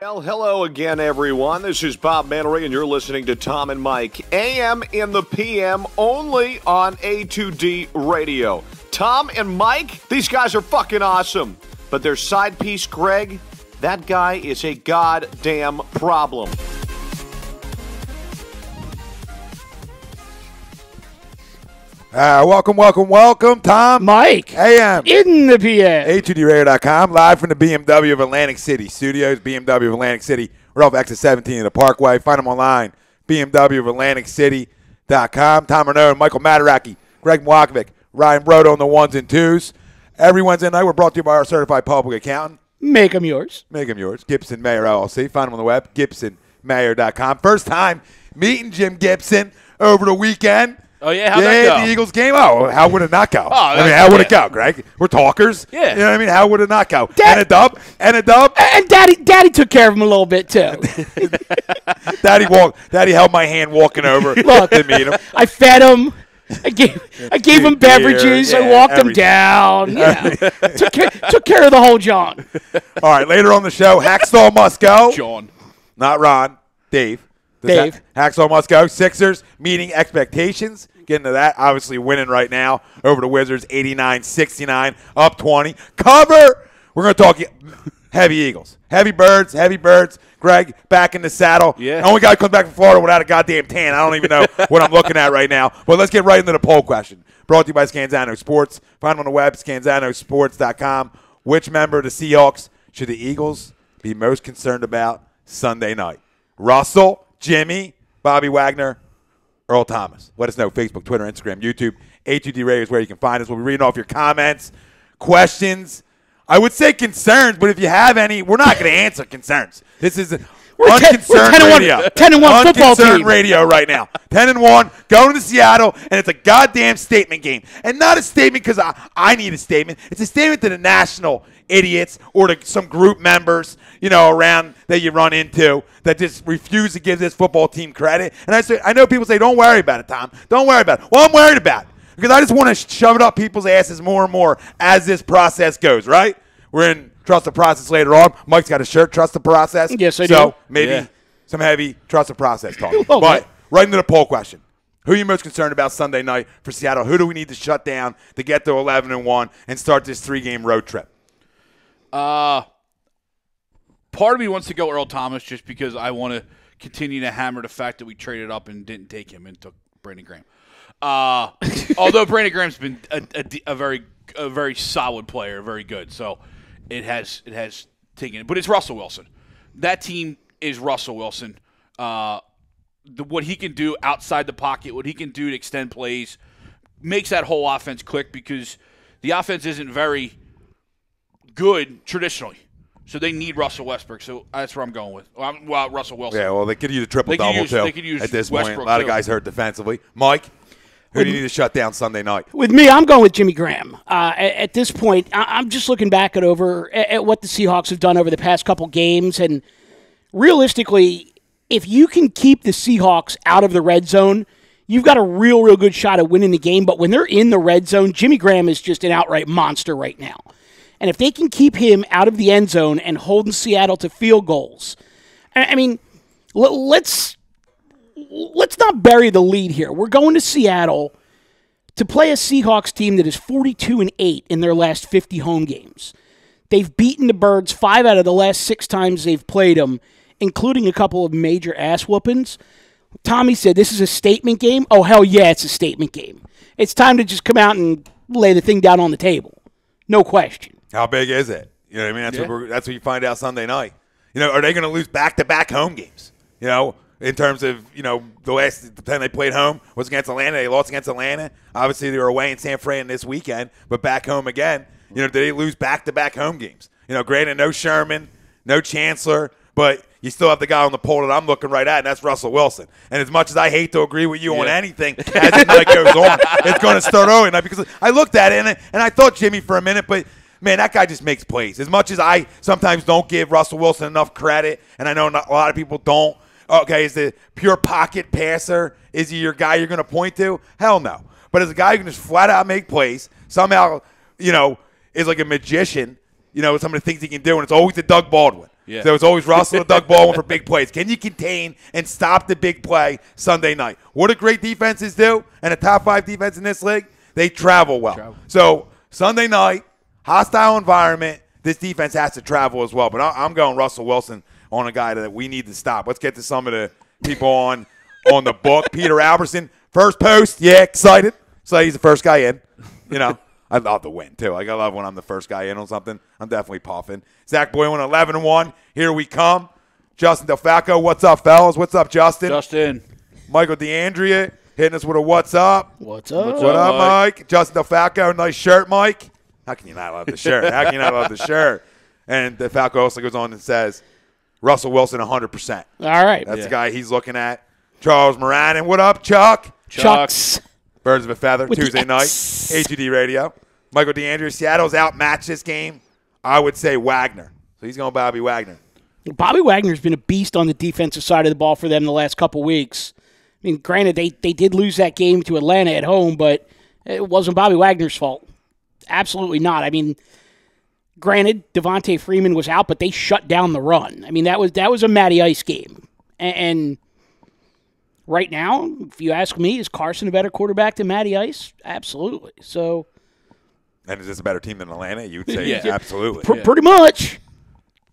Well, hello again, everyone. This is Bob Mannery, and you're listening to Tom and Mike, AM in the PM, only on A2D Radio. Tom and Mike, these guys are fucking awesome. But their side piece, Greg, that guy is a goddamn problem. Welcome, Tom. Mike. AM. In the PM. A2DRadio.com, live from the BMW of Atlantic City Studios, BMW of Atlantic City. We're off exit 17 in the Parkway. Find them online, BMW of AtlanticCity.com. Tom Renaud, Michael Mataraki, Greg Mwakovic, Ryan Brodo on the ones and twos. Every Wednesday night, we're brought to you by our certified public accountant. Make them yours. Make them yours. Gibson Mayer LLC. Find them on the web, GibsonMayer.com. First time meeting Jim Gibson over the weekend. Oh, yeah? How'd that go? The Eagles game. Oh, how would it not go? Oh, how would it go, Greg? We're talkers. Yeah. You know what I mean? How would it not go? And a dub. And Daddy took care of him a little bit, too. Daddy held my hand walking over. Look, to meet him. I fed him. I gave him beverages. Beer, I walked him down. Took care of the whole John. All right, later on the show, Hakstol Must Go. John. Not Ron. Dave. Hakstol Must Go. Sixers meeting expectations. Getting to that. Obviously winning right now over the Wizards, 89-69, up 20. Cover. We're going to talk heavy Eagles. Heavy birds. Greg, back in the saddle. Yeah. The only guy who comes back from Florida without a goddamn tan. I don't even know what I'm looking at right now. But let's get right into the poll question. Brought to you by Scanzano Sports. Find them on the web, scanzanosports.com. Which member of the Seahawks should the Eagles be most concerned about Sunday night? Russell, Jimmy, Bobby Wagner, Earl Thomas. Let us know. Facebook, Twitter, Instagram, YouTube. A2D Radio is where you can find us. We'll be reading off your comments, questions. I would say concerns, but if you have any, we're not going to answer concerns. This is unconcerned radio. 10-1 football team. Radio right now. 10-1, going to Seattle, and it's a goddamn statement game. And not a statement because I need a statement. It's a statement to the national idiots or to some group members, around that you run into that just refuse to give this football team credit. And I know people say, don't worry about it, Tom. Don't worry about it. Well, I'm worried about it because I just want to shove it up people's asses more and more as this process goes, right? We're in Trust the Process later on. Mike's got a shirt, Trust the Process. Yes, I do. So maybe some heavy Trust the Process talk. But right into the poll question. Who are you most concerned about Sunday night for Seattle? Who do we need to shut down to get to 11-1 and start this 3-game road trip? Part of me wants to go Earl Thomas just because I want to continue to hammer the fact that we traded up and didn't take him and took Brandon Graham. Although Brandon Graham's been a very solid player, very good. So it has taken it. But it's Russell Wilson. That team is Russell Wilson. What he can do outside the pocket, what he can do to extend plays, makes that whole offense click because the offense isn't very good traditionally. So they need Russell Westbrook. So that's where I'm going with. Well, Russell Wilson. Yeah, well, they could use a triple-double, too. They could use at this Westbrook point. A lot of too. guys hurt defensively. Mike, who do you need to shut down Sunday night? With me, I'm going with Jimmy Graham. At this point, I'm just looking back at what the Seahawks have done over the past couple games. And realistically, if you can keep the Seahawks out of the red zone, you've got a real good shot at winning the game. But when they're in the red zone, Jimmy Graham is just an outright monster right now. And if they can keep him out of the end zone and holding Seattle to field goals, I mean, let's not bury the lead here. We're going to Seattle to play a Seahawks team that is 42-8 in their last 50 home games. They've beaten the Birds 5 out of the last 6 times they've played them, including a couple of major ass whoopings. Tommy said this is a statement game. Oh, hell yeah, it's a statement game. It's time to just come out and lay the thing down on the table. No question. How big is it? You know what I mean? That's what you find out Sunday night. Are they going to lose back-to-back home games? In terms of, the last time they played home was against Atlanta. They lost against Atlanta. Obviously, they were away in San Fran this weekend, but back home again. Did they lose back-to-back home games? Granted, no Sherman, no Chancellor, but you still have the guy on the poll that I'm looking right at, and that's Russell Wilson. And as much as I hate to agree with you on anything, as the night goes on, it's going to start early night because I looked at it, and I thought Jimmy for a minute, but – man, that guy just makes plays. As much as I sometimes don't give Russell Wilson enough credit, and I know a lot of people don't, okay, is the pure pocket passer, is he your guy you're going to point to? Hell no. But as a guy who can just flat out make plays, somehow, is like a magician, some of the things he can do, and it's always the Doug Baldwin. Yeah. So it's always Russell and Doug Baldwin for big plays. Can you contain and stop the big play Sunday night? What do great defenses do? And a top 5 defense in this league? They travel well. So Sunday night, hostile environment, this defense has to travel as well. But I'm going Russell Wilson on a guy that we need to stop. Let's get to some of the people on the book. Peter Albertson, first post. Yeah, excited. So he's the first guy in. You know, I love the win, too. Like, I love when I'm the first guy in on something. I'm definitely puffing. Zach Boylan, 11-1. Here we come. Justin DeFalco, what's up, fellas? What's up, Justin? Justin. Michael DeAndrea hitting us with a what's up. What's up? What up, Mike? Justin DeFalco, nice shirt, Mike. How can you not love the shirt? How can you not love the shirt? And DeFalco also goes on and says, Russell Wilson, 100%. All right. That's the guy he's looking at. Charles Moran, and what up, Chuck? Chucks. Birds of a Feather, With Tuesday night, HUD Radio. Michael DeAndrea, Seattle's outmatched this game. I would say Wagner. So he's going Bobby Wagner. Bobby Wagner's been a beast on the defensive side of the ball for them the last couple weeks. I mean, granted, they did lose that game to Atlanta at home, but it wasn't Bobby Wagner's fault. Absolutely not. I mean, granted, Devontae Freeman was out, but they shut down the run. I mean, that was a Matty Ice game. And right now, if you ask me, is Carson a better quarterback than Matty Ice? Absolutely. So, and is this a better team than Atlanta? You would say absolutely. Pretty much.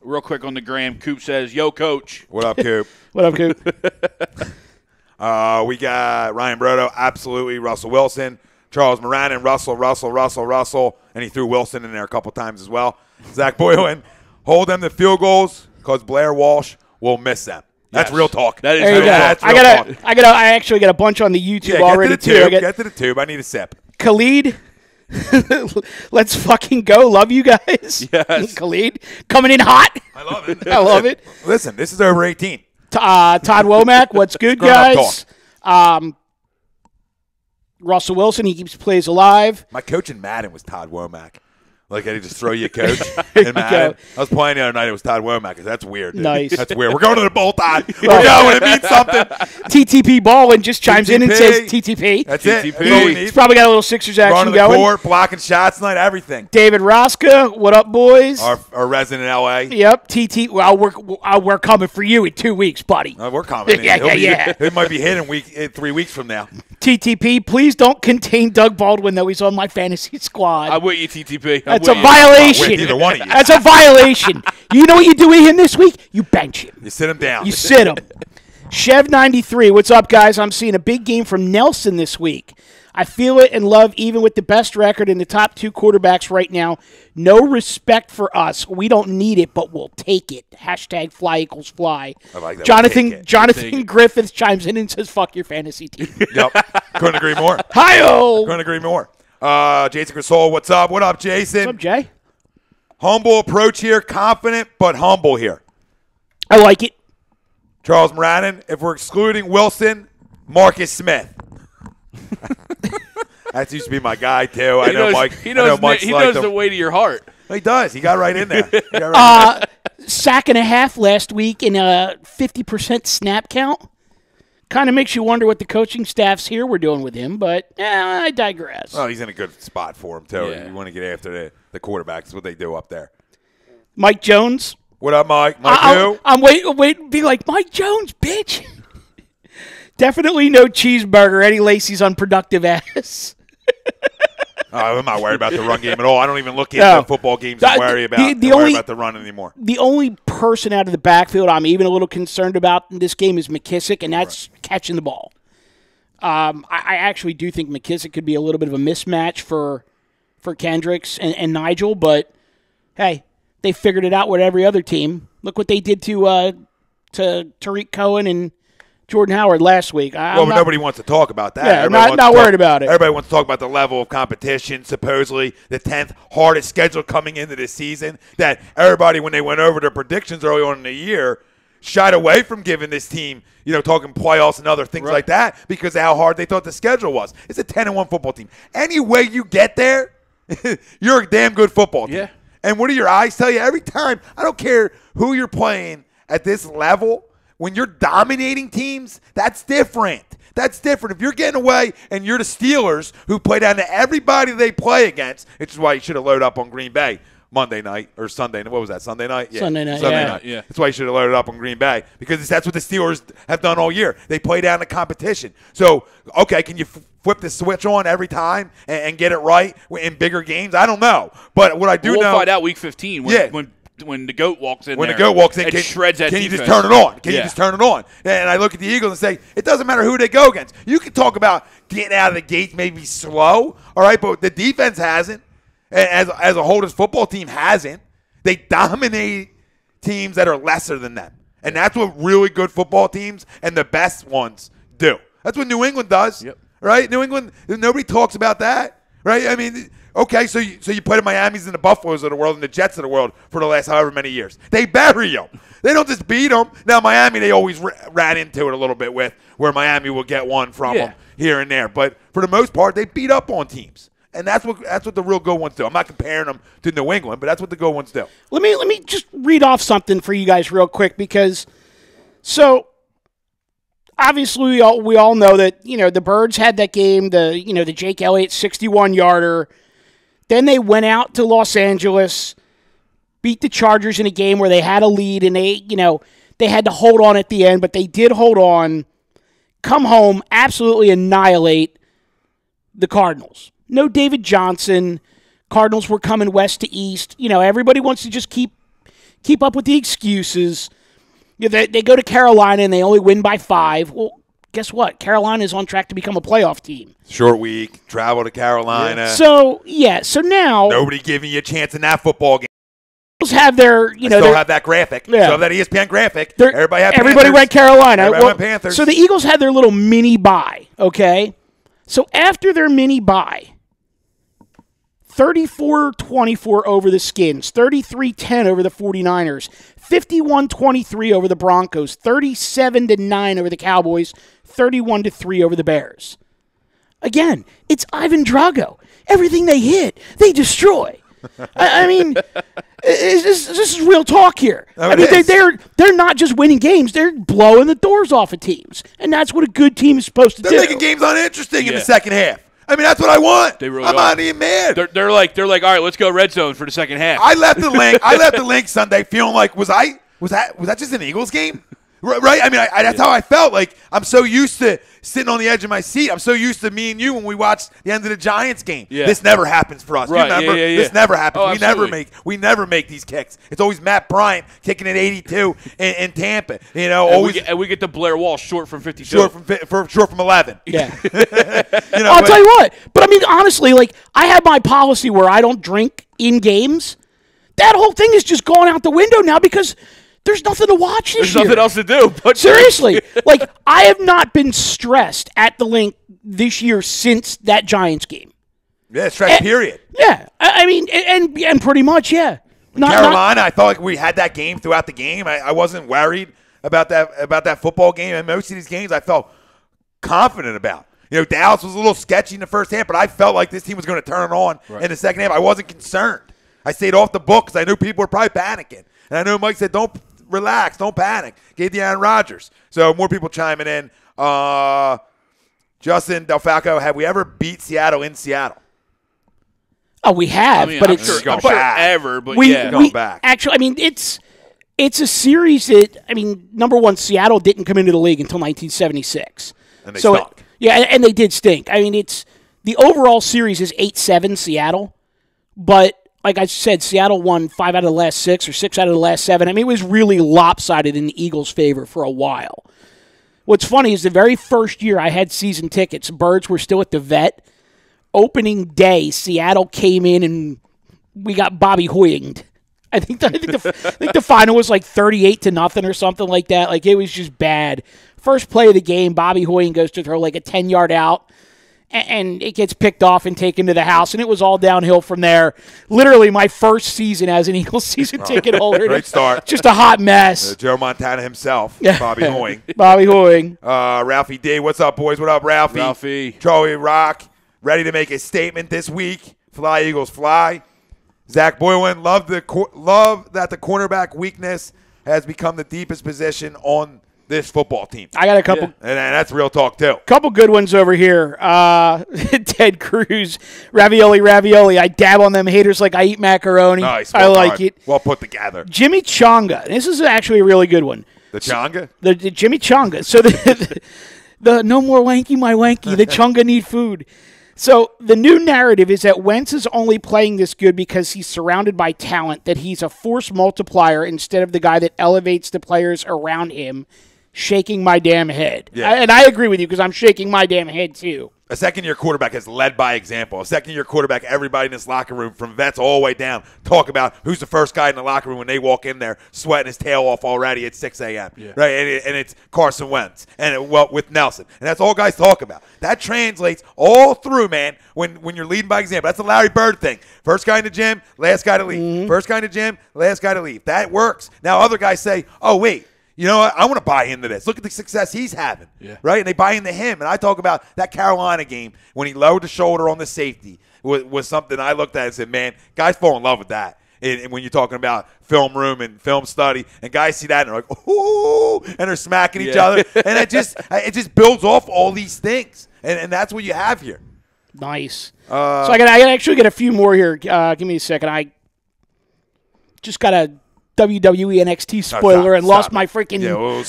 Real quick on the gram, Coop says, yo, Coach. What up, Coop? What up, Coop? We got Ryan Brodo, absolutely. Russell Wilson. Charles Moran and Russell. And he threw Wilson in there a couple times as well. Zach Boylan, hold them to field goals because Blair Walsh will miss them. That's real talk. That is there real talk. I actually got a bunch on the YouTube already, too. Get to the tube. I need a sip. Khalid, let's fucking go. Love you guys. Yes. Khalid, coming in hot. I love it. I love it. Listen, this is over 18. Todd Womack, what's good, guys? Russell Wilson, he keeps plays alive. My coach in Madden was Todd Womack. Like, I just throw you a coach in Madden. I was playing the other night. It was Todd Womack. That's weird. Dude. Nice. That's weird. We're going to the bowl, Todd. We're going. It means something. TTP Ballin just chimes in and says TTP. That's TTP. it. He's probably got a little Sixers action going. going. Court, blocking shots tonight, everything. David Rosca, what up, boys? Our resident in L.A. Yep. TT. Well, we're coming for you in 2 weeks, buddy. We're coming. Yeah. It might be hitting 3 weeks from now. TTP, please don't contain Doug Baldwin, though he's on my fantasy squad. I'm with you, TTP. That's a violation. Either one of you. That's a violation. You know what you do with him this week? You bench him. You sit him down. You sit him. Chev93, what's up, guys? I'm seeing a big game from Nelson this week. I feel it and love even with the best record in the top 2 quarterbacks right now. No respect for us. We don't need it, but we'll take it. # fly = fly. I like that. Jonathan Griffith chimes in and says, fuck your fantasy team. Yep. Couldn't agree more. Hi-oh. Couldn't agree more. Jason Grasol, what's up? What up, Jason? What's up, Jay? Humble approach here. Confident, but humble here. I like it. Charles Moranin, if we're excluding Wilson, Marcus Smith. That used to be my guy, too. I know Mike. He knows the way to your heart. He does. He got right in there. Sack and a half last week in a 50% snap count. Kind of makes you wonder what the coaching staffs here were doing with him, but I digress. Well, he's in a good spot for him, too. Yeah. You want to get after the quarterbacks, what they do up there. Mike Jones. What up, Mike? Mike who? I'm waiting to be like, Mike Jones, bitch. Definitely no cheeseburger. Eddie Lacy's unproductive ass. I'm not worried about the run game at all. I don't even look into football games and worry about the run anymore. The only person out of the backfield I'm even a little concerned about in this game is McKissick, and that's catching the ball. I actually do think McKissick could be a little bit of a mismatch for Kendricks and Nigel, but hey, they figured it out with every other team. Look what they did to Tariq Cohen and Jordan Howard last week. But nobody wants to talk about that. Yeah, not worried about it. Everybody wants to talk about the level of competition, supposedly the 10th hardest schedule coming into this season, that everybody, when they went over their predictions early on in the year, shied away from giving this team, talking playoffs and other things like that because of how hard they thought the schedule was. It's a 10-1 football team. Any way you get there, you're a damn good football team. Yeah. And what do your eyes tell you? Every time, I don't care who you're playing at this level, when you're dominating teams, that's different. That's different. If you're getting away and you're the Steelers who play down to everybody they play against, which is why you should have loaded up on Green Bay Monday night or Sunday. What was that, Sunday night? Yeah. Sunday night, yeah. That's why you should have loaded up on Green Bay because that's what the Steelers have done all year. They play down the competition. So, okay, can you flip the switch on every time and get it right in bigger games? I don't know. But what I do know. We'll find out week 15 when the GOAT walks in. When the GOAT walks in, and shreds that can defense. you just turn it on? Can you just turn it on? And I look at the Eagles and say, it doesn't matter who they go against. You can talk about getting out of the gate maybe slow, all right, but the defense hasn't. As a whole, this football team hasn't. They dominate teams that are lesser than them. And that's what really good football teams and the best ones do. That's what New England does, right? New England, nobody talks about that, right? I mean, okay, so you play the Miamis and the Buffaloes of the world and the Jets of the world for the last however many years. They bury them. They don't just beat them. Now, Miami, they always ran into it a little bit with where Miami will get one from them here and there. But for the most part, they beat up on teams. And that's what the real good ones do. I'm not comparing them to New England, but that's what the good ones do. Let me just read off something for you guys real quick because so obviously we all know that the Birds had that game, the Jake Elliott 61-yarder. Then they went out to Los Angeles, beat the Chargers in a game where they had a lead and they had to hold on at the end, but they did hold on. Come home, absolutely annihilate the Cardinals. No David Johnson. Cardinals were coming west to east. Everybody wants to just keep up with the excuses. They go to Carolina and they only win by 5. Well, guess what? Carolina is on track to become a playoff team. Short week, travel to Carolina. So now nobody giving you a chance in that football game. Have their still have that graphic. Still have that ESPN graphic. Everybody went Carolina. Everybody went Panthers. So the Eagles had their little mini bye. Okay, so after their mini bye. 34-24 over the Skins, 33-10 over the 49ers, 51-23 over the Broncos, 37-9 over the Cowboys, 31-3 over the Bears. Again, it's Ivan Drago. Everything they hit, they destroy. I mean, this is real talk here. They're not just winning games; they're blowing the doors off of teams, and that's what a good team is supposed to do. They're making games uninteresting in the second half. I mean, that's what I want. They really I'm not even mad. They're like, all right, let's go red zone for the second half. I left the link Sunday feeling like was that just an Eagles game? Right? I mean, that's how I felt. Like, I'm so used to sitting on the edge of my seat. I'm so used to me and you when we watched the end of the Giants game. Yeah. This never happens for us. Right. You remember? This never happens. Oh, we never make these kicks. It's always Matt Bryant kicking at 82 in Tampa. And we get the Blair Wall short from 52. Short from 11. Yeah. I'll tell you what. But I mean, honestly, like, I have my policy where I don't drink in games. That whole thing is just going out the window now because there's nothing to watch this year. There's nothing else to do. But seriously, like, I have not been stressed at the link this year since that Giants game. Yeah, stress period. Yeah, I mean, and pretty much, yeah. Carolina, I felt like we had that game throughout the game. I wasn't worried about that football game. And most of these games, I felt confident about. Dallas was a little sketchy in the first half, but I felt like this team was going to turn it on in the second half. I wasn't concerned. I stayed off the book because I knew people were probably panicking. And I know Mike said, don't relax, don't panic. Gave the Aaron Rodgers. So more people chiming in. Justin Delfalco, have we ever beat Seattle in Seattle? Oh, we have. But I'm it's sure ever, but going back. Actually, I mean, it's a series that, I mean, number one, Seattle didn't come into the league until 1976. And they stunk. And they did stink. I mean, the overall series is 8-7 Seattle, but like I said, Seattle won 5 out of the last 6 or 6 out of the last 7. I mean, it was really lopsided in the Eagles' favor for a while. What's funny is the very first year I had season tickets, Birds were still at the Vet. Opening day, Seattle came in and we got Bobby Hoyinged. I think the final was like 38-0 or something like that. Like, it was just bad. First play of the game, Bobby Hoying goes to throw like a 10-yard out. And it gets picked off and taken to the house, and it was all downhill from there. Literally, my first season as an Eagles season ticket holder. Great start. Just a hot mess. Joe Montana himself, Bobby Hoying. Bobby Hoying. Ralphie D, what's up, boys? What up, Ralphie? Ralphie. Charlie Rock, ready to make a statement this week. Fly, Eagles, fly. Zach Boylan, love that the cornerback weakness has become the deepest position on this football team. I got a couple. And that's real talk, too. Couple good ones over here. Ted Cruz, ravioli. I dab on them haters like I eat macaroni. Nice. I like it. Well put together. Jimmy Chonga. This is actually a really good one. The Chonga? The Jimmy Chonga. So the no more wanky, my wanky. The Chonga need food. So the new narrative is that Wentz is only playing this good because he's surrounded by talent, that he's a force multiplier instead of the guy that elevates the players around him. Shaking my damn head. Yeah. And I agree with you because I'm shaking my damn head too. A second-year quarterback has led by example. A second-year quarterback, everybody in this locker room, from vets all the way down, talk about who's the first guy in the locker room when they walk in there sweating his tail off already at 6 a.m. Yeah. Right? And it's Carson Wentz with Nelson. And that's all guys talk about. That translates all through, man, when you're leading by example. That's the Larry Bird thing. First guy in the gym, last guy to leave. Mm-hmm. First guy in the gym, last guy to leave. That works. Now other guys say, oh, wait. You know what? I want to buy into this. Look at the success he's having, right? And they buy into him. And I talk about that Carolina game when he lowered the shoulder on the safety was something I looked at and said, man, guys fall in love with that. And when you're talking about film room and film study, and guys see that and they're like, ooh, and they're smacking each other. And it just builds off all these things. And that's what you have here. Nice. So I got actually get a few more here. Give me a second. I just got a WWE NXT spoiler and lost my freaking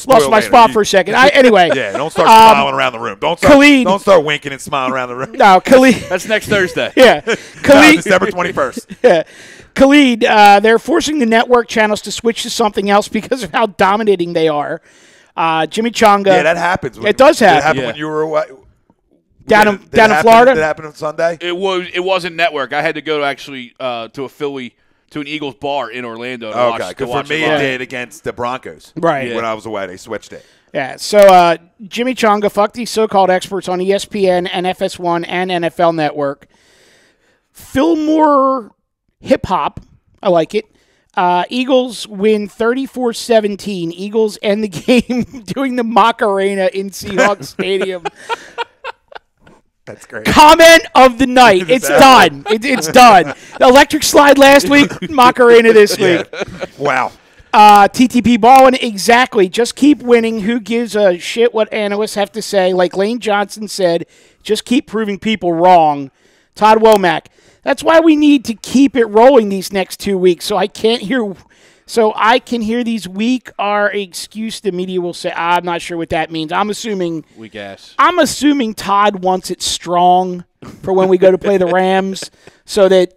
lost my spot for a second. Anyway, don't start smiling around the room. Don't start winking and smiling around the room. No, Khalid. That's next Thursday. Yeah, Khalid. December 21st. Yeah, Khalid. They're forcing the network channels to switch to something else because of how dominating they are. Jimmy Chonga. Yeah, that happens. It does happen. It happened when you were down in Florida. Did it happen on Sunday? It wasn't network. I had to go to a Philly. To an Eagles bar in Orlando. Okay, because for me it did against the Broncos. Right. When I was away, they switched it. Yeah, so Jimmy Chonga, fuck these so-called experts on ESPN, NFS1, and NFL Network. Fillmore hip-hop, I like it. Eagles win 34-17. Eagles end the game doing the Macarena in Seahawks Stadium. That's great. Comment of the night. It's done. It's done. The electric slide last week, Macarena this week. Wow. TTP balling, exactly. Just keep winning. Who gives a shit what analysts have to say? Like Lane Johnson said, just keep proving people wrong. Todd Womack. That's why we need to keep it rolling these next 2 weeks. So I can hear these weak are excuse the media will say. I'm not sure what that means. I'm assuming weak ass. I'm assuming Todd wants it strong for when we go to play the Rams, so that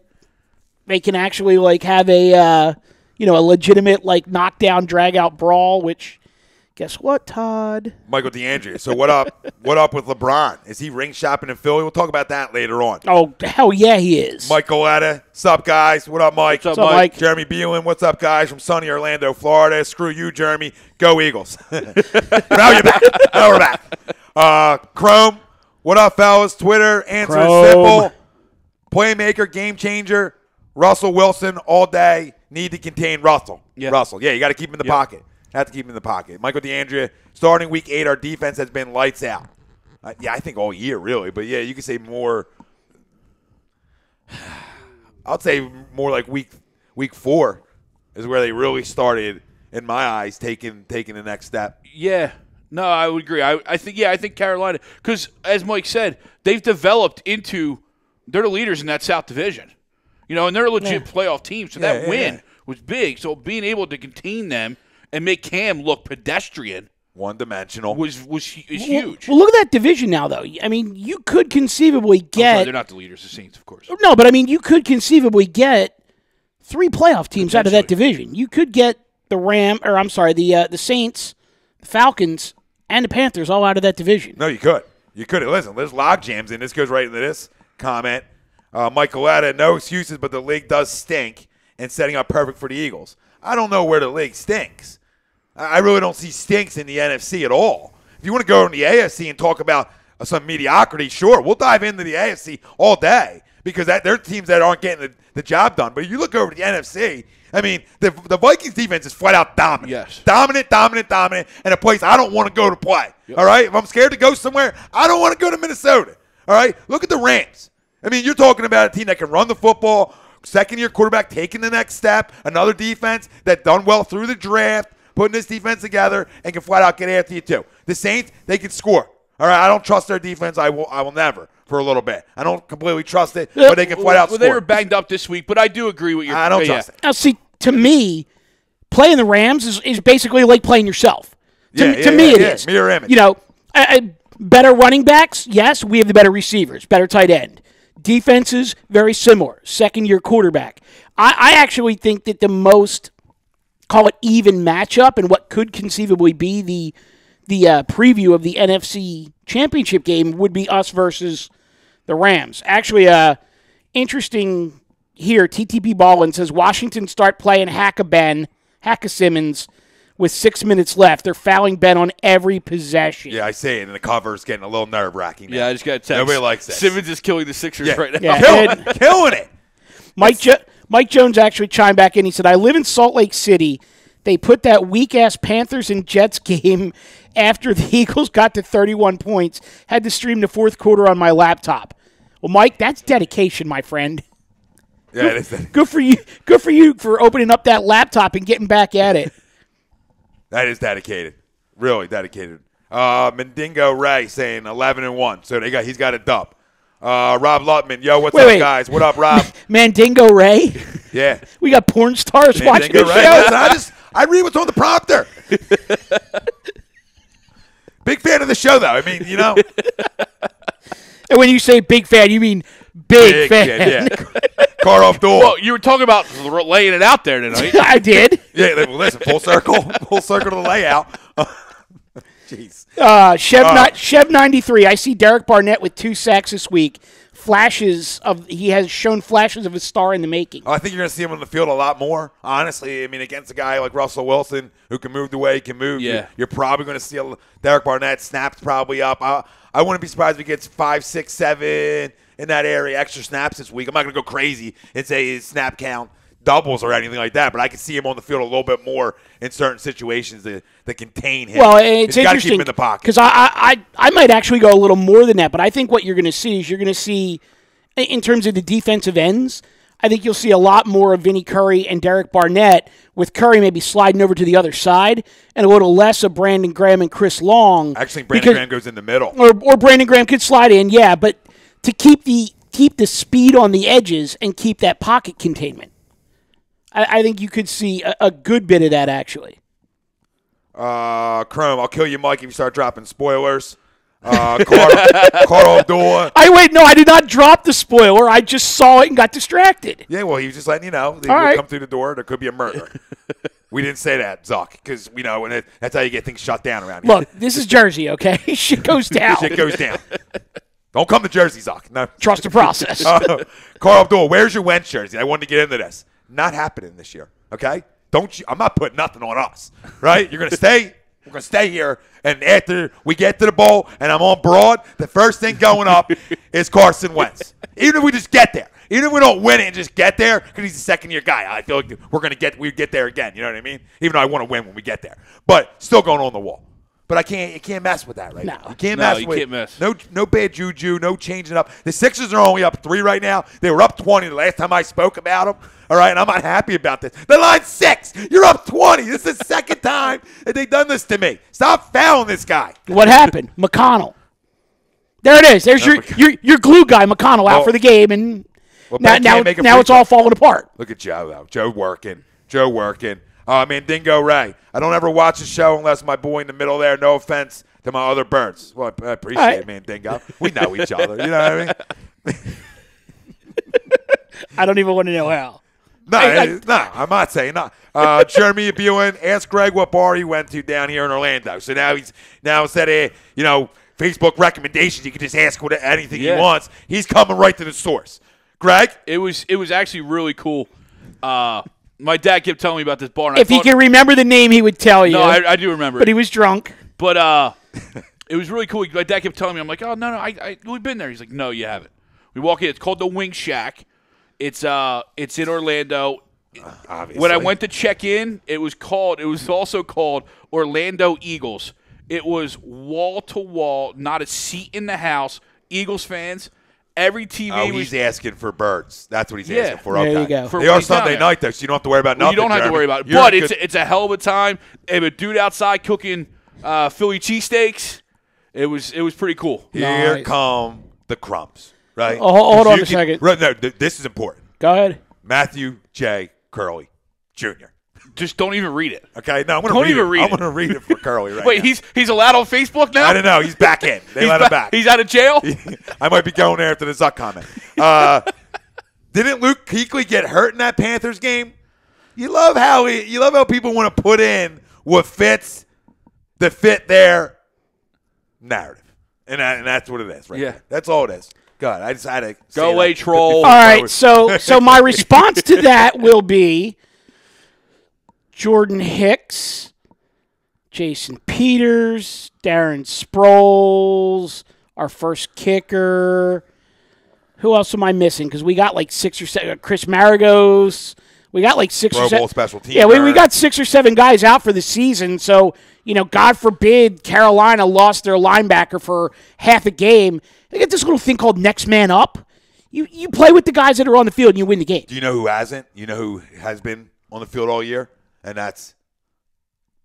they can actually have a legitimate knockdown drag out brawl. Which, guess what, Todd? Michael DeAndrea. So what up? What up with LeBron? Is he ring shopping in Philly? We'll talk about that later on. Oh hell yeah, he is. Mike Goletta. What's up, guys? What up, Mike? What's up, Mike? Jeremy Beelin. What's up, guys? From sunny Orlando, Florida. Screw you, Jeremy. Go Eagles. Now you're back. Now we're back. Chrome. What up, fellas? Twitter. Answer is simple. Playmaker, game changer. Russell Wilson all day. Need to contain Russell. Yeah. Russell. Yeah, you got to keep him in the pocket. Have to keep him in the pocket. Michael DeAndrea, starting week 8, our defense has been lights out. I think all year, really. But, yeah, you could say more. I'd say more like week 4 is where they really started, in my eyes, taking the next step. Yeah. No, I would agree. I think Carolina, because as Mike said, they've developed into they're the leaders in that South Division. And they're a legit playoff team, so that win was big. So being able to contain them and make Cam look pedestrian, one-dimensional, is huge. Well, look at that division now, though. I mean, you could conceivably get. They're not the leaders, the Saints, of course. No, but I mean, you could conceivably get 3 playoff teams out of that division. You could get the Saints, the Falcons, and the Panthers all out of that division. No, you could. You could. Listen, there's log jams in. This goes right into this comment. Mike Goletta, no excuses, but the league does stink and setting up perfect for the Eagles. I don't know where the league stinks. I really don't see stinks in the NFC at all. If you want to go in the AFC and talk about some mediocrity, sure, we'll dive into the AFC all day because they're teams that aren't getting the job done. But you look over the NFC, I mean, the Vikings defense is flat out dominant. Yes. Dominant, and a place I don't want to go to play. Yep. All right? If I'm scared to go somewhere, I don't want to go to Minnesota. All right? Look at the Rams. I mean, you're talking about a team that can run the football, second-year quarterback taking the next step, another defense that done well through the draft, putting this defense together and can flat out get after you too. The Saints, they can score. All right, I don't trust their defense. I will never for a little bit. I don't completely trust it, but they can flat out score. They were banged up this week, but I do agree with your. I don't trust it. Now, see, to me, playing the Rams is basically like playing yourself. To me, it is. Mirror image. You know, better running backs, yes. We have the better receivers, better tight end. Defenses, very similar. Second-year quarterback. I actually think that the most, call it even matchup, and what could conceivably be the preview of the NFC Championship game would be us versus the Rams. Actually, interesting here, TTP Ballin says Washington start playing Hack-a-Simmons with 6 minutes left. They're fouling Ben on every possession. Yeah, I see it, and the cover's getting a little nerve-wracking. Yeah, I just got a text. Nobody likes that. Simmons is killing the Sixers right now. Yeah, killing it. Mike Jones actually chimed back in. He said, I live in Salt Lake City. They put that weak-ass Panthers and Jets game after the Eagles got to 31 points. Had to stream the fourth quarter on my laptop. Well, Mike, that's dedication, my friend. Yeah, it is. Good for you. Good for you for opening up that laptop and getting back at it. That is dedicated. Really dedicated. Mandingo Ray saying 11-1. So he's got a dub. Rob Lutman, yo, what's up, guys? What up, Rob? Mandingo Ray? Yeah. We got porn stars watching the Ray. show. Listen, I read what's on the prompter. Big fan of the show, though. I mean, you know. And when you say big fan, you mean big fan. Yeah. Car off door. Well, you were talking about laying it out there tonight. I did. Yeah, well, listen, full circle to the layout. Jeez. Chev 93. I see Derek Barnett with 2 sacks this week. He has shown flashes of a star in the making. I think you're going to see him on the field a lot more. Honestly, I mean, against a guy like Russell Wilson who can move the way he can move. Yeah. You're probably going to see Derek Barnett snaps probably up. I wouldn't be surprised if he gets 5, 6, 7 in that area, extra snaps this week. I'm not going to go crazy and say his snap count doubles or anything like that, but I can see him on the field a little bit more in certain situations that contain him. Well, it's interesting. Got to keep him in interesting the pocket. because I might actually go a little more than that, but I think what you're going to see in terms of the defensive ends, I think you'll see a lot more of Vinny Curry and Derek Barnett, with Curry maybe sliding over to the other side, and a little less of Brandon Graham and Chris Long. Actually, Brandon Graham goes in the middle. Or Brandon Graham could slide in, yeah, but to keep the speed on the edges and keep that pocket containment. I think you could see a good bit of that, actually. Chrome, I'll kill you, Mike, if you start dropping spoilers. Carl Door. I did not drop the spoiler. I just saw it and got distracted. Yeah, well, he was just letting you know. They will come through the door. There could be a murder. We didn't say that, Zuck, because we know, and that's how you get things shut down around here. Look, this is Jersey, okay? Shit goes down. Shit gogoes down. Don't come to Jersey, Zuck. No. Trust the process. Carl Abdul, where's your Wentz jersey? I wanted to get into this. Not happening this year, okay? I'm not putting nothing on us, right? You're going to stay. We're going to stay here, and after we get to the bowl and I'm on Broad, the first thing going up is Carson Wentz. Even if we just get there. Even if we don't win it and just get there, because he's a second-year guy, I feel like we get there again, you know what I mean? Even though I want to win when we get there. But still going on the wall. But you can't mess with that right now. You can't mess with it. No bad juju, no changing up. The Sixers are only up 3 right now. They were up 20 the last time I spoke about them. All right, and I'm not happy about this. The line's 6. You're up 20. This is the second time that they've done this to me. Stop fouling this guy. What happened? McConnell. There it is. There's your glue guy, McConnell, out for the game, and now it's all falling apart. Look at Joe, though. Joe working. Mandingo Ray. I don't ever watch a show unless my boy in the middle there. No offense to my other birds. Well, I appreciate it, Mandingo. We know each other. You know what I mean? I don't even want to know how. No, I'm not saying not. Jeremy Buin, ask Greg what bar he went to down here in Orlando. So now instead of Facebook recommendations, you can just ask anything he wants. He's coming right to the source. Greg, it was actually really cool. My dad kept telling me about this bar. And if he can remember the name, he would tell you. No, I do remember. But he was drunk. But it was really cool. My dad kept telling me, I'm like, oh no, we've been there. He's like, no, you haven't. We walk in. It's called the Wing Shack. It's in Orlando. Obviously. When I went to check in, it was also called Orlando Eagles. It was wall to wall, not a seat in the house. Eagles fans, every TV. Oh, he's asking for birds. That's what he's asking for. There okay. you go. For They are Sunday night though, so you don't have to worry about nothing. You don't have to worry about it. But it's a hell of a time. They have a dude outside cooking Philly cheesesteaks. It was pretty cool. Here come the crumbs, right? Oh, hold on a second. Right, no, this is important. Go ahead. Matthew J. Curley Jr. Just don't even read it. Okay, no, I'm going to read it. I'm going to read it for Curly right Wait, now. he's allowed on Facebook now? I don't know. He's back in. They let him back. He's out of jail? I might be going there after the Zuck comment. Didn't Luke Kuechly get hurt in that Panthers game? You love how people want to put in what fits their narrative, and that's what it is, right? Yeah, there. That's all it is. God, I just had to go away, troll. All right, so my response to that will be Jordan Hicks, Jason Peters, Darren Sproles, our first kicker. Who else am I missing? Because we got like 6 or 7. Chris Maragos. We got like 6 or 7. Pro Bowl special team. Yeah, we got 6 or 7 guys out for the season. So, God forbid Carolina lost their linebacker for half a game. They get this little thing called next man up. You play with the guys that are on the field and you win the game. Do you know who hasn't? You know who has been on the field all year? And that's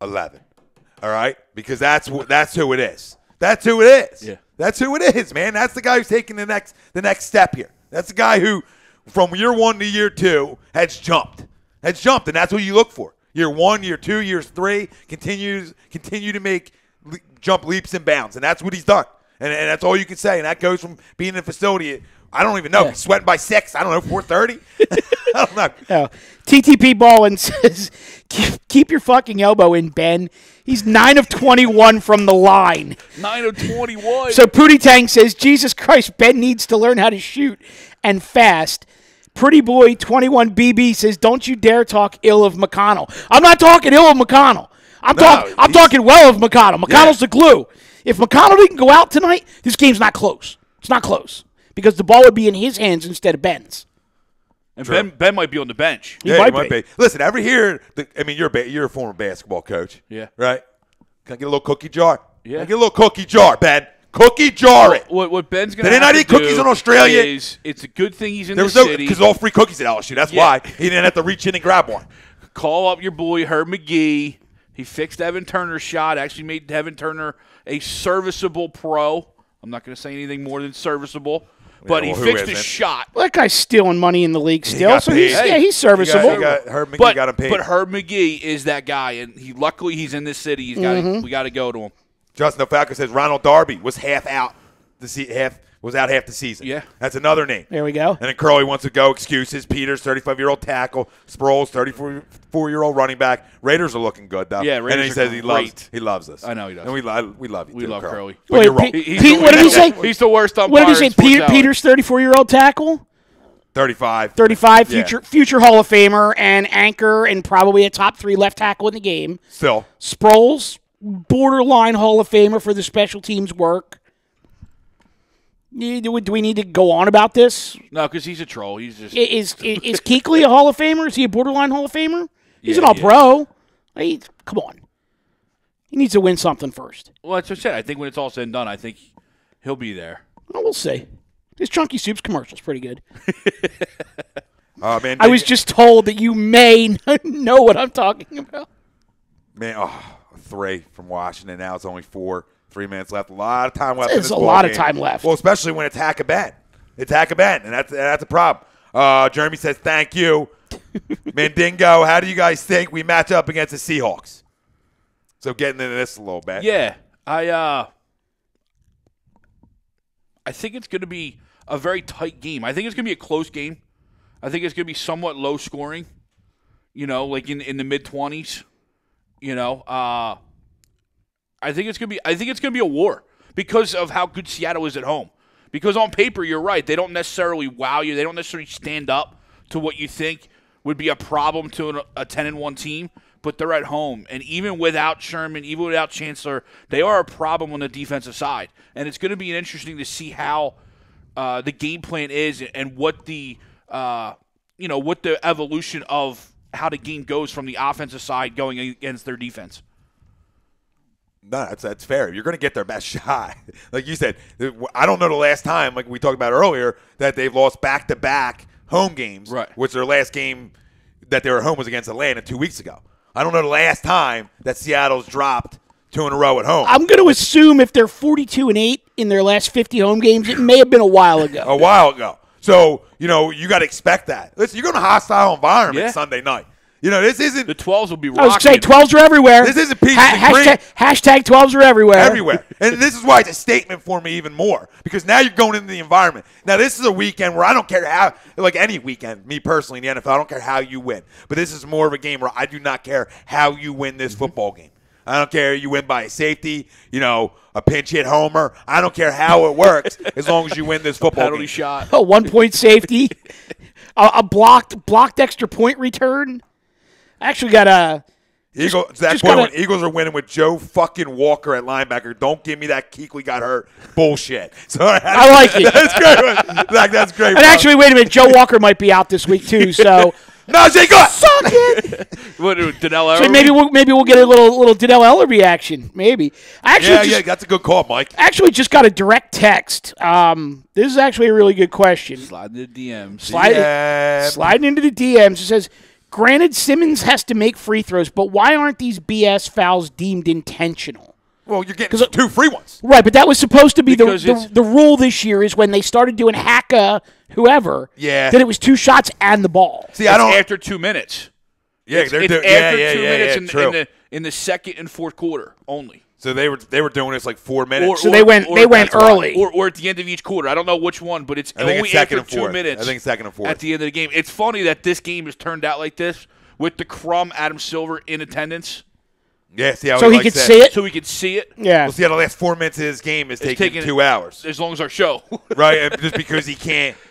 11. All right? Because that's who it is. That's who it is. Yeah. That's who it is, man. That's the guy who's taking the next step here. That's the guy who, from year 1 to year 2, has jumped. And that's what you look for. Year 1, year 2, years 3, continue to make jump leaps and bounds. And that's what he's done. And that's all you can say. And that goes from being in a facility, I don't even know. He's sweating by 6. I don't know, 4:30? I don't know. Oh. TTP Ballin says, keep your fucking elbow in, Ben. He's 9 of 21 from the line. 9 of 21. So Pootie Tang says, Jesus Christ, Ben needs to learn how to shoot and fast. Pretty Boy 21BB says, don't you dare talk ill of McConnell. I'm not talking ill of McConnell. I'm talking well of McConnell. McConnell's the glue. If McConnell didn't go out tonight, this game's not close. It's not close. Because the ball would be in his hands instead of Ben's. And Ben might be on the bench. He might be. Listen, you're a former basketball coach. Yeah. Right? Can I get a little cookie jar? Yeah. Can I get a little cookie jar, Ben? Cookie jar it. What Ben's going to Did they not eat cookies in Australia? It's a good thing he's in the city. city. Because all free cookies at LSU. That's why he didn't have to reach in and grab one. Call up your boy, Herb McGee. He fixed Evan Turner's shot, actually made Evan Turner a serviceable pro. I'm not going to say anything more than serviceable. But he fixed his shot. Well, that guy's stealing money in the league still, so he's serviceable. Herb McGee got him paid. But Herb McGee is that guy, and luckily he's in this city. We got to go to him. Justin Falco says Ronald Darby was half out half the season. Yeah. That's another name. There we go. And then Curly wants to go. Excuses. Peters, 35-year-old tackle. Sproles, 34-year-old running back. Raiders are looking good, though. Yeah, Raiders and then he says great. he loves us. I know he does. And we love you, We too, love Curly. But Wait, you're wrong. Pete, what did he say? He's the worst umpire. What did he say? Peters, 34-year-old tackle? 35. 35, future Hall of Famer and anchor and probably a top 3 left tackle in the game. Still. Sproles, borderline Hall of Famer for the special teams work. Do we need to go on about this? No, because he's a troll. He's just is Kuechly a Hall of Famer? Is he a borderline Hall of Famer? He's an All-Pro. Come on, he needs to win something first. Well, that's what I said. I think when it's all said and done, I think he'll be there. Well, we'll see. His Chunky Soups commercial's pretty good. Man, I was just told that you may know what I'm talking about. Man, 3 from Washington. Now it's only 4. 3 minutes left. A lot of time left. There's a lot of time left. Well, especially when it's Hack-a-Ben. It's Hack-a-Ben, and that's a problem. Jeremy says, thank you. Mandingo, how do you guys think we match up against the Seahawks? So getting into this a little bit. Yeah. I think it's going to be a very tight game. I think it's going to be a close game. I think it's going to be somewhat low scoring, like in the mid-20s, I think it's gonna be a war because of how good Seattle is at home. Because on paper, you're right; they don't necessarily wow you. They don't necessarily stand up to what you think would be a problem to a 10-1 team. But they're at home, and even without Sherman, even without Chancellor, they are a problem on the defensive side. And it's going to be interesting to see how the game plan is and what the what the evolution of how the game goes from the offensive side going against their defense. No, that's fair. You're going to get their best shot. Like you said, I don't know the last time, like we talked about earlier, that they've lost back-to-back home games, right? Which their last game that they were home was against Atlanta 2 weeks ago. I don't know the last time that Seattle's dropped 2 in a row at home. I'm going to assume if they're 42-8 in their last 50 home games, it may have been a while ago. A while ago. So, you got to expect that. Listen, you're going to hostile environment Sunday night. This isn't. The 12s will be rocking. I was going to say 12s are everywhere. This isn't peaches and cream. Hashtag 12s are everywhere. Everywhere. And this is why it's a statement for me even more. Because now you're going into the environment. Now, this is a weekend where I don't care how, like any weekend, me personally in the NFL, I don't care how you win. But this is more of a game where I do not care how you win this football game. I don't care you win by a safety, a pinch hit homer. I don't care how it works as long as you win this football penalty game. shot. A 1-point safety. A blocked extra point return. I actually got a Eagles are winning with Joe fucking Walker at linebacker. Don't give me that Kuechly got hurt bullshit. Sorry, I like it. That's great. Zach, that's great. And actually, wait a minute. Joe Walker might be out this week too. So Najee, go. Suck it. What, Donnell Ellerbe? So maybe we'll get a little Donnell Ellerbe action. Maybe. That's a good call, Mike. Actually, just got a direct text. This is actually a really good question. Slide into the DMs. Sliding into the DMs. It says, granted, Simmons has to make free throws, but why aren't these BS fouls deemed intentional? Well, you're getting 2 free ones. Right, but that was supposed to be the rule this year is when they started doing hacka whoever, that it was 2 shots and the ball. See, I don't after 2 minutes. Yeah, it's after 2 minutes in the second and fourth quarter only. So they were doing this like 4 minutes. So they went early. Or at the end of each quarter. I don't know which one, but it's only after 2 minutes. I think second and fourth. At the end of the game. It's funny that this game has turned out like this with the crumb Adam Silver in attendance. Yeah, see how so he could see it? So we could see it? Yeah. We'll see how the last 4 minutes of his game is taking 2 hours. As long as our show. Right, and just because he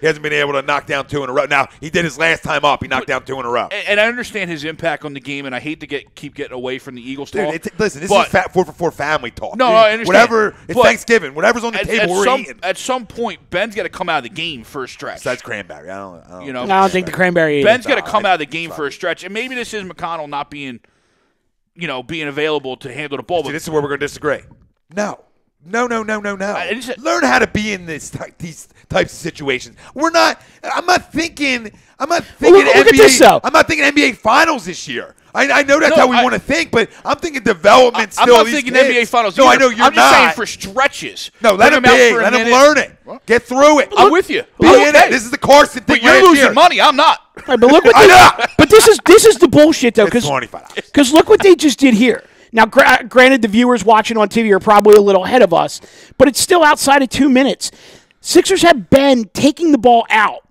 hasn't been able to knock down 2 in a row. Now, he did his last time up. He knocked down 2 in a row. And I understand his impact on the game, and I hate to keep getting away from the Eagles talk. Listen, this is 4-for-4 family talk. No, I understand. Whatever, it's Thanksgiving. Whatever's on the table, we're eating. At some point, Ben's got to come out of the game for a stretch. Besides Cranberry. I don't think the Cranberry Ben's got to come out of the game for a stretch. And maybe this is McConnell not being available to handle the ball. See, this is where we're going to disagree. No. Learn how to be in these types of situations. I'm not thinking NBA. Look at this, though. I'm not thinking NBA Finals this year. I know that's how we want to think, but I'm thinking development still. I'm not thinking NBA Finals. No, I know you're not. I'm just saying for stretches. No, let him be. Let him learn it. Get through it. I'm with you. Be in it. This is the Carson thing. But you're losing money. I'm not. Right, but look what but this is the bullshit though, because $25. Because look what they just did here. Now, granted, the viewers watching on TV are probably a little ahead of us, but it's still outside of 2 minutes. Sixers have Ben taking the ball out.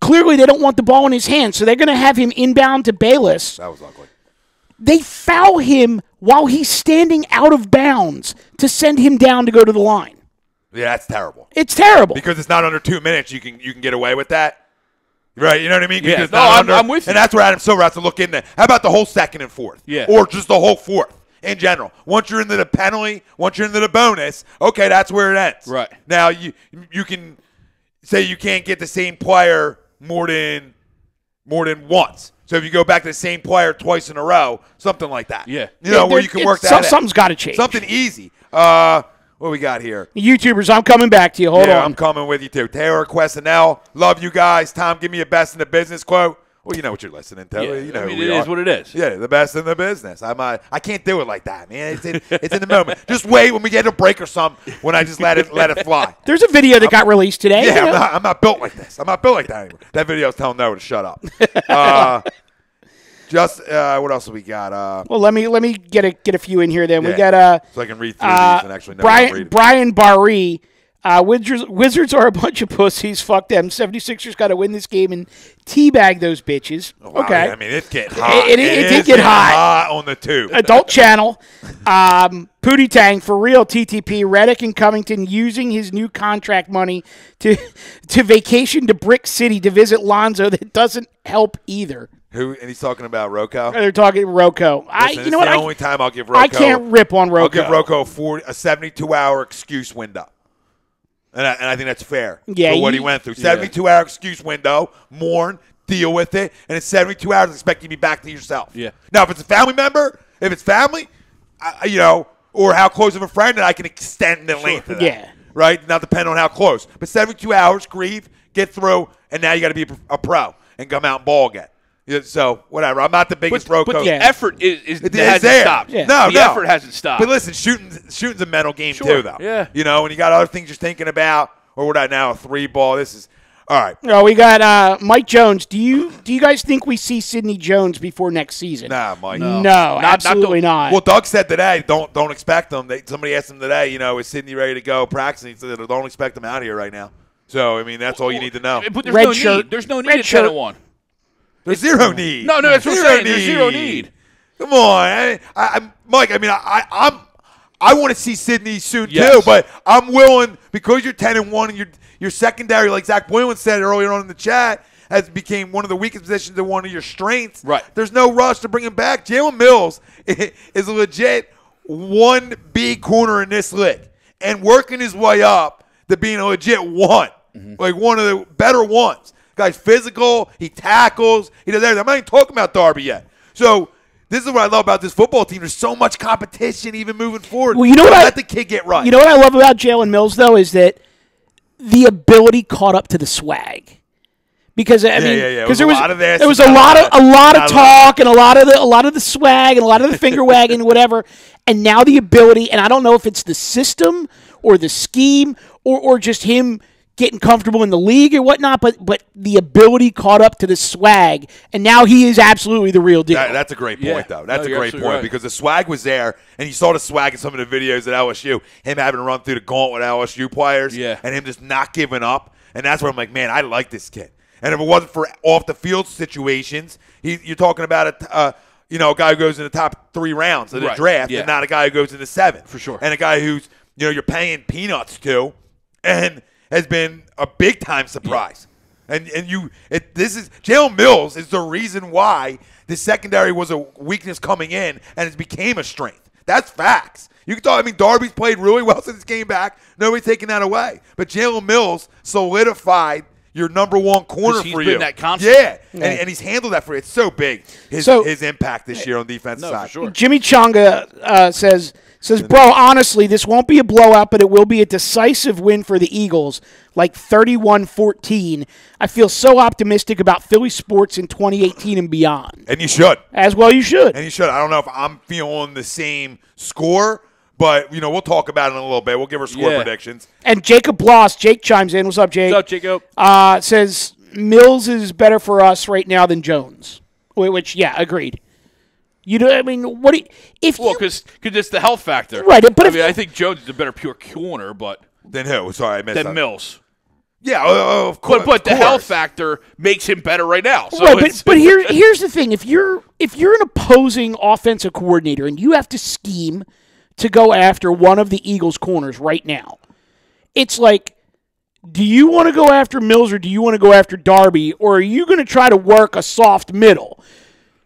Clearly, they don't want the ball in his hands, so they're going to have him inbound to Bayless. That was ugly. They foul him while he's standing out of bounds to send him down to go to the line. Yeah, that's terrible. It's terrible. Because it's not under 2 minutes, you can get away with that. Right, you know what I mean? Yeah, I'm with you. And that's where Adam Silver has to look in there. How about the whole second and fourth? Yeah. Or just the whole fourth in general. Once you're into the penalty, once you're into the bonus, okay, that's where it ends. Right. Now, you can say you can't get the same player more than once. So if you go back to the same player twice in a row, something like that. Yeah. Where you can work that out. Something's got to change. Something easy. What we got here? YouTubers, I'm coming back to you. Hold on. I'm coming with you too. Taylor Questinell, love you guys. Tom, give me a best in the business quote. Well, you know what you're listening to. Yeah, you know it is what it is. Yeah, the best in the business. I can't do it like that, man. It's in the moment. Just wait when we get a break or something. When I just let it fly. There's a video that got released today. Yeah, I'm not built like this. I'm not built like that anymore. That video's telling Noah to shut up. What else have we got? Well, let me get a few in here. Then we got so I can read through these and actually know Brian Barry. Wizards are a bunch of pussies. Fuck them. 76ers got to win this game and teabag those bitches. Oh, wow. Okay. I mean, it's getting hot. It did get hot on the tube. Adult channel. Pootie Tang, for real, TTP. Reddick and Covington using his new contract money to vacation to Brick City to visit Lonzo. That doesn't help either. Who? And he's talking about Rocco? They're talking Rocco. Listen, the only time I'll give Rocco. I can't rip on Rocco. I'll give Rocco a 72-hour excuse window. And I think that's fair for what he went through. 72-hour excuse window, mourn, deal with it, and in 72 hours, expect you to be back to yourself. Yeah. Now, if it's a family member, if it's family, or how close of a friend that I can extend the length of that. Yeah. Right? Not depending on how close. But 72 hours, grieve, get through, and now you got to be a pro and come out and ball again. So, whatever. I'm not the biggest pro coach. But the effort hasn't there. stopped. Yeah. No, the effort hasn't stopped. But listen, shooting's a mental game too, though. Yeah. When you got other things you're thinking about, or what I now, a 3-ball, this is – all right. No, we got Mike Jones. Do you guys think we see Sidney Jones before next season? Nah, Mike. No, absolutely not. Well, Doug said today, don't expect him. Somebody asked him today, is Sidney ready to go practicing? He said, don't expect him out here right now. So, I mean, that's all you need to know. But there's Red no shirt. need. There's no need Red at shirt. 10-1. There's zero need. No, that's what I'm saying. There's zero need. Come on. Mike, I mean, I want to see Sidney soon Yes. too, but I'm willing, because you're 10-1 and your secondary, like Zach Boylan said earlier on in the chat, has became one of the weakest positions and one of your strengths. Right. There's no rush to bring him back. Jalen Mills is a legit 1B corner in this league and working his way up to being a legit 1, like one of the better ones. Guy's physical. He tackles. He does everything. I'm not even talking about Darby yet. So this is what I love about this football team. There's so much competition even moving forward. Well, you know what let the kid get right. You know what I love about Jalen Mills, though, is that the ability caught up to the swag. Because there was a lot of talk and a lot of the swag and a lot of the finger wagging, whatever. And now the ability, and I don't know if it's the system or the scheme or just him getting comfortable in the league or whatnot, but the ability caught up to the swag, and now he is absolutely the real deal. That's a great point, though. That's a great point, right. because the swag was there, and you saw the swag in some of the videos at LSU, him having to run through the gauntlet with LSU players, and him just not giving up, and that's where I'm like, man, I like this kid. And if it wasn't for off-the-field situations, you're talking about a guy who goes in the top 3 rounds of the draft, and not a guy who goes in the 7th. For sure. And a guy who's, you're paying peanuts to, and has been a big-time surprise. Yeah. Jalen Mills is the reason why the secondary was a weakness coming in, and it became a strength. That's facts. You can talk. I mean, Darby's played really well since he came back. Nobody's taking that away. But Jalen Mills solidified your number 1 corner for you. Been that constant. Yeah. And he's handled that for you. It's so big, his impact this year on the defensive side. For sure. Jimmy Chonga says, bro, honestly, this won't be a blowout, but it will be a decisive win for the Eagles, like 31-14. I feel so optimistic about Philly sports in 2018 and beyond. And you should. As well you should. And you should. I don't know if I'm feeling the same score, but, we'll talk about it in a little bit. We'll give our score predictions. And Jacob Bloss, Jake chimes in. What's up, Jake? What's up, Jacob? Says Mills is better for us right now than Jones, which, yeah, agreed. Because it's the health factor. Right. But I think Jones is a better pure corner, but than who? Sorry, I missed that. Than Mills. Yeah, of course. But the health factor makes him better right now. So right, but here's the thing: if you're an opposing offensive coordinator and you have to scheme to go after one of the Eagles' corners right now, it's like, do you want to go after Mills or do you want to go after Darby, or are you going to try to work a soft middle?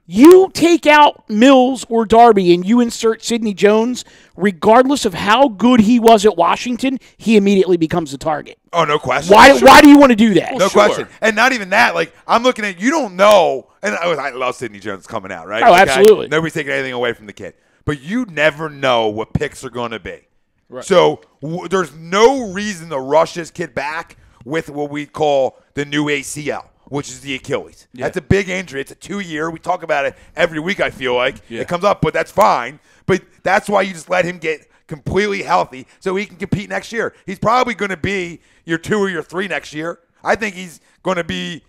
You take out Mills or Darby and you insert Sidney Jones, regardless of how good he was at Washington, he immediately becomes the target. Oh, no question. Why do you want to do that? No question. And not even that. Like, I'm looking at, you don't know, and I love Sidney Jones coming out, right? Oh, absolutely. Nobody's taking anything away from the kid. But you never know what picks are going to be. Right. So there's no reason to rush this kid back with what we call the new ACL, which is the Achilles. Yeah. That's a big injury. It's a 2-year. We talk about it every week, I feel like. Yeah. It comes up, but that's fine. But that's why you just let him get completely healthy so he can compete next year. He's probably going to be your 2 or your 3 next year. I think he's going to be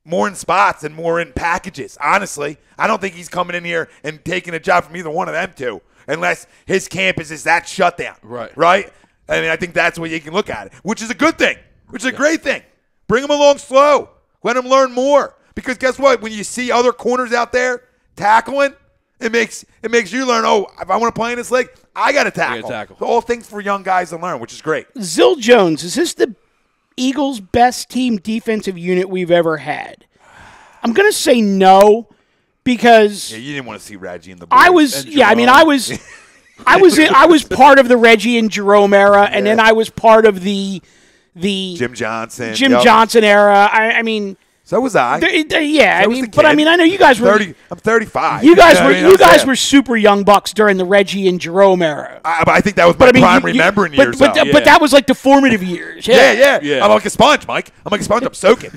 more in spots and more in packages, honestly. I don't think he's coming in here and taking a job from either one of them two unless his campus is that shutdown. Right? I mean, I think that's where you can look at it, which is a good thing, which is a great thing. Bring him along slow. Let him learn more. Because guess what? When you see other corners out there tackling, it makes you learn, if I want to play in this league, I got to tackle. So all things for young guys to learn, which is great. Zill Jones, is this the Eagles' best team defensive unit we've ever had? I'm going to say no because you didn't want to see Reggie in the boys. I was part of the Reggie and Jerome era, and then I was part of the Jim Johnson Johnson era. I mean, So was I. Yeah, So I mean, I know you guys were 30. I'm 35. You guys were super young bucks during the Reggie and Jerome era. But I think that was my prime remembering years. But that was like the formative years. Yeah. I'm like a sponge, Mike. I'm like a sponge. I'm soaking.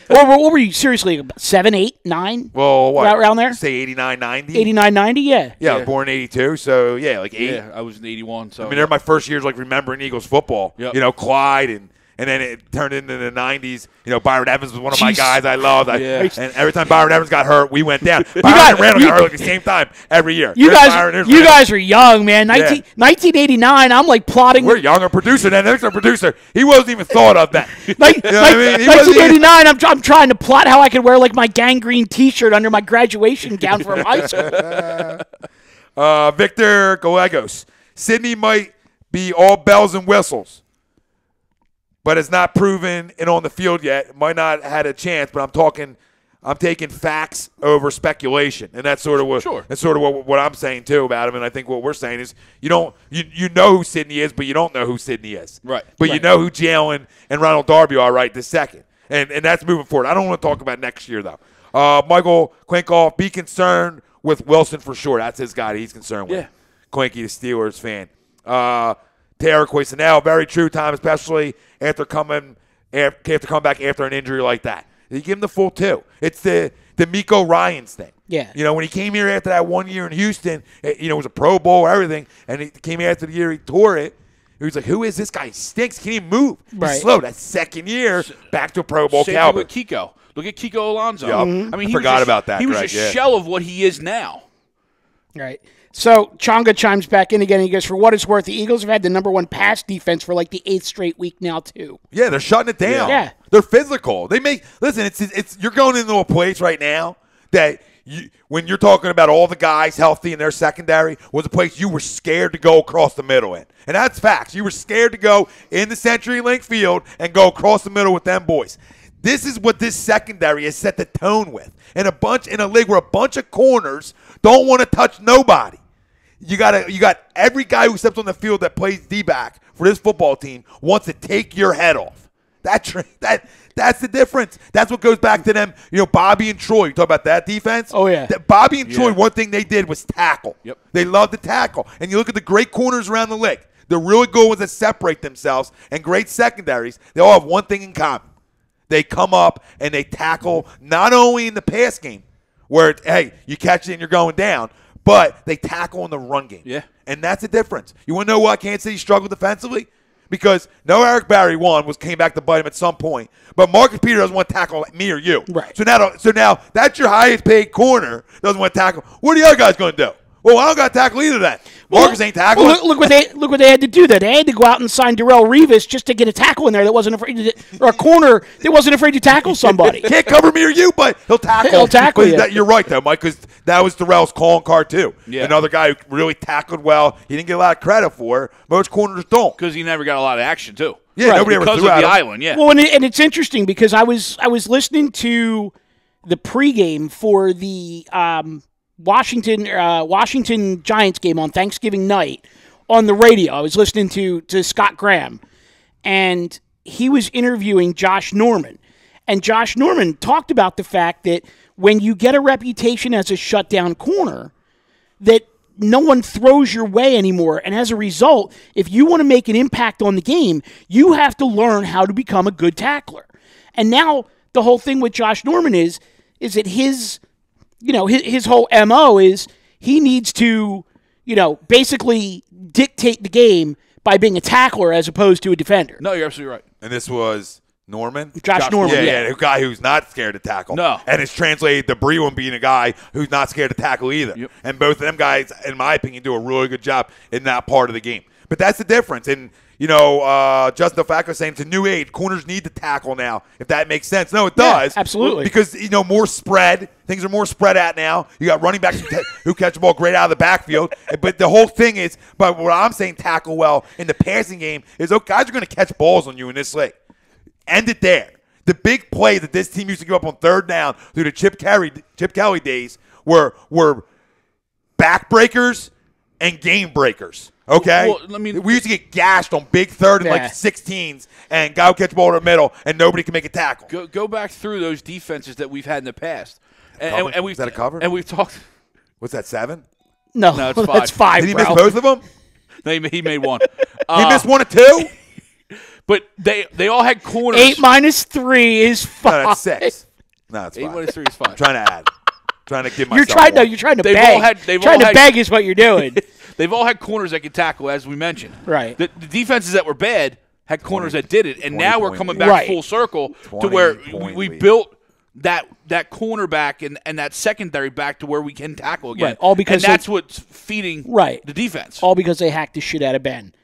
What were you, seriously, 7, 8, 9? Well, what? Around there? Say 89, 90? 89, 90, yeah. Yeah, I was born in 82, so yeah, like 8. Yeah, I was in 81. So I mean, they're my first years like remembering Eagles football. Yep. You know, Clyde and then it turned into the 90s. You know, Byron Evans was one of my guys I loved. And every time Byron Evans got hurt, we went down. Byron and Randall got hurt at the same time every year. You guys are young, man. 1989, I'm like plotting. We're younger producer than the next producer. He wasn't even thought of that. 1989, I'm trying to plot how I could wear like my gangrene T-shirt under my graduation gown from high school. Victor Gallegos. Sydney might be all bells and whistles, but it's not proven and on the field yet. Might not have had a chance, but I'm taking facts over speculation, and that's sort of what I'm saying too about him. And I think what we're saying is you know who Sydney is, but you don't know who Sydney is. Right. But you know who Jalen and Ronald Darby are right this second, and that's moving forward. I don't want to talk about next year though. Michael Quinkoff, be concerned with Wilson for sure. That's his guy he's concerned with. Yeah. Quinky, the Steelers fan. Tara Quasenel, very true time, especially after coming back after an injury like that. You give him the full 2. It's the Miko Ryans thing. Yeah. You know, when he came here after that 1 year in Houston, it was a Pro Bowl, everything, and he came here after the year he tore it. He was like, who is this guy? He stinks. Can't even move. Right. He's slow. That second year, back to a Pro Bowl Same caliber. with Kiko. Look at Kiko Alonso. Yep. Mm-hmm. I mean, I forgot about that. He was a shell of what he is now. Right. So Chonga chimes back in again. And he goes, for what it's worth, the Eagles have had the number 1 pass defense for like the 8th straight week now too. Yeah, they're shutting it down. Yeah. They're physical. Listen, it's you're going into a place right now that when you're talking about all the guys healthy in their secondary was a place you were scared to go across the middle in. And that's facts. You were scared to go in the CenturyLink field and go across the middle with them boys. This is what this secondary has set the tone with. In a league where a bunch of corners don't want to touch nobody. You got every guy who steps on the field that plays D-back for this football team wants to take your head off. That's the difference. That's what goes back to them. You know, Bobby and Troy. You talk about that defense? Oh, yeah. Bobby and Troy, one thing they did was tackle. Yep. They love to tackle. And you look at the great corners around the league, the really good ones that separate themselves, and great secondaries, they all have one thing in common. They come up and they tackle not only in the pass game, where, hey, you catch it and you're going down, but they tackle in the run game. Yeah. And that's the difference. You want to know why Kansas City struggled defensively? Because no Eric Berry came back to bite him at some point, but Marcus Peters doesn't want to tackle me or you. Right. So now that's your highest paid corner doesn't want to tackle. What are the other guys going to do? Well, I don't got to tackle either then. Marcus ain't tackling. Well, look what they had to do there. They had to go out and sign Darrelle Revis just to get a tackle in there that wasn't afraid or a corner that wasn't afraid to tackle somebody. Can't cover me or you, but he'll tackle. He'll tackle you. You're right though, Mike, because that was Darrell's calling card too. Yeah. Another guy who really tackled well. He didn't get a lot of credit for. Most corners don't. Because he never got a lot of action too. Yeah, nobody ever because threw of at the him. island. Yeah. Well, and it's interesting because I was listening to the pregame for the Washington Giants game on Thanksgiving night on the radio. I was listening to Scott Graham, and he was interviewing Josh Norman. And Josh Norman talked about the fact that when you get a reputation as a shutdown corner, that no one throws your way anymore. And as a result, if you want to make an impact on the game, you have to learn how to become a good tackler. And now the whole thing with Josh Norman is that his whole MO is he needs to, basically dictate the game by being a tackler as opposed to a defender. No, you're absolutely right. And this was Norman? Josh Norman. Yeah, a guy who's not scared to tackle. No. And it's translated to Brewen being a guy who's not scared to tackle either. Yep. And both of them guys, in my opinion, do a really good job in that part of the game. But that's the difference. And, Justin DeFacco saying it's a new age. Corners need to tackle now, if that makes sense. No, it does. Absolutely. Because, more spread. Things are more spread out now. You got running backs who catch the ball great out of the backfield. But the whole thing is, but what I'm saying tackle well in the passing game is those guys are going to catch balls on you in this league. End it there. The big play that this team used to give up on third down through the Chip Kelly days were backbreakers and game breakers. Okay? Well, I mean, we used to get gashed on big third and Yeah. 16s, and guy would catch the ball in the middle, and nobody can make a tackle. Go back through those defenses that we've had in the past. Cover? And we've, Is that a cover? And we've talked. What's that, 7? No, No, it's that's 5. 5, Did he bro. miss both of them? No, he made one. He missed 1 or 2? But they all had corners. 8 minus 3 is 5. No, that's 6. No, it's 5. 8 minus 3 is 5. I'm trying to add. Trying to give You're myself trying. No, one. you're trying to They've beg. all had- they've trying all to had- beg is what you're doing. They've all had corners that could tackle, as we mentioned. Right. The defenses that were bad had corners that did it, and 20 now we're point coming lead. back Right. full circle to 20 where point we lead. built that cornerback and that secondary back to where we can tackle again. Right, all because and that's what's feeding the defense. All because they hacked the shit out of Ben.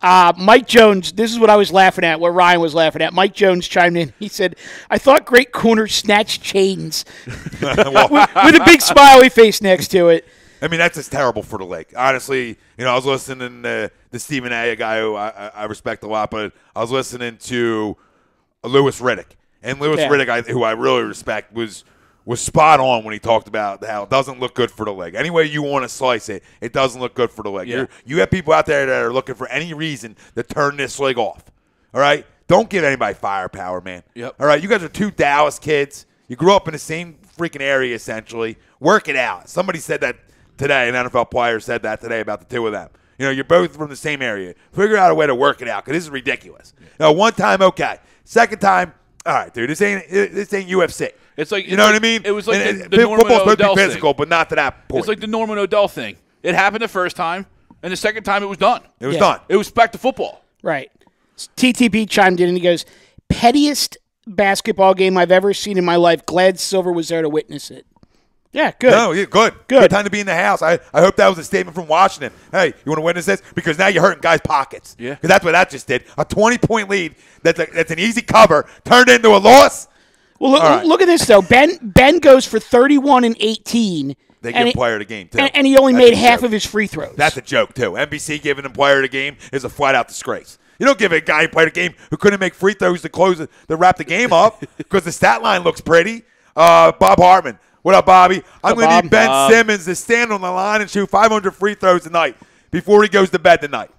Mike Jones, this is what I was laughing at, what Ryan was laughing at. Mike Jones chimed in. He said, I thought great corners snatched chains. with a big smiley face next to it. I mean, that's just terrible for the league. Honestly, I was listening to Stephen A., a guy who I respect a lot, but I was listening to Louis Riddick. And Louis Riddick, who I really respect, was spot on when he talked about how it doesn't look good for the league. Any way you want to slice it, it doesn't look good for the league. Yeah. You have people out there that are looking for any reason to turn this league off. All right? Don't give anybody firepower, man. Yep. All right? You guys are 2 Dallas kids. You grew up in the same freaking area, essentially. Work it out. Somebody said that today. An NFL player said that today about the 2 of them. You're both from the same area. Figure out a way to work it out, because this is ridiculous. One time, okay. Second time, all right, dude, this ain't UFC. It's like, you know what I mean? It was like the Norman football's supposed to Odell be physical, thing. but not to that point. It's like the Norman Odell thing. It happened the first time, and the second time it was done. It was done. It was back to football. Right. TTP chimed in and he goes, pettiest basketball game I've ever seen in my life. Glad Silver was there to witness it. Yeah, good. No, yeah, good. Good time to be in the house. I hope that was a statement from Washington. Hey, you want to witness this? Because now you're hurting guys' pockets. Yeah. Because that's what that just did. A 20-point lead that's an easy cover turned into a loss. Well, look at this, though. Ben goes for 31 and 18. They give player of the game, too. And he only made half of his free throws. That's a joke, too. NBC giving him player of the game is a flat-out disgrace. You don't give a guy who played a game who couldn't make free throws to wrap the game up because the stat line looks pretty. Bob Hartman. What up, Bobby? I'm going to need Ben Simmons to stand on the line and shoot 500 free throws tonight before he goes to bed tonight.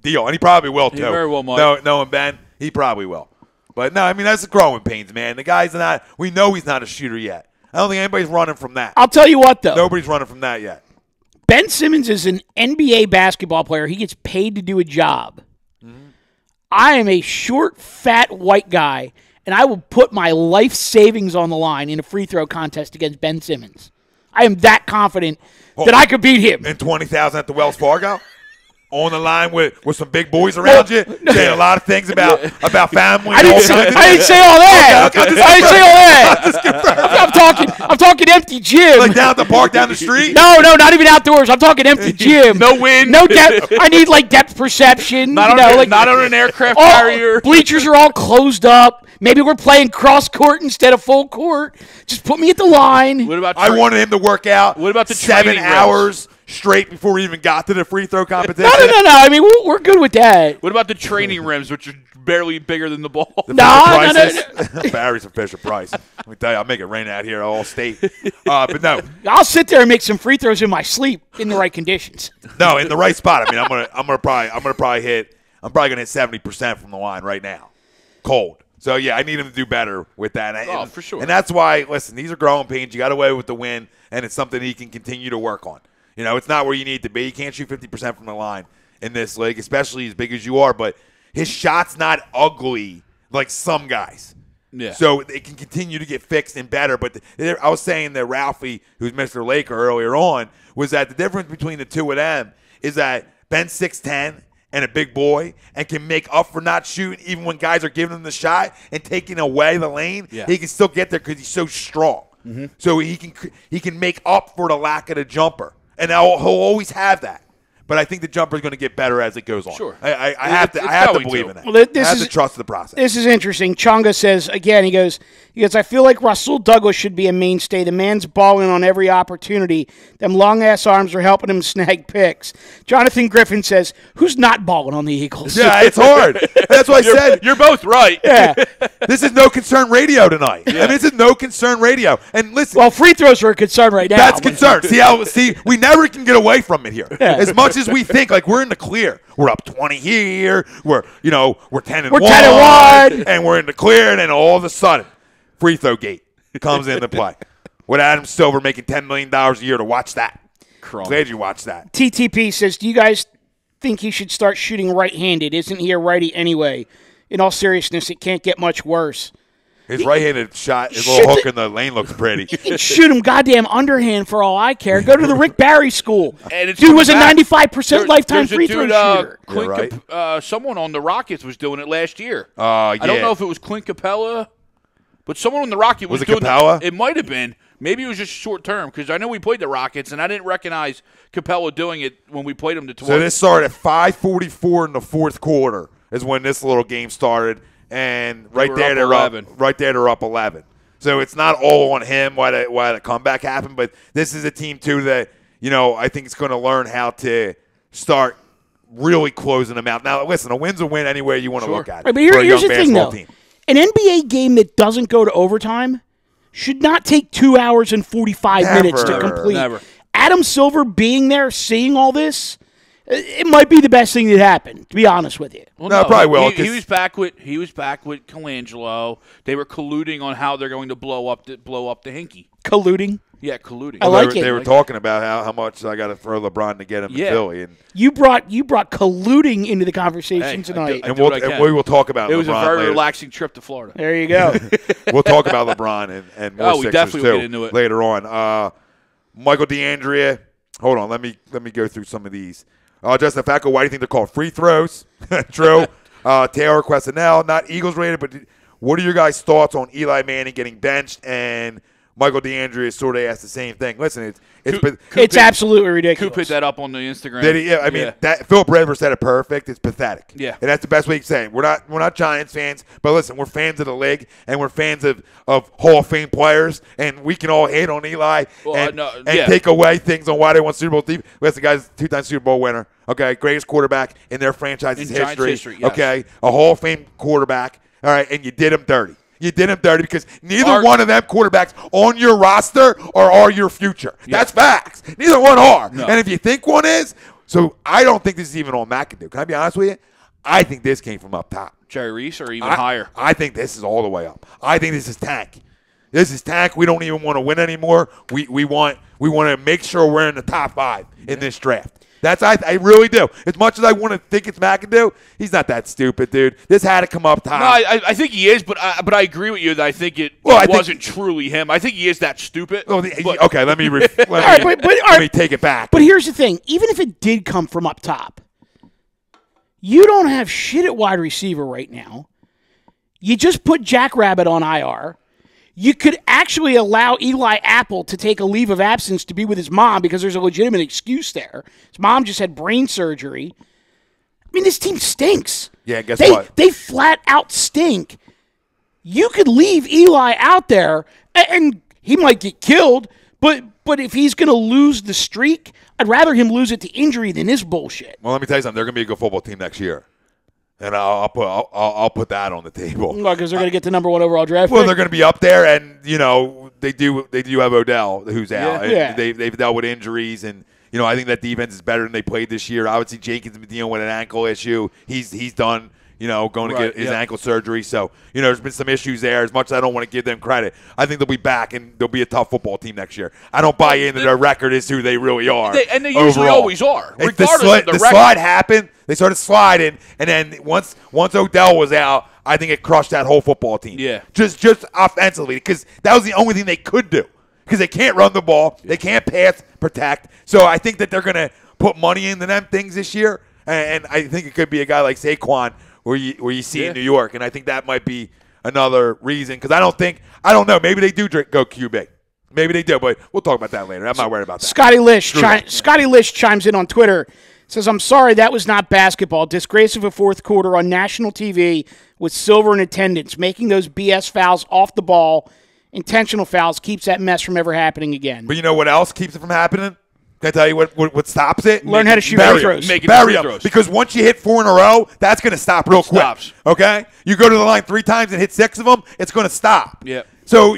Deal. And he probably will, too. He very well might. Knowing Ben, he probably will. But, no, I mean, that's the growing pains, man. The guy's not – we know he's not a shooter yet. I don't think anybody's running from that. I'll tell you what, though. Nobody's running from that yet. Ben Simmons is an NBA basketball player. He gets paid to do a job. Mm-hmm. I am a short, fat, white guy, and I will put my life savings on the line in a free throw contest against Ben Simmons. I am that confident that I could beat him. And 20,000 at the Wells Fargo? On the line with some big boys around you, saying a lot of things about family. I didn't say all that. I didn't say all that. I'm talking empty gym. Like down at the park, down the street? No, not even outdoors. I'm talking empty gym. No wind. No depth. I need depth perception. Not on an aircraft carrier. Bleachers are all closed up. Maybe we're playing cross court instead of full court. Just put me at the line. What about I wanted him to work out. What about the 7 hours straight before we even got to the free throw competition? No. I mean, we're good with that. What about the training rims, which are barely bigger than the ball? No. Barry's a Fisher Price. Let me tell you, I'll make it rain out here all state. But no. I'll sit there and make some free throws in my sleep in the right conditions. No, in the right spot. I mean, I'm gonna probably hit 70% from the line right now. Cold. So, yeah, I need him to do better with that. For sure. And that's why, listen, these are growing pains. You got away with the win, and it's something he can continue to work on. It's not where you need to be. You can't shoot 50% from the line in this league, especially as big as you are. But his shot's not ugly like some guys. Yeah. So it can continue to get fixed and better. But I was saying that Ralphie, who's Mr. Laker earlier on, was that the difference between the two of them is that Ben's 6'10", and a big boy and can make up for not shooting even when guys are giving him the shot and taking away the lane. Yeah. He can still get there because he's so strong. So he can make up for the lack of the jumper. And he'll always have that. But I think the jumper is going to get better as it goes on. Sure. I have to believe in that. Well, I have to trust the process. This is interesting. Chonga says, again, he goes, I feel like Rasul Douglas should be a mainstay. The man's balling on every opportunity. Them long-ass arms are helping him snag picks. Jonathan Griffin says, who's not balling on the Eagles? Yeah, it's hard. That's why I said. You're both right. Yeah. This is no concern radio tonight. Yeah. I mean, this is no concern radio. And listen. Well, free throws are a concern right now. That's concern. See, we never can get away from it here. Yeah. As much as we think like we're in the clear. We're up 20 here. We're 10-1. We're 10-1. And we're in the clear, and then all of a sudden, free throw gate comes into play. With Adam Silver making $10 million a year to watch that. Glad you watched that. TTP says, do you guys think he should start shooting right-handed? Isn't he a righty anyway? In all seriousness, it can't get much worse. His right-handed shot, his little hook in the lane looks pretty. You can shoot him goddamn underhand for all I care. Go to the Rick Barry school. And dude was a 95% lifetime free throw shooter. Right. Someone on the Rockets was doing it last year. Yeah. I don't know if it was Clint Capella, but someone on the Rockets was doing Capella? It might have been. Maybe it was just short term because I know we played the Rockets, and I didn't recognize Capella doing it when we played them. So this started at 5:44 in the fourth quarter is when this little game started. And right there they're up 11. So it's not all on him why the comeback happened, but this is a team too that I think is going to learn how to start really closing them out. Now listen, a win's a win anywhere you want to look at it. Right, but here's the thing though, an NBA game that doesn't go to overtime should not take 2 hours and 45 minutes to complete. Never. Adam Silver being there, seeing all this. It might be the best thing that happened, to be honest with you. Well, no, probably will. He was back with Colangelo. They were colluding on how they're going to blow up the Hinkie. Colluding? Yeah, colluding. I like it. They were talking about how much I got to throw LeBron to get him to Philly. And you brought colluding into the conversation tonight. And we will talk about LeBron. It was a very later. relaxing trip to Florida. There you go. We'll talk about LeBron and more we definitely will get into it later on. Michael DeAndrea. Hold on, let me go through some of these. Justin Facco, why do you think they're called free throws? True. Taylor Questinel, not Eagles rated, but what are your guys' thoughts on Eli Manning getting benched and Michael DeAndrea sort of asked the same thing? Listen, it's absolutely ridiculous. Coop put that up on the Instagram. I mean, that Philip Rivers said it perfect. It's pathetic. Yeah, and that's the best way you can say it. We're not Giants fans, but listen, we're fans of the league and we're fans of Hall of Fame players, and we can all hate on Eli and take away things on why they won Super Bowl team. Listen, guys, 2-time Super Bowl winner. Okay, greatest quarterback in their franchise's history. Yes. Okay, a Hall of Fame quarterback. All right, and you did him dirty. You did him dirty because neither one of them quarterbacks on your roster are your future. Yeah. That's facts. Neither one are. No. And if you think one is, so I don't think this is even all McAdoo. Can I be honest with you? I think this came from up top. Jerry Reese or even higher? I think this is all the way up. I think this is tank. This is tank. We don't even want to win anymore. We want to make sure we're in the top 5 in this draft. I really do. As much as I want to think it's McAdoo, he's not that stupid, dude. This had to come up top. No, I think he is, but I agree with you that I think it wasn't truly him. I think he is that stupid. Okay, let me take it back. But here's the thing. Even if it did come from up top, you don't have shit at wide receiver right now. You just put Jackrabbit on IR. You could actually allow Eli Apple to take a leave of absence to be with his mom because there's a legitimate excuse there. His mom just had brain surgery. I mean, this team stinks. Yeah, guess what? They flat out stink. You could leave Eli out there, and he might get killed, but if he's going to lose the streak, I'd rather him lose it to injury than this bullshit. Well, let me tell you something. They're going to be a good football team next year. And I'll put that on the table. Because they're going to get the number 1 overall draft pick. Well, they're going to be up there, and they do have Odell who's out. Yeah. They've dealt with injuries, and I think that defense is better than they played this year. Obviously, Jenkins been dealing with an ankle issue. He's done. Going to get his ankle surgery. So, there's been some issues there. As much as I don't want to give them credit, I think they'll be back, and they'll be a tough football team next year. I don't buy into their record as who they really are. They usually always are, regardless of the record. The slide happened. They started sliding, and then once Odell was out, I think it crushed that whole football team. Yeah. Just offensively, because that was the only thing they could do. Because they can't run the ball. They can't pass, protect. So I think that they're going to put money into them things this year, and I think it could be a guy like Saquon where you see in New York, and I think that might be another reason because I don't know. Maybe they do go QB. Maybe they do, but we'll talk about that later. I'm not worried about that. Scotty Lish chimes in on Twitter. Says, I'm sorry, that was not basketball. Disgrace of a fourth quarter on national TV with silver in attendance. Making those BS fouls off the ball, intentional fouls, keeps that mess from ever happening again. But you know what else keeps it from happening? Can I tell you what stops it? Learn how to shoot free throws. Bury them. Because once you hit 4 in a row, that's going to stop real quick. Stops. Okay? You go to the line 3 times and hit 6 of them, it's going to stop. Yeah. So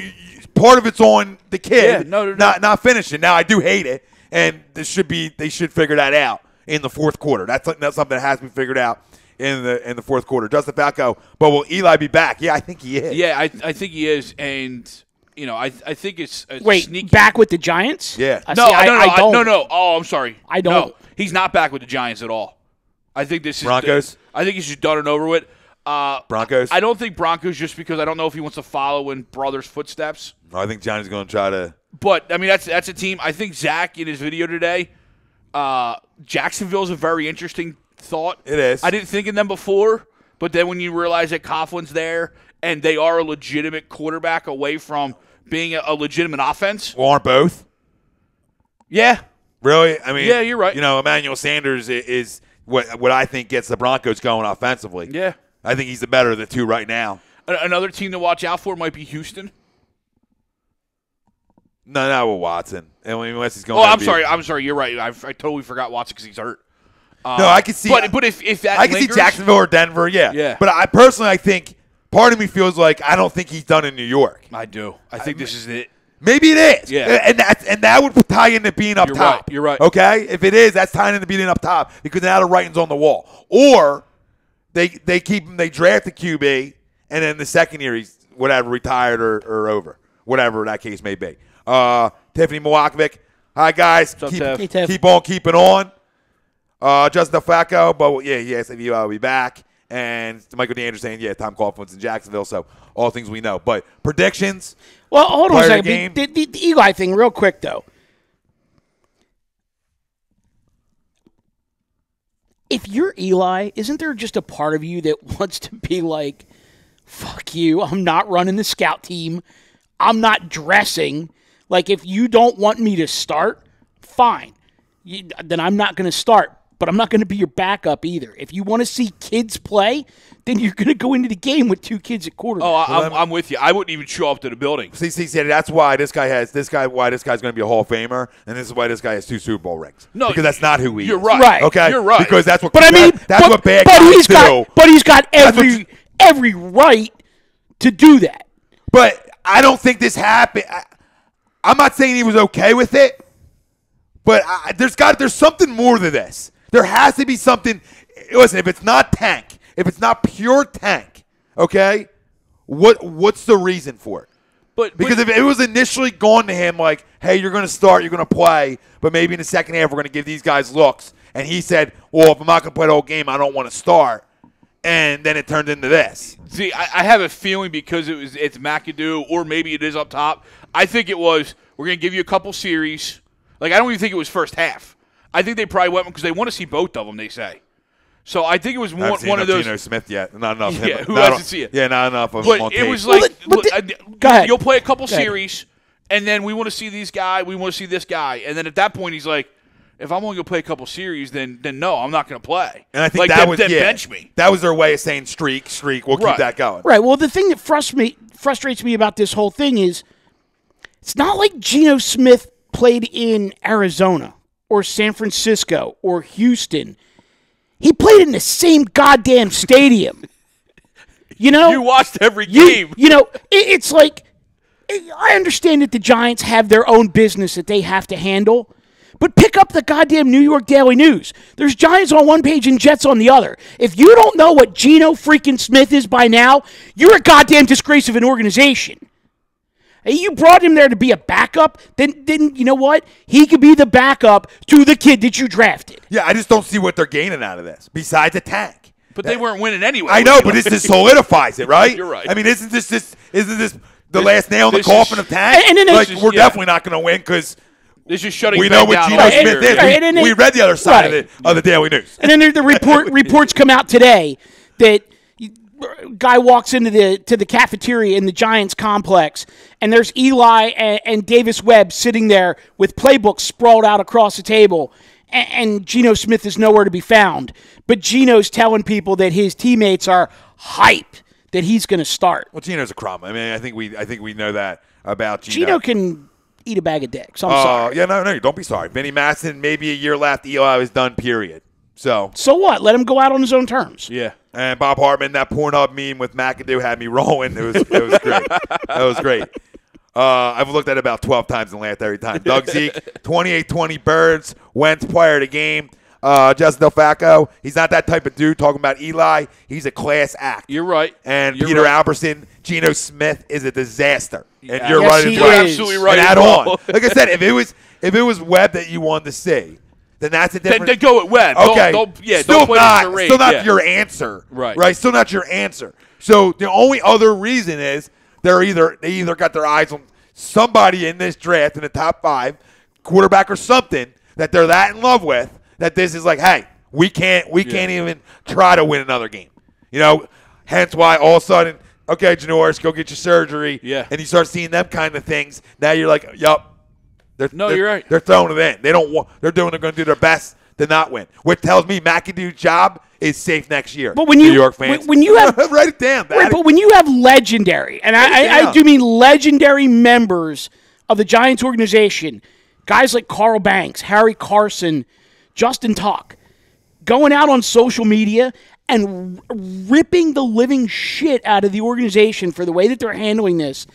part of it's on the kid no. not finishing. Now, I do hate it, and they should figure that out in the fourth quarter. That's something that has to be figured out in the fourth quarter. Justin Falco, but will Eli be back? Yeah, I think he is. Yeah, I think he is, and I think it's sneaky. Back with the Giants? Yeah. I don't. No. Oh, I'm sorry. I don't. No, he's not back with the Giants at all. I think this is Broncos. I think he's just done and over with. Broncos. I don't think Broncos just because I don't know if he wants to follow in brother's footsteps. No, I think Johnny's going to try to. But I mean, that's a team. I think Zach in his video today. Jacksonville is a very interesting thought. It is. I didn't think of them before, but then when you realize that Coughlin's there and they are a legitimate quarterback away from being a legitimate offense. Well, aren't both? Yeah. Really? I mean, yeah, you're right. Emmanuel Sanders is what I think gets the Broncos going offensively. Yeah. I think he's the better of the two right now. Another team to watch out for might be Houston. No, with Watson. And unless he's going. Oh, I'm sorry. You're right. I totally forgot Watson because he's hurt. No, I can see. But if that I can see Jacksonville or Denver. Yeah. Yeah. But I personally, I think part of me feels like I don't think he's done in New York. I do. I think this is it. Maybe it is. Yeah. And that would tie into being up top. You're right. Okay? If it is, that's tying into being up top because now the writing's on the wall. Or they keep him, they draft the QB, and then the second year he's retired or over. Whatever that case may be. Tiffany Milwakovic. Hi, guys. Keep on keeping on. Justin Falco, but yes, Eli will be back. And Michael D'Andrew saying, Tom Coughlin's in Jacksonville, so all things we know. But predictions? Well, hold on a second. The Eli thing, real quick, though. If you're Eli, isn't there just a part of you that wants to be like, fuck you, I'm not running the scout team, I'm not dressing. Like, if you don't want me to start, fine. Then I'm not going to start. But I'm not going to be your backup either. If you want to see kids play, then you're going to go into the game with 2 kids at quarterback. Oh, I'm with you. I wouldn't even show up to the building. See, that's why this guy's going to be a Hall of Famer, and this is why this guy has 2 Super Bowl rings. No, because that's not who he is. You're right. Okay, you're right. Because that's what. But I mean, that's what bad guys do. But he's got every right to do that. But I don't think this happened. I'm not saying he was okay with it, but there's something more to this. There has to be something. Listen, if it's not tank, if it's not pure tank, okay, what's the reason for it? Because if it was initially gone to him like, hey, you're going to start, you're going to play, but maybe in the second half we're going to give these guys looks, and he said, well, if I'm not going to play the whole game, I don't want to start, and then it turned into this. See, I have a feeling because it's McAdoo, or maybe it is up top. I think it was, we're going to give you a couple series. Like, I don't even think it was first half. I think they probably went because they want to see both of them, they say. So I think it was one of those. Geno Smith yet. Not enough. Yeah, who hasn't seen it? Yeah, not enough of him. But it was like, go ahead. You'll play a couple series, and then we want to see these guys, we want to see this guy. And then at that point, he's like, if I'm only going to play a couple series, then no, I'm not going to play. And I think like, that was bench me. That was their way of saying streak. We'll keep that going. Right. Well, the thing that frustrates me about this whole thing is it's not like Geno Smith played in Arizona or San Francisco or Houston. He played in the same goddamn stadium. You know? You watched every game. It's like, I understand that the Giants have their own business that they have to handle, but pick up the goddamn New York Daily News. There's Giants on one page and Jets on the other. If you don't know what Geno freaking Smith is by now, you're a goddamn disgrace of an organization. You brought him there to be a backup, then you know what? He could be the backup to the kid that you drafted. Yeah, I just don't see what they're gaining out of this, besides a tank. But they weren't winning anyway. I know, but this just solidifies it, right? You're right. I mean, isn't this the last nail in the coffin of tank? We're definitely not going to win because this is shutting. We know what Geno Smith is. We read the other side of the Daily News. And then the reports come out today that guy walks into the cafeteria in the Giants complex, and there's Eli and Davis Webb sitting there with playbooks sprawled out across the table, and Geno Smith is nowhere to be found. But Geno's telling people that his teammates are hyped that he's going to start. Well, Geno's a crumb. I mean, I think we know that about Geno. Geno can eat a bag of dicks. I'm sorry. Yeah, no, don't be sorry. Vinny Masson, maybe a year left. Eli was done, period. So what? Let him go out on his own terms. Yeah. And Bob Hartman, that Pornhub meme with McAdoo had me rolling. It was great. That was great. I've looked at it about 12 times and laughed every time. Doug Zeke, 28-20 birds. Wentz player of the game. Justin Delfacco, he's not that type of dude talking about Eli. He's a class act. You're right. And You're Peter right. Albertson, Geno Smith is a disaster. And Yeah. you're Yes, right. he as well. is. Absolutely right. And as add well. on. Like I said, if it was Webb that you wanted to see, then that's a different. Then go at Webb. Okay. Don't still play not, the charade. still not Yeah. your answer. Right. Still not your answer. So the only other reason is they either got their eyes on somebody in this draft in the top 5, quarterback or something that they're that in love with, that this is like, hey, we can't even try to win another game. Hence why all of a sudden, okay, Janoris, go get your surgery. Yeah. And you start seeing them kind of things. Now you're like, yup. You're right. They're throwing it in. They're going to do their best to not win, which tells me McAdoo's job is safe next year. But when New you York fans, when you have write it down. right, but when you have legendary, and I do mean legendary members of the Giants organization, guys like Carl Banks, Harry Carson, Justin Tuck, going out on social media and ripping the living shit out of the organization for the way that they're handling this.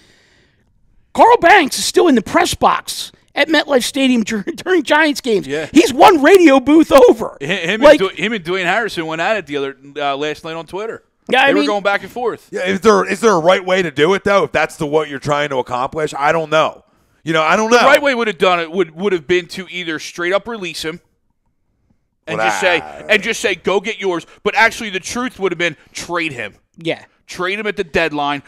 Carl Banks is still in the press box at MetLife Stadium during Giants games. Yeah. He's one radio booth over. Him and Dwayne Harrison went at it the other last night on Twitter. Yeah, they were going back and forth. Yeah, is there a right way to do it though? If that's what you're trying to accomplish, I don't know. I don't know. The right way would have done it would have been to either straight up release him and just say go get yours. But actually, the truth would have been trade him. Yeah. Trade him at the deadline.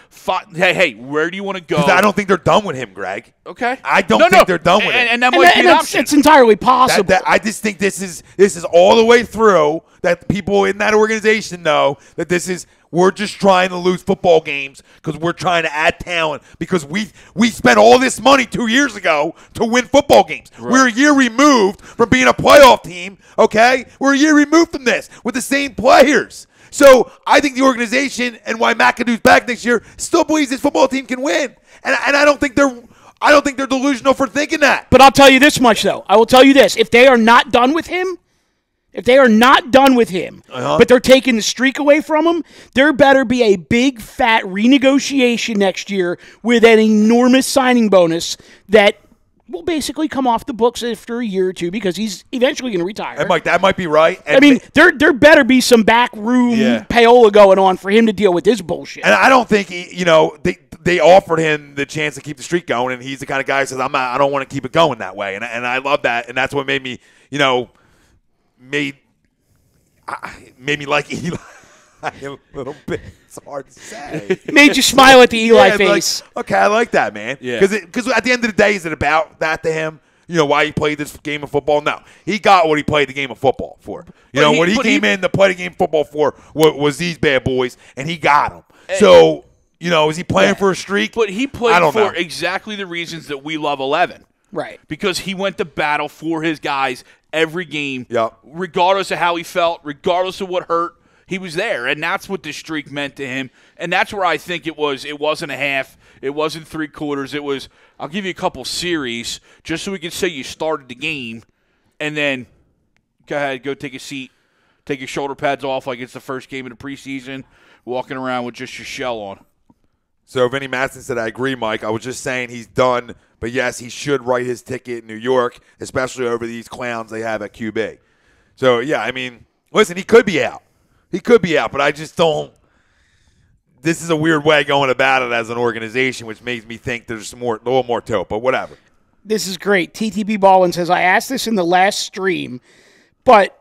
Hey, where do you want to go? I don't think they're done with him, Greg. Okay. I don't think they're done with him. And that might be an option. It's entirely possible. I just think this is all the way through that people in that organization know that we're just trying to lose football games because we're trying to add talent because we spent all this money 2 years ago to win football games. Right. We're a year removed from being a playoff team, okay? We're a year removed from this with the same players. So I think the organization and why McAdoo's back next year still believes this football team can win. And I don't think they're delusional for thinking that. But I'll tell you this much, though. I will tell you this. If they are not done with him, but they're taking the streak away from him, there better be a big, fat renegotiation next year with an enormous signing bonus that will basically come off the books after a year or two because he's eventually going to retire. And Mike, that might be right. And I mean, there better be some backroom payola going on for him to deal with this bullshit. And I don't think they offered him the chance to keep the streak going, and he's the kind of guy who says, I don't want to keep it going that way. And I love that, and that's what made me, made me like Eli a little bit. It's hard to say. Made you smile at the Eli face. Like, okay, I like that, man. Yeah. Because at the end of the day, is it about that to him? Why he played this game of football? No. He got what he played the game of football for. What he came in to play the game of football for was these bad boys, and he got them. So, is he playing for a streak? But he played for exactly the reasons that we love 11. Right. Because he went to battle for his guys every game, Yep. regardless of how he felt, regardless of what hurt. He was there, and that's what the streak meant to him. And that's where I think it was. It wasn't a half. It wasn't 3 quarters. It was, I'll give you a couple series just so we can say you started the game, and then go ahead, go take a seat, take your shoulder pads off like it's the first game of the preseason, walking around with just your shell on. So Vinny Masson said, I agree, Mike. I was just saying he's done, but yes, he should write his ticket in New York, especially over these clowns they have at QB. So, yeah, I mean, listen, he could be out. He could be out, but I just don't. This is a weird way going about it as an organization, which makes me think there's a little more to it, but whatever. This is great. TTB Ballin says, I asked this in the last stream, but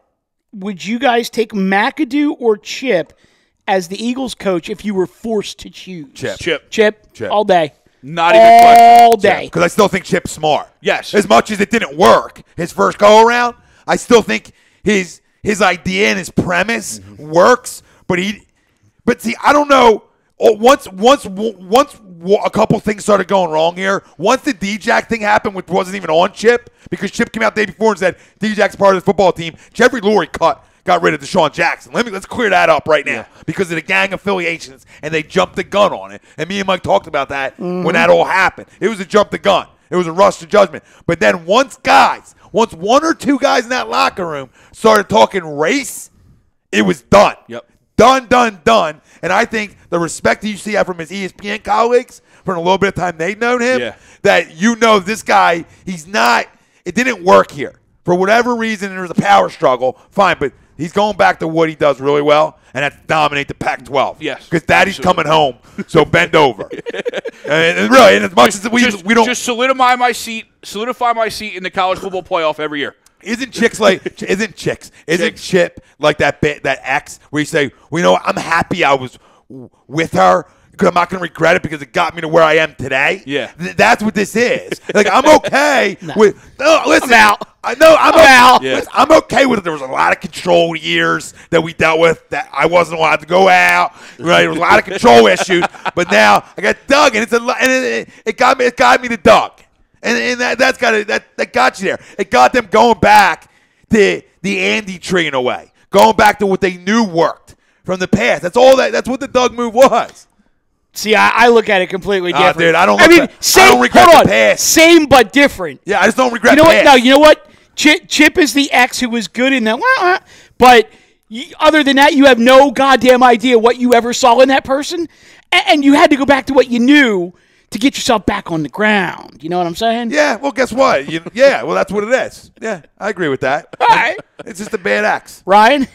would you guys take McAdoo or Chip as the Eagles coach if you were forced to choose? Chip. All day. Not even question. All day. Because I still think Chip's smart. Yes. As much as it didn't work his first go-around, I still think his idea and his premise works. But see, I don't know. once a couple things started going wrong here, once the D-Jack thing happened, which wasn't even on Chip, because Chip came out the day before and said D-Jack's part of the football team, Jeffrey Lurie got rid of Deshaun Jackson. Let's clear that up right now because of the gang affiliations, and they jumped the gun on it. And me and Mike talked about that when that all happened. It was a jump the gun. It was a rush to judgment. But then once one or two guys in that locker room started talking race, it was done. Yep. Done. And I think the respect that you see from his ESPN colleagues from a little bit of time they've known him, that this guy, it didn't work here. For whatever reason, there was a power struggle, fine, but he's going back to what he does really well, and that's dominate the Pac-12. Yes. Because Daddy's coming home, so bend over. and really, and as much as we don't. Just solidify my seat in the college football playoff every year. Isn't Chip like that ex where you say, well, you know what, I'm happy I was with her because I'm not going to regret it because it got me to where I am today? Yeah. That's what this is. Like, I'm okay with – no, listen. I'm out. I'm out. Yeah. Listen, I'm okay with it. There was a lot of control years that we dealt with that I wasn't allowed to go out. Right? There was a lot of control issues. But now I got Doug, and it got me to Doug. And that got you there. It got them going back to the Andy tree in a way, going back to what they knew worked from the past. That's what the Doug move was. See, I look at it completely different. Dude, I don't regret the past. Same but different. Yeah, I just don't regret the past. What? No, you know what? Chip is the ex who was good in that. But other than that, you have no goddamn idea what you ever saw in that person. And you had to go back to what you knew to get yourself back on the ground. You know what I'm saying? Yeah, well, guess what? Well, that's what it is. Yeah, I agree with that. All right. It's just a bad ex. Ryan?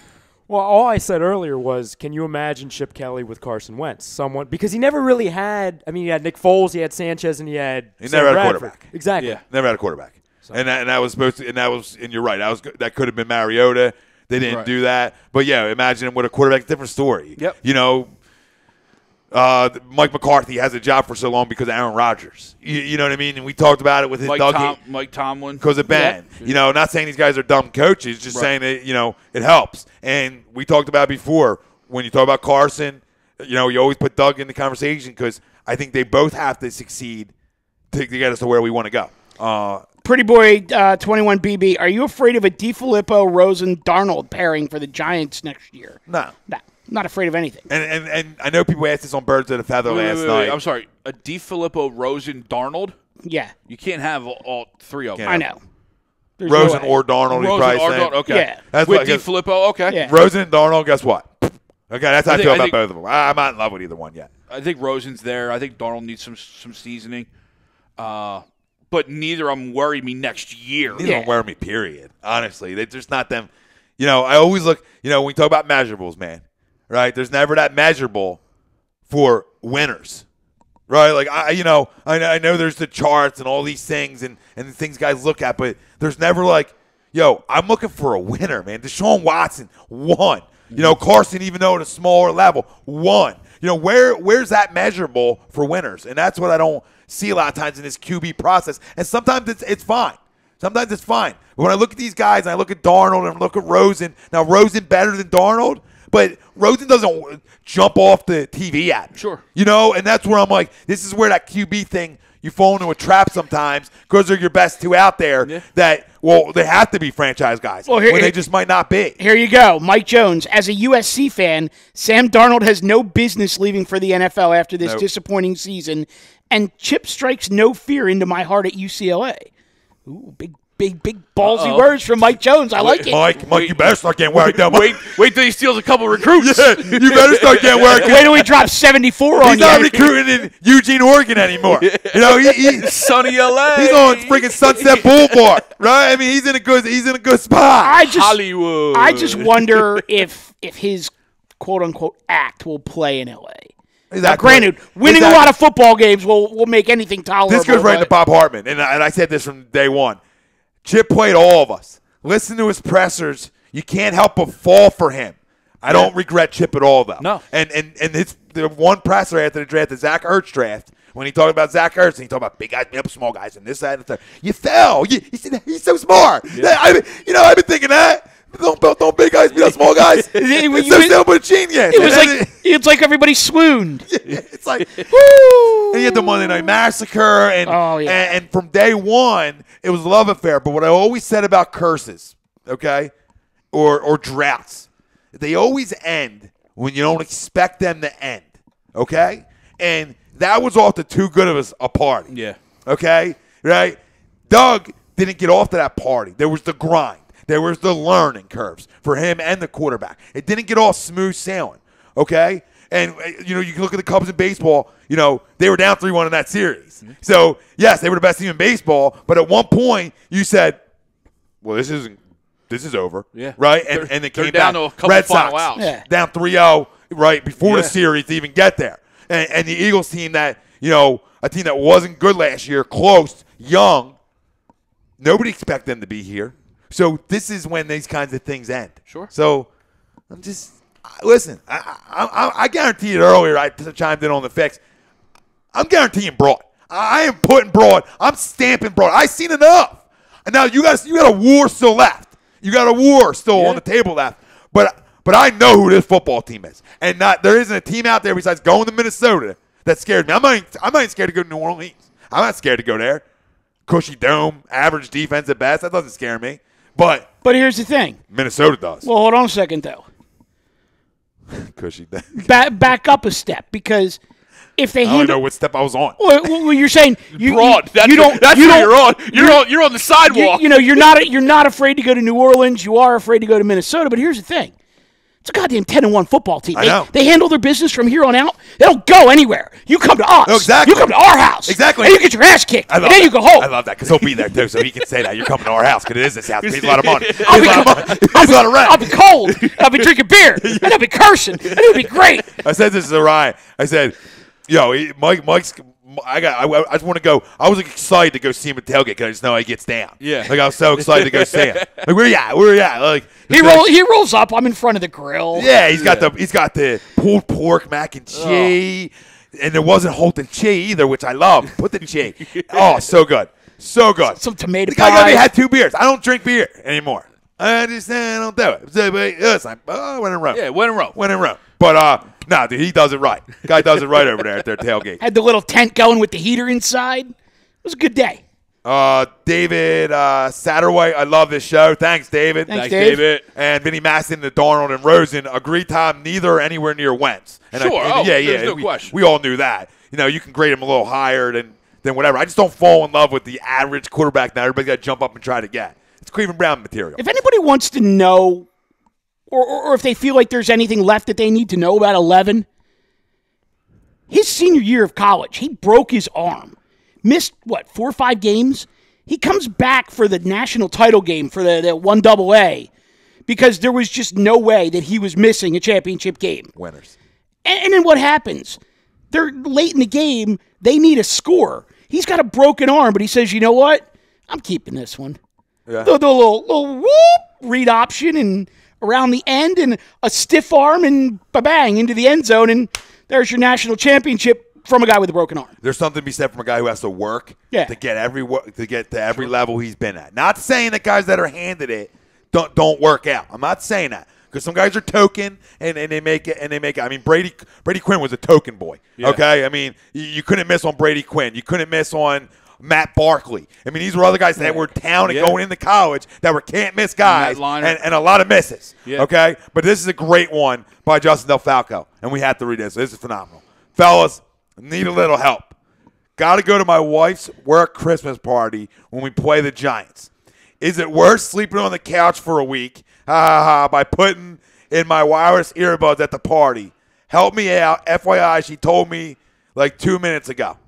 Well, all I said earlier was, can you imagine Chip Kelly with Carson Wentz? Because he never really had – I mean, he had Nick Foles, he had Sanchez, and he had – He never had a quarterback. Exactly. Yeah, never had a quarterback. So. And that was supposed to – and you're right. That could have been Mariota. They didn't do that. But, yeah, imagine him with a quarterback. Different story. Yep. You know, Mike McCarthy has a job for so long because of Aaron Rodgers. You know what I mean? And we talked about it with his Mike Tomlin. Because of Ben. Yeah. You know, not saying these guys are dumb coaches, just saying that, it helps. And we talked about it before. When you talk about Carson, you always put Doug in the conversation because I think they both have to succeed to get us to where we want to go. Pretty Boy 21BB, are you afraid of a DiFilippo, Rosen, Darnold pairing for the Giants next year? No. Not afraid of anything. And I know people asked this on Birds of a Feather last night. I'm sorry. A DiFilippo, Rosen, Darnold? Yeah. You can't have all three of them. I know. There's Rosen or Darnold, he's probably saying. Okay. Yeah. That's with DiFilippo, okay. Yeah. Rosen and Darnold, guess what? Okay, that's how I feel about both of them. I'm not in love with either one yet. I think Rosen's there. I think Darnold needs some seasoning. But neither of them worry me next year. Neither of them worry me, period. Honestly. They're just not them. I always look, when we talk about measurables, man. Right, there's never that measurable for winners, right? Like I know there's the charts and all these things and the things guys look at, but there's never like, I'm looking for a winner, man. Deshaun Watson won, Carson, even though at a smaller level, won. Where's that measurable for winners? And that's what I don't see a lot of times in this QB process. And sometimes it's fine. Sometimes it's fine. But when I look at these guys and I look at Darnold and I look at Rosen, now Rosen better than Darnold. But Rosen doesn't jump off the TV at me. Sure. And that's where I'm like, this is where that QB thing, you fall into a trap sometimes because they're your best two out there that, they have to be franchise guys when they just might not be. Here you go. Mike Jones, as a USC fan, Sam Darnold has no business leaving for the NFL after this disappointing season, and Chip strikes no fear into my heart at UCLA. Ooh, big ballsy words from Mike Jones. I like it. Mike, you better start getting worked out. Wait till he steals a couple recruits. Yeah, you better start getting worked out. Wait till we drop 74 on you. He's not recruiting in Eugene, Oregon anymore. He's sunny LA. He's on freaking Sunset Boulevard, right? I mean, he's in a good spot. Hollywood. I just wonder if his quote unquote act will play in LA. Granted, winning a lot of football games will make anything tolerable. This goes right into Bob Hartman, and I said this from day one. Chip played all of us. Listen to his pressers. You can't help but fall for him. I don't regret Chip at all, though. No. And the one presser after the draft, the Zach Ertz draft, when he talked about Zach Ertz, and he talked about big guys, small guys, and this, that, and the third. You fell. You said, he's so smart. Yeah. I've been thinking that Don't big guys beat up small guys. It's like everybody swooned. It's like, woo! And you had the Monday Night Massacre, and from day one, it was a love affair. But what I always said about curses, okay, or droughts, they always end when you don't expect them to end, okay? And that was off to too good of a party. Yeah. Okay? Right? Doug didn't get off to that party. There was the grind. There was the learning curves for him and the quarterback. It didn't get all smooth sailing. Okay? And, you can look at the Cubs in baseball. They were down 3-1 in that series. Mm-hmm. So, yes, they were the best team in baseball. But at one point, you said, well, this is over. Yeah. Right? And it came down back. to a couple Red final Sox outs. Yeah. Down 3-0 right before the series to even get there. And the Eagles team that, a team that wasn't good last year, close, young, nobody expected them to be here. So this is when these kinds of things end. Sure. So I'm just listen. I guarantee it earlier. I chimed in on the fix. I'm guaranteeing Broad. I am putting Broad. I'm stamping Broad. I've seen enough. And now you got a war still left. You got a war still on the table left. But I know who this football team is, and there isn't a team out there besides going to Minnesota that scared me. I'm not even scared to go to New Orleans. I'm not scared to go there. Cushy dome, average defense at best. That doesn't scare me. But here's the thing. Minnesota does. Well, hold on a second, though. Cushy dome. Back up a step, because if they I don't know what step I was on. Well, you're saying Broad. That's what you're on. You're on the sidewalk. You're not afraid to go to New Orleans. You are afraid to go to Minnesota. But here's the thing. It's a goddamn 10-1 football team. I know. They handle their business from here on out. They don't go anywhere. You come to us. No, exactly. You come to our house. Exactly. And you get your ass kicked. And then you go home. I love that because he'll be there too, so he can say that. You're coming to our house because it is this house. It pays a lot of money. I'll I'll be cold. I'll be drinking beer. And I'll be cursing. And it'll be great. I said this to Ryan. I said, Mike's. I just want to go. I was excited to go see him at tailgate because I just know he gets down. Yeah. Like I was so excited to go see him. Like where you at? Like he rolls up. I'm in front of the grill. Yeah, he's got the pulled pork mac and cheese, and there wasn't Holton cheese either, which I love. Put the cheese. Oh, so good, so good. Some tomato the guy pie. got me had 2 beers. I don't drink beer anymore. I don't do it. It's like win in row. Yeah, win in row. But no, dude, he does it right. Guy does it right over there at their tailgate. Had the little tent going with the heater inside. It was a good day. David Satterwhite, I love this show. Thanks, David. Thanks, David. And Vinny Masson, the Darnold, and Rosen agree time neither are anywhere near Wentz. And sure. There's no question. We all knew that. You can grade him a little higher than whatever. I just don't fall in love with the average quarterback now everybody's got to jump up and try to get. It's Cleveland Brown material. If anybody wants to know, or if they feel like there's anything left that they need to know about 11, his senior year of college, he broke his arm. Missed, 4 or 5 games? He comes back for the national title game for the 1AA because there was just no way that he was missing a championship game. Winners. And then what happens? They're late in the game. They need a score. He's got a broken arm, but he says, you know what? I'm keeping this one. Yeah. The little whoop, read option and around the end and a stiff arm and ba-bang into the end zone, and there's your national championship from a guy with a broken arm. There's something to be said from a guy who has to work to get to every level he's been at. Not saying that guys that are handed it don't work out. I'm not saying that because some guys are token and they make it. I mean, Brady Quinn was a token boy. Yeah. Okay, I mean you couldn't miss on Brady Quinn. You couldn't miss on Matt Barkley. I mean, these were other guys that were talented going into college that were can't-miss guys and a lot of misses. Yeah. Okay? But this is a great one by Justin Del Falco, and we had to read this. This is phenomenal. Fellas, need a little help. Got to go to my wife's work Christmas party when we play the Giants. Is it worth sleeping on the couch for a week by putting in my wireless earbuds at the party? Help me out. FYI, she told me like 2 minutes ago.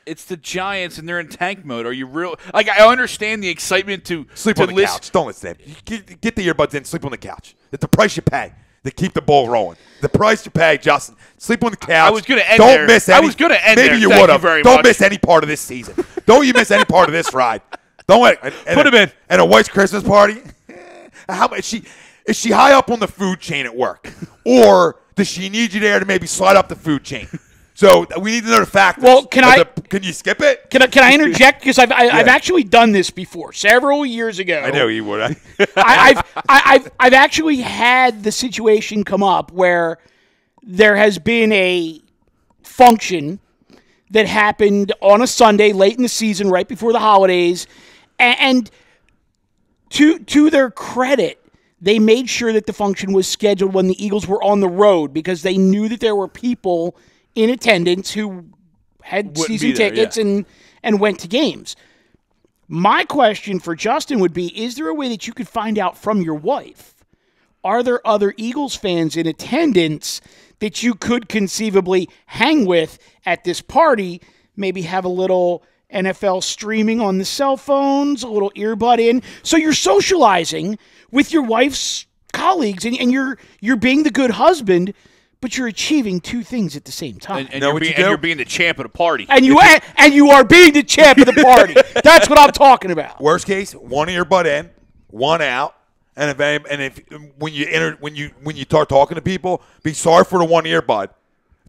It's the Giants, and they're in tank mode. Are you real? Like, I understand the excitement to sleep on the couch. Don't listen to him. Get the earbuds in. Sleep on the couch. It's the price you pay to keep the ball rolling. The price you pay, Justin. Sleep on the couch. I was going to end Don't there. miss any. I was going to end maybe there. You Thank would you have. very Don't much. miss any part of this season. Don't you miss any part of this ride. Don't wait. Put him in. And a wife's Christmas party. How much is she high up on the food chain at work, or does she need you there to maybe slide up the food chain? So we need to know the factors. Well, can you skip it? Can I interject? Because I've actually done this before several years ago. I know you would. I've actually had the situation come up where there has been a function that happened on a Sunday late in the season, right before the holidays, and to their credit, they made sure that the function was scheduled when the Eagles were on the road because they knew that there were people in attendance who had season tickets and went to games. My question for Justin would be, is there a way that you could find out from your wife? Are there other Eagles fans in attendance that you could conceivably hang with at this party, maybe have a little NFL streaming on the cell phones, a little earbud in, so you're socializing with your wife's colleagues and you're being the good husband, but you're achieving two things at the same time. And you're being the champ of the party. And you are being the champ of the party. That's what I'm talking about. Worst case, one earbud in, one out. And when you start talking to people, be sorry for the one earbud.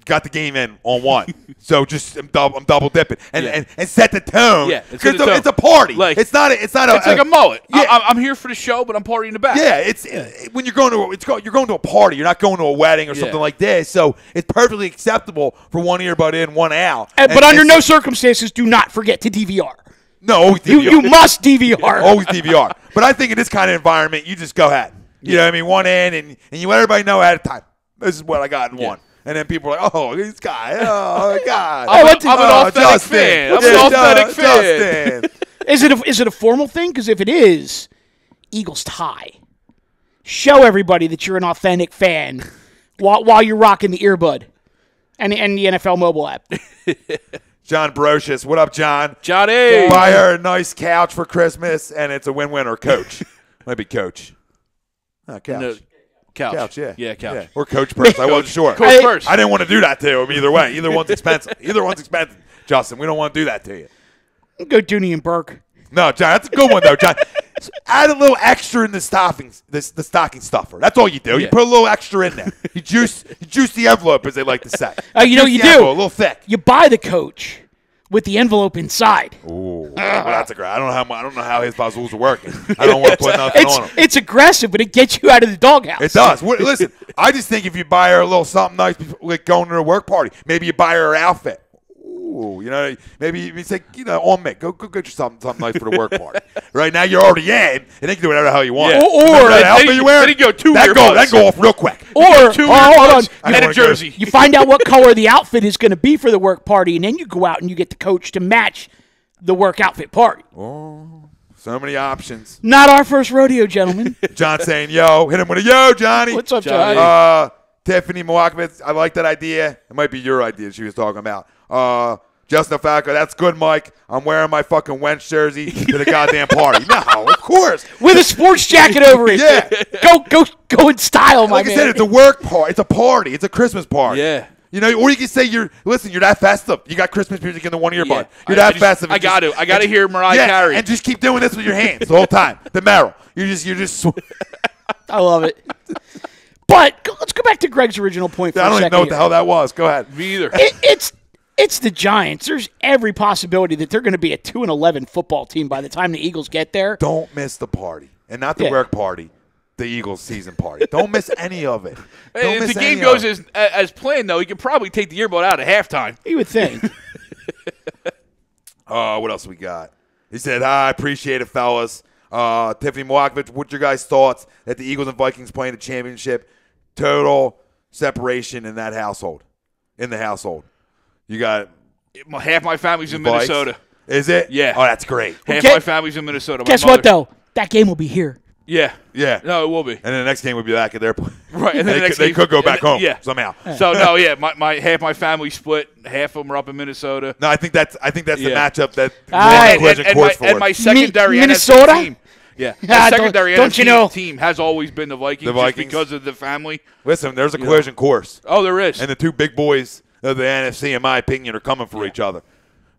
Got the game in on one, so just I'm double dipping and set the tone. Yeah, it's a party. Like, it's like a mullet. Yeah. I'm here for the show, but I'm partying in the back. Yeah, when you're going to a party, you're not going to a wedding or something like this. So it's perfectly acceptable for one earbud in, one out. But under no circumstances, do not forget to DVR. No, always DVR. You must DVR. Always DVR. But I think in this kind of environment, you just go ahead. You know what I mean? One in, and you let everybody know ahead of time. This is what I got in one. And then people are like, oh, this guy. Oh, God. I'm an authentic fan. I'm an authentic fan. Is it a formal thing? Because if it is, Eagles tie. Show everybody that you're an authentic fan while you're rocking the earbud and the NFL mobile app. John Brocious. What up, John? Johnny. Buy her a nice couch for Christmas, and it's a win-win. Or Coach. Might be Coach. Oh, couch. No, couch. Yeah. Yeah, couch. Yeah. Or Coach Purse. I wasn't sure. Coach Purse. I didn't want to do that to him either way. Either one's expensive. Justin, we don't want to do that to you. Go Dooney and Burke. No, John, that's a good one, though, John. Add a little extra in the stocking stuffer. That's all you do. You put a little extra in there. You juice the envelope, as they like to say. You do. A little thick. You buy the Coach with the envelope inside. Ooh, well, that's a great. I don't know how his puzzles are working. I don't want to put nothing on him. It's aggressive, but it gets you out of the doghouse. It does. Listen, I just think if you buy her a little something nice, like going to a work party, maybe you buy her an outfit. Ooh, maybe you say, on me, go get you something nice for the work party. Right now you're already in, and they can do whatever the hell you want. Yeah. Or that outfit you're wearing, then you go that go off real quick. Or hold on, and a jersey. You find out what color the outfit is going to be for the work party, and then you go out and you get the Coach to match the work outfit party. Oh, so many options. Not our first rodeo, gentlemen. John saying, yo, hit him with a yo, Johnny. What's up, Johnny? Tiffany Milwaukee, I like that idea. It might be your idea she was talking about. Justin Falco, that's good, Mike. I'm wearing my fucking Wentz jersey to the goddamn party. No, of course. With a sports jacket over it. Yeah. Go in style, my man. Like I said, it's a work party. It's a party. It's a Christmas party. Yeah. Or you can say you're that festive. You got Christmas music in the one earbud. Yeah. You're that festive. I got to hear Mariah Carey. And just keep doing this with your hands the whole time. The Merrill. You're just. I love it. But let's go back to Greg's original point for a second. I don't even know what the hell that was. Go ahead. Me either. It's the Giants. There's every possibility that they're going to be a 2-11 football team by the time the Eagles get there. Don't miss the party. And not the work party, the Eagles season party. Don't miss any of it. If the game goes as planned, though, he could probably take the earbud out at halftime. You would think. What else we got? He said, I appreciate it, fellas. Tiffany Milwaukee, what's your guys' thoughts that the Eagles and Vikings playing the championship? Total separation in that household. In the household. You got half my family's in Minnesota. Is it? Yeah. Oh, that's great. Half my family's in Minnesota. Guess what, though? That game will be here. Yeah. Yeah. No, it will be. And then the next game would be back at their place. Right. And then they could go back home somehow. So, no, yeah, my half my family split. Half of them are up in Minnesota. No, I think that's the matchup that and my secondary Minnesota NFC team. Yeah, my secondary NFC team has always been the Vikings, just because of the family. Listen, there's a collision course. Oh, there is. And the two big boys of the NFC, in my opinion, are coming for each other.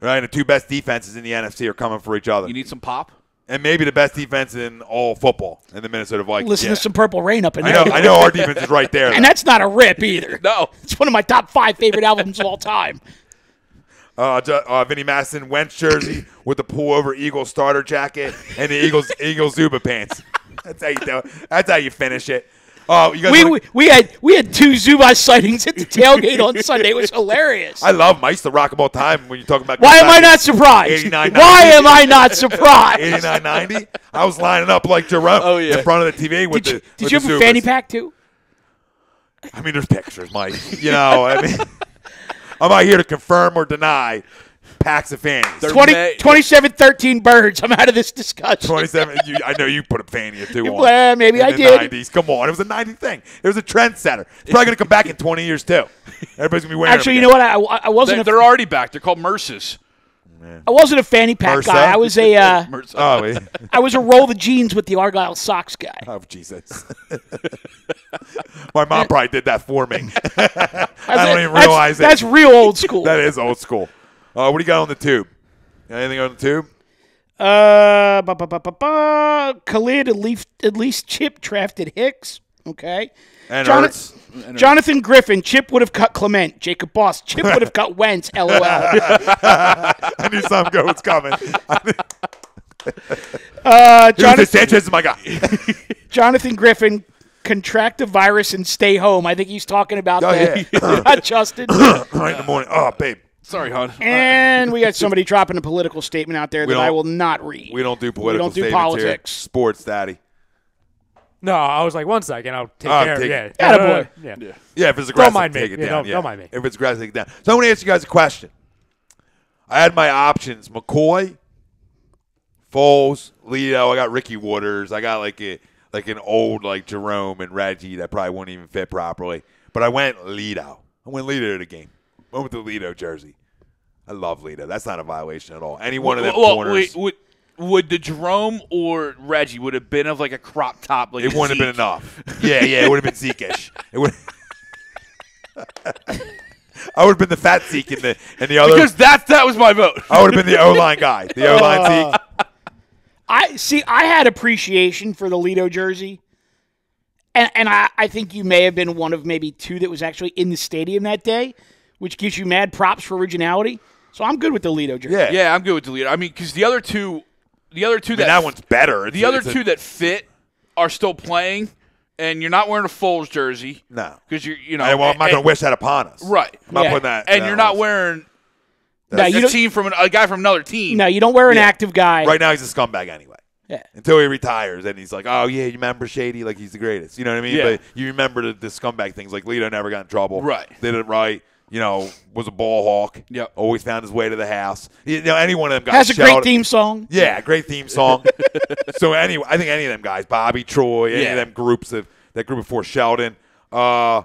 Right? The two best defenses in the NFC are coming for each other. You need some pop? and maybe the best defense in all football in the Minnesota Vikings. Listen to some Purple Rain up in there. I know our defense is right there. And that's not a rip either. No. It's one of my top 5 favorite albums of all time. Vinny Madison Wentz jersey with the pullover Eagles starter jacket and the Eagles Zuba pants. That's how you do it. That's how you finish it. You guys we had 2 Zuba sightings at the tailgate on Sunday. It was hilarious. I love them. I used to rock them all the time when you talk about. Why am I not surprised? 89, Why am I not surprised? 89, 90. I was lining up like Jerome in front of the TV with the. Did you have a fanny pack too? I mean, there's pictures, Mike. I mean, I'm not here to confirm or deny packs of fannies. 27-13 birds. I'm out of this discussion. 27. I know you put a fanny or two on. Well, maybe I did. 90s. Come on. It was a 90 thing. It was a trendsetter. It's probably going to come back in 20 years, too. Everybody's going to be wearing Actually, them you know what? I wasn't. They're already back. They're called Merces. I wasn't a fanny pack guy. I was a. I was a roll the jeans with the Argyle socks guy. Oh, Jesus. My mom probably did that for me. I don't even realize it. That's real old school. That is old school. What do you got on the tube? Anything on the tube? Khalid at least Chip drafted Hicks. Okay. And Jonathan Griffin. Chip would have cut Clement. Jacob Boss. Chip would have cut Wentz. LOL. I knew some go was coming. Sanchez is my guy. Jonathan Griffin. Contract the virus and stay home. I think he's talking about that. Justin. Right in the morning. Oh, babe. Sorry, hon. And we got somebody dropping a political statement out there that I will not read. We don't do political statements politics. Here. Sports, Daddy. No, I was like, 1 second, I'll take care of it. Yeah, if it's aggressive, don't mind me. take it down. Don't mind me. If it's aggressive, take it down. So I'm going to ask you guys a question. I had my options. McCoy, Foles, Leo. I got Ricky Waters. I got like an old like Jerome and Reggie that probably wouldn't even fit properly. But I went Lido. I went Lido to the game. I went with the Lido jersey. I love Lido. That's not a violation at all. Any one of them corners. Would the Jerome or Reggie would have been of like a crop top? Like it wouldn't have been enough. Yeah, it would have been Zeke-ish. It would. I would have been the fat Zeke in the other. Because that was my vote. I would have been the O-line guy. The O-line Zeke. I had appreciation for the Lido jersey. And I think you may have been one of maybe 2 that was actually in the stadium that day, which gives you mad props for originality. So I'm good with the Lido jersey. Yeah, I'm good with the Lido. I mean, because the other two that one's better. The other two that fit are still playing, and you're not wearing a Foles jersey. No, because I'm not going to wish that upon us. Right. I'm not putting that. And you're not wearing a team from a guy from another team. No, you don't wear an active guy. Right now, he's a scumbag anyway. Yeah. Until he retires, and he's like, oh, yeah, you remember Shady? Like, he's the greatest. You know what I mean? Yeah. But you remember the scumbag things. Like, Lito never got in trouble. Right. Did it right. Was a ball hawk. Yep. Always found his way to the house. Any one of them guys has a great theme song. Yeah, great theme song. So I think any of them guys, Bobby, Troy, any of them groups that group before Sheldon. You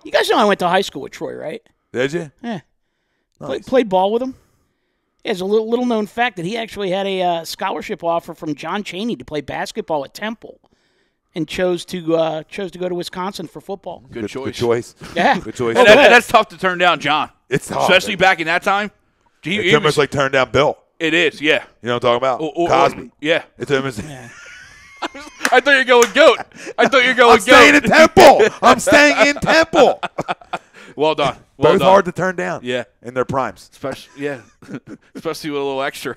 guys know I went to high school with Troy, right? Did you? Yeah. Nice. Played ball with him. It's a little known fact that he actually had a scholarship offer from John Chaney to play basketball at Temple, and chose to go to Wisconsin for football. Good choice. Good choice. Yeah. Good choice. And that's tough to turn down, John. It's tough. Especially back in that time. It's almost like turn down Bill. It is, yeah. You know what I'm talking about? Cosby. Yeah. It's almost. I thought you were going GOAT. I'm staying in Temple. I'm staying in Temple. Well done. Both hard to turn down. Yeah. In their primes. Especially with a little extra.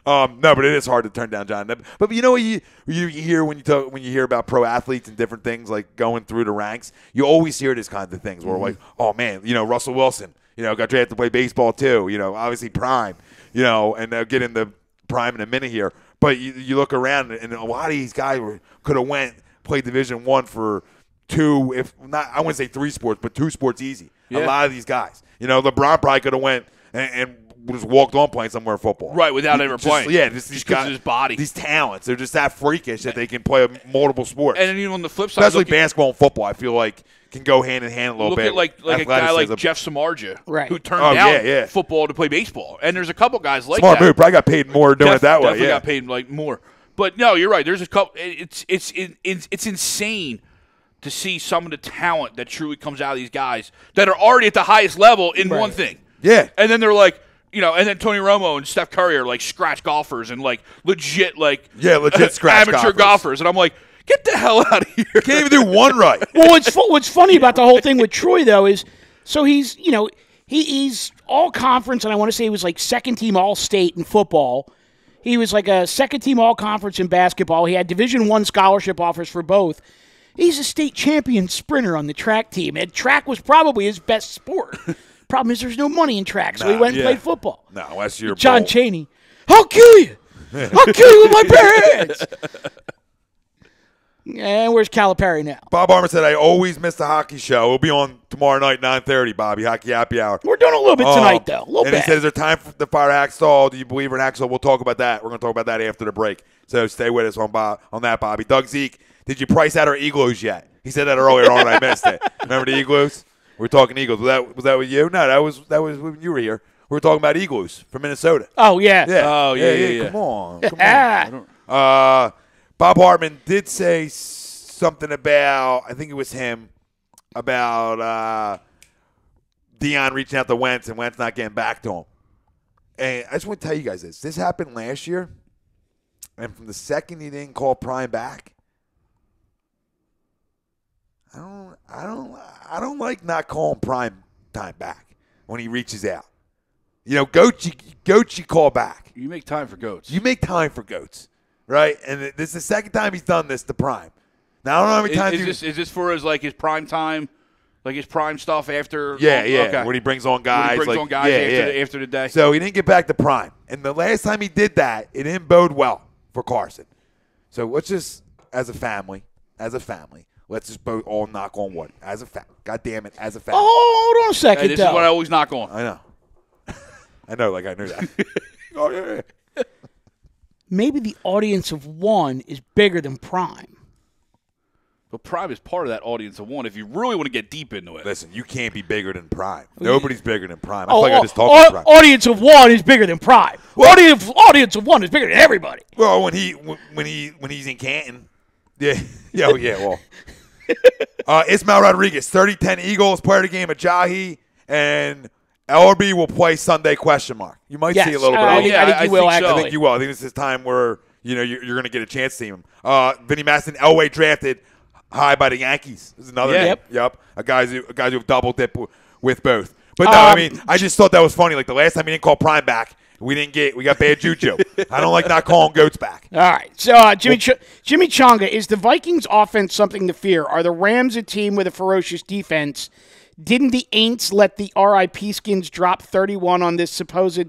No, but it is hard to turn down, John. But you know what you hear when you hear about pro athletes and different things like going through the ranks, you always hear these kinds of things where like, oh man, Russell Wilson, got drafted to play baseball too, obviously prime, and they'll get into prime in a minute here. But you look around and a lot of these guys could have played Division I for 2, if not, I wouldn't say 3 sports, but 2 sports easy. Yeah. A lot of these guys, LeBron probably could have went and just walked on playing somewhere in football. Right, without ever playing. Yeah, just these because guys, of his body. These talents, they're just that freakish that they can play multiple sports. And then on the flip side, especially basketball and football, I feel like can go hand in hand a little bit. Look at like a guy like Jeff Samardzija, right, who turned down football to play baseball. And there's a couple guys like Smart that. move. Probably got paid more doing it that way. Definitely got paid like more. But no, you're right. There's a couple. It's insane to see some of the talent that truly comes out of these guys that are already at the highest level in one thing. Yeah. And then they're like, and then Tony Romo and Steph Curry are like scratch golfers and like legit legit scratch amateur golfers. And I'm like, get the hell out of here. You can't even do one right. Well, what's funny about the whole thing with Troy though is, so he's he's all conference, and I want to say he was like second team all state in football. He was like a second team all conference in basketball. He had Division I scholarship offers for both. He's a state champion sprinter on the track team, and track was probably his best sport. Problem is there's no money in track, so he went and played football. No, that's your John Chaney. I'll kill you. I'll kill you with my bare hands. And where's Calipari now? Bob Armour said, I always miss the hockey show. We'll be on tomorrow night, 9:30, Bobby. Hockey Happy Hour. We're doing a little bit tonight, though. A little bit. And he said, is there time to fire Hakstol? Do you believe in Hakstol? We'll talk about that. We're going to talk about that after the break. So stay with us on that, Bobby. Doug Zeke, did you price out our igloos yet? He said that earlier on and I missed it. Remember the igloos? We were talking igloos. Was that with you? No, that was when you were here. We were talking about igloos from Minnesota. Oh, yeah. Oh, yeah. Come on. Bob Hartman did say something about, I think it was him, about Deion reaching out to Wentz and Wentz not getting back to him. And I just want to tell you guys this. This happened last year, and from the second he didn't call Prime back, I don't like not calling Prime time back when he reaches out. Goats you call back. You make time for goats. You make time for goats, right? And this is the second time he's done this to Prime. Now, I don't know how many times is this for his prime time, like his prime stuff after? Yeah. Okay. When he brings on guys. After the day. So he didn't get back to Prime. And the last time he did that, it didn't bode well for Carson. So let's just, as a family, let's just both all knock on wood. As a family. God damn it, as a family. Oh, hold on a second, this is what I always knock on. I know. I know, like I knew that. Oh, yeah. Maybe the audience of one is bigger than Prime. But Prime is part of that audience of one if you really want to get deep into it. Listen, you can't be bigger than Prime. Nobody's bigger than Prime. I feel like I just talked about Prime. Audience of one is bigger than Prime. Audience of one is bigger than everybody. Well, when he's in Canton. Yeah. Well. Ismail Rodriguez, 30-10 Eagles, player of the game at Jahi, and LRB will play Sunday ? You might see a little bit. I think you will, actually. I think you will. I think this is time where you're going to get a chance to see him. Vinny Maston, Elway drafted high by the Yankees. This is another name. Yep. A guys who have double dip with both. But no, I just thought that was funny. Like the last time he didn't call Prime back, we got bad juju. I don't like not calling goats back. All right. So Jimmy Chonga, is the Vikings offense something to fear? Are the Rams a team with a ferocious defense? Didn't the Aints let the RIP Skins drop 31 on this supposed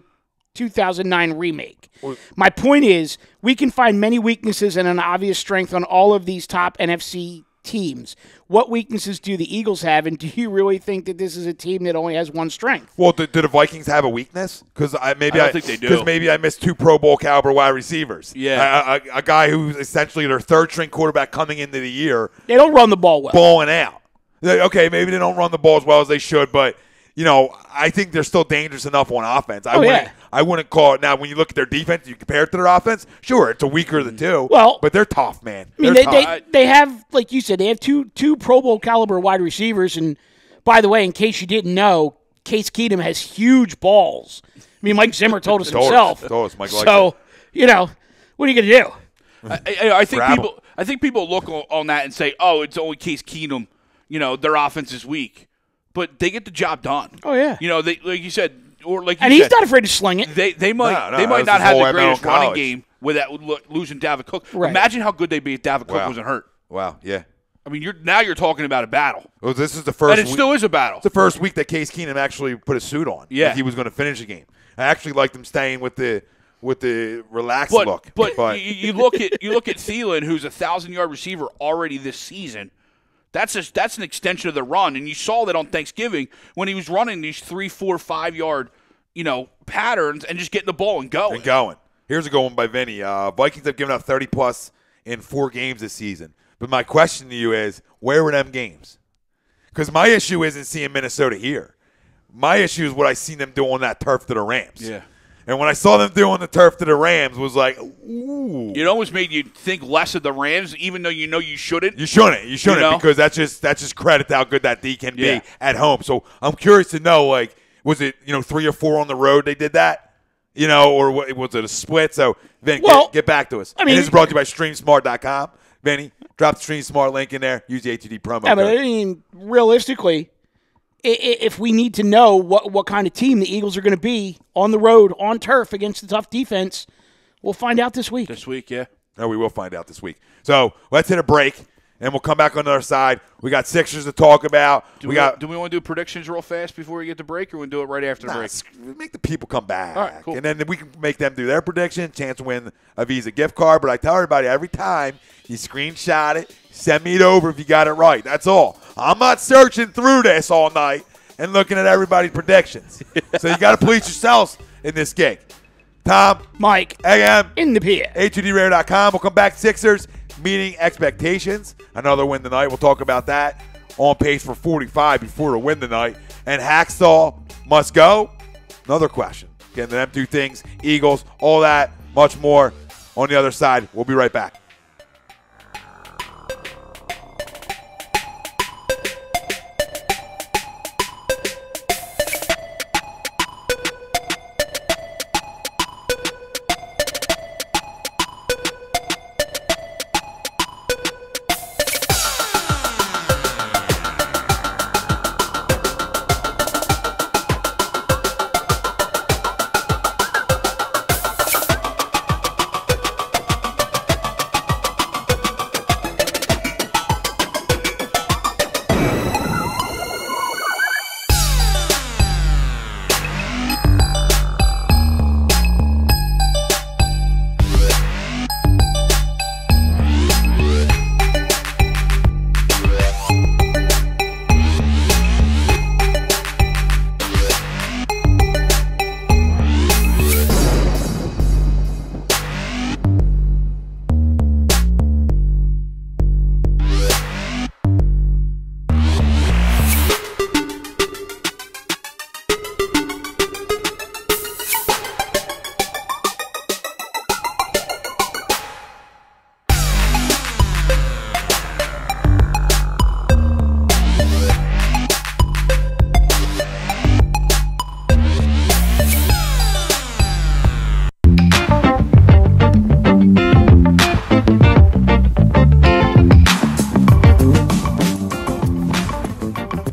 2009 remake? My point is, we can find many weaknesses and an obvious strength on all of these top NFC teams. What weaknesses do the Eagles have, and do you really think that this is a team that only has one strength? Well, do the Vikings have a weakness? Because I don't think they do. Because maybe I missed 2 Pro Bowl caliber wide receivers. Yeah, a guy who's essentially their third-string quarterback coming into the year. They don't run the ball well. Balling out. Okay, maybe they don't run the ball as well as they should, but I think they're still dangerous enough on offense. I wouldn't call it. Now, when you look at their defense, you compare it to their offense, sure, it's a weaker of the two. Well, but they're tough, man. I mean, they have, like you said, they have two Pro Bowl caliber wide receivers. And by the way, in case you didn't know, Case Keenum has huge balls. I mean, Mike Zimmer told us himself. Mike so, what are you going to do? I think people look on that and say, oh, it's only Case Keenum. Their offense is weak. But they get the job done. Oh, yeah. They, like you said, he's not afraid to sling it. They might not have the greatest running game without losing Dalvin Cook. Right. Imagine how good they'd be if Dalvin Cook wasn't hurt. Wow, yeah. I mean, you're talking about a battle. Well, this is the first, and it still is a battle. It's the first week that Case Keenum actually put a suit on. Yeah, like he was going to finish the game. I actually liked him staying with the relaxed look. But you look at Thielen, who's a 1,000-yard receiver already this season. That's an extension of the run, and you saw that on Thanksgiving when he was running these 3, 4, 5-yard, patterns and just getting the ball and going. Here's a good one by Vinny. Vikings have given up 30+ in 4 games this season. But my question to you is, where were them games? Because my issue isn't seeing Minnesota here. My issue is what I seen them do on that turf to the Rams. Yeah. And when I saw them doing the turf to the Rams, was like, ooh. It almost made you think less of the Rams, even though you shouldn't. You shouldn't because that's just credit to how good that D can be at home. So I'm curious to know, like, Was it 3 or 4 on the road they did that? Or was it a split? So, Vin, get back to us. I mean, and this is brought to you by StreamSmart.com. Vinny, drop the StreamSmart link in there. Use the A2D promo code. But I mean, realistically, if we need to know what kind of team the Eagles are going to be on the road, on turf, against the tough defense, we'll find out this week. This week, yeah. No, we will find out this week. So let's hit a break, and we'll come back on the other side. We got Sixers to talk about. Do we want to do predictions real fast before we get the break, or we do it right after the break? Make the people come back. All right, cool. And then we can make them do their prediction, chance to win a Visa gift card. But I tell everybody every time, you screenshot it, send me it over if you got it right. That's all. I'm not searching through this all night and looking at everybody's predictions. So you got to police yourselves in this gig. Tom, Mike, AM, in the PM. A2DRadio.com. We'll come back. Sixers meeting expectations. Another win tonight. We'll talk about that. On pace for 45 before a win tonight. And Hakstol must go. Another question. Getting to them two things. Eagles, all that, much more on the other side. We'll be right back.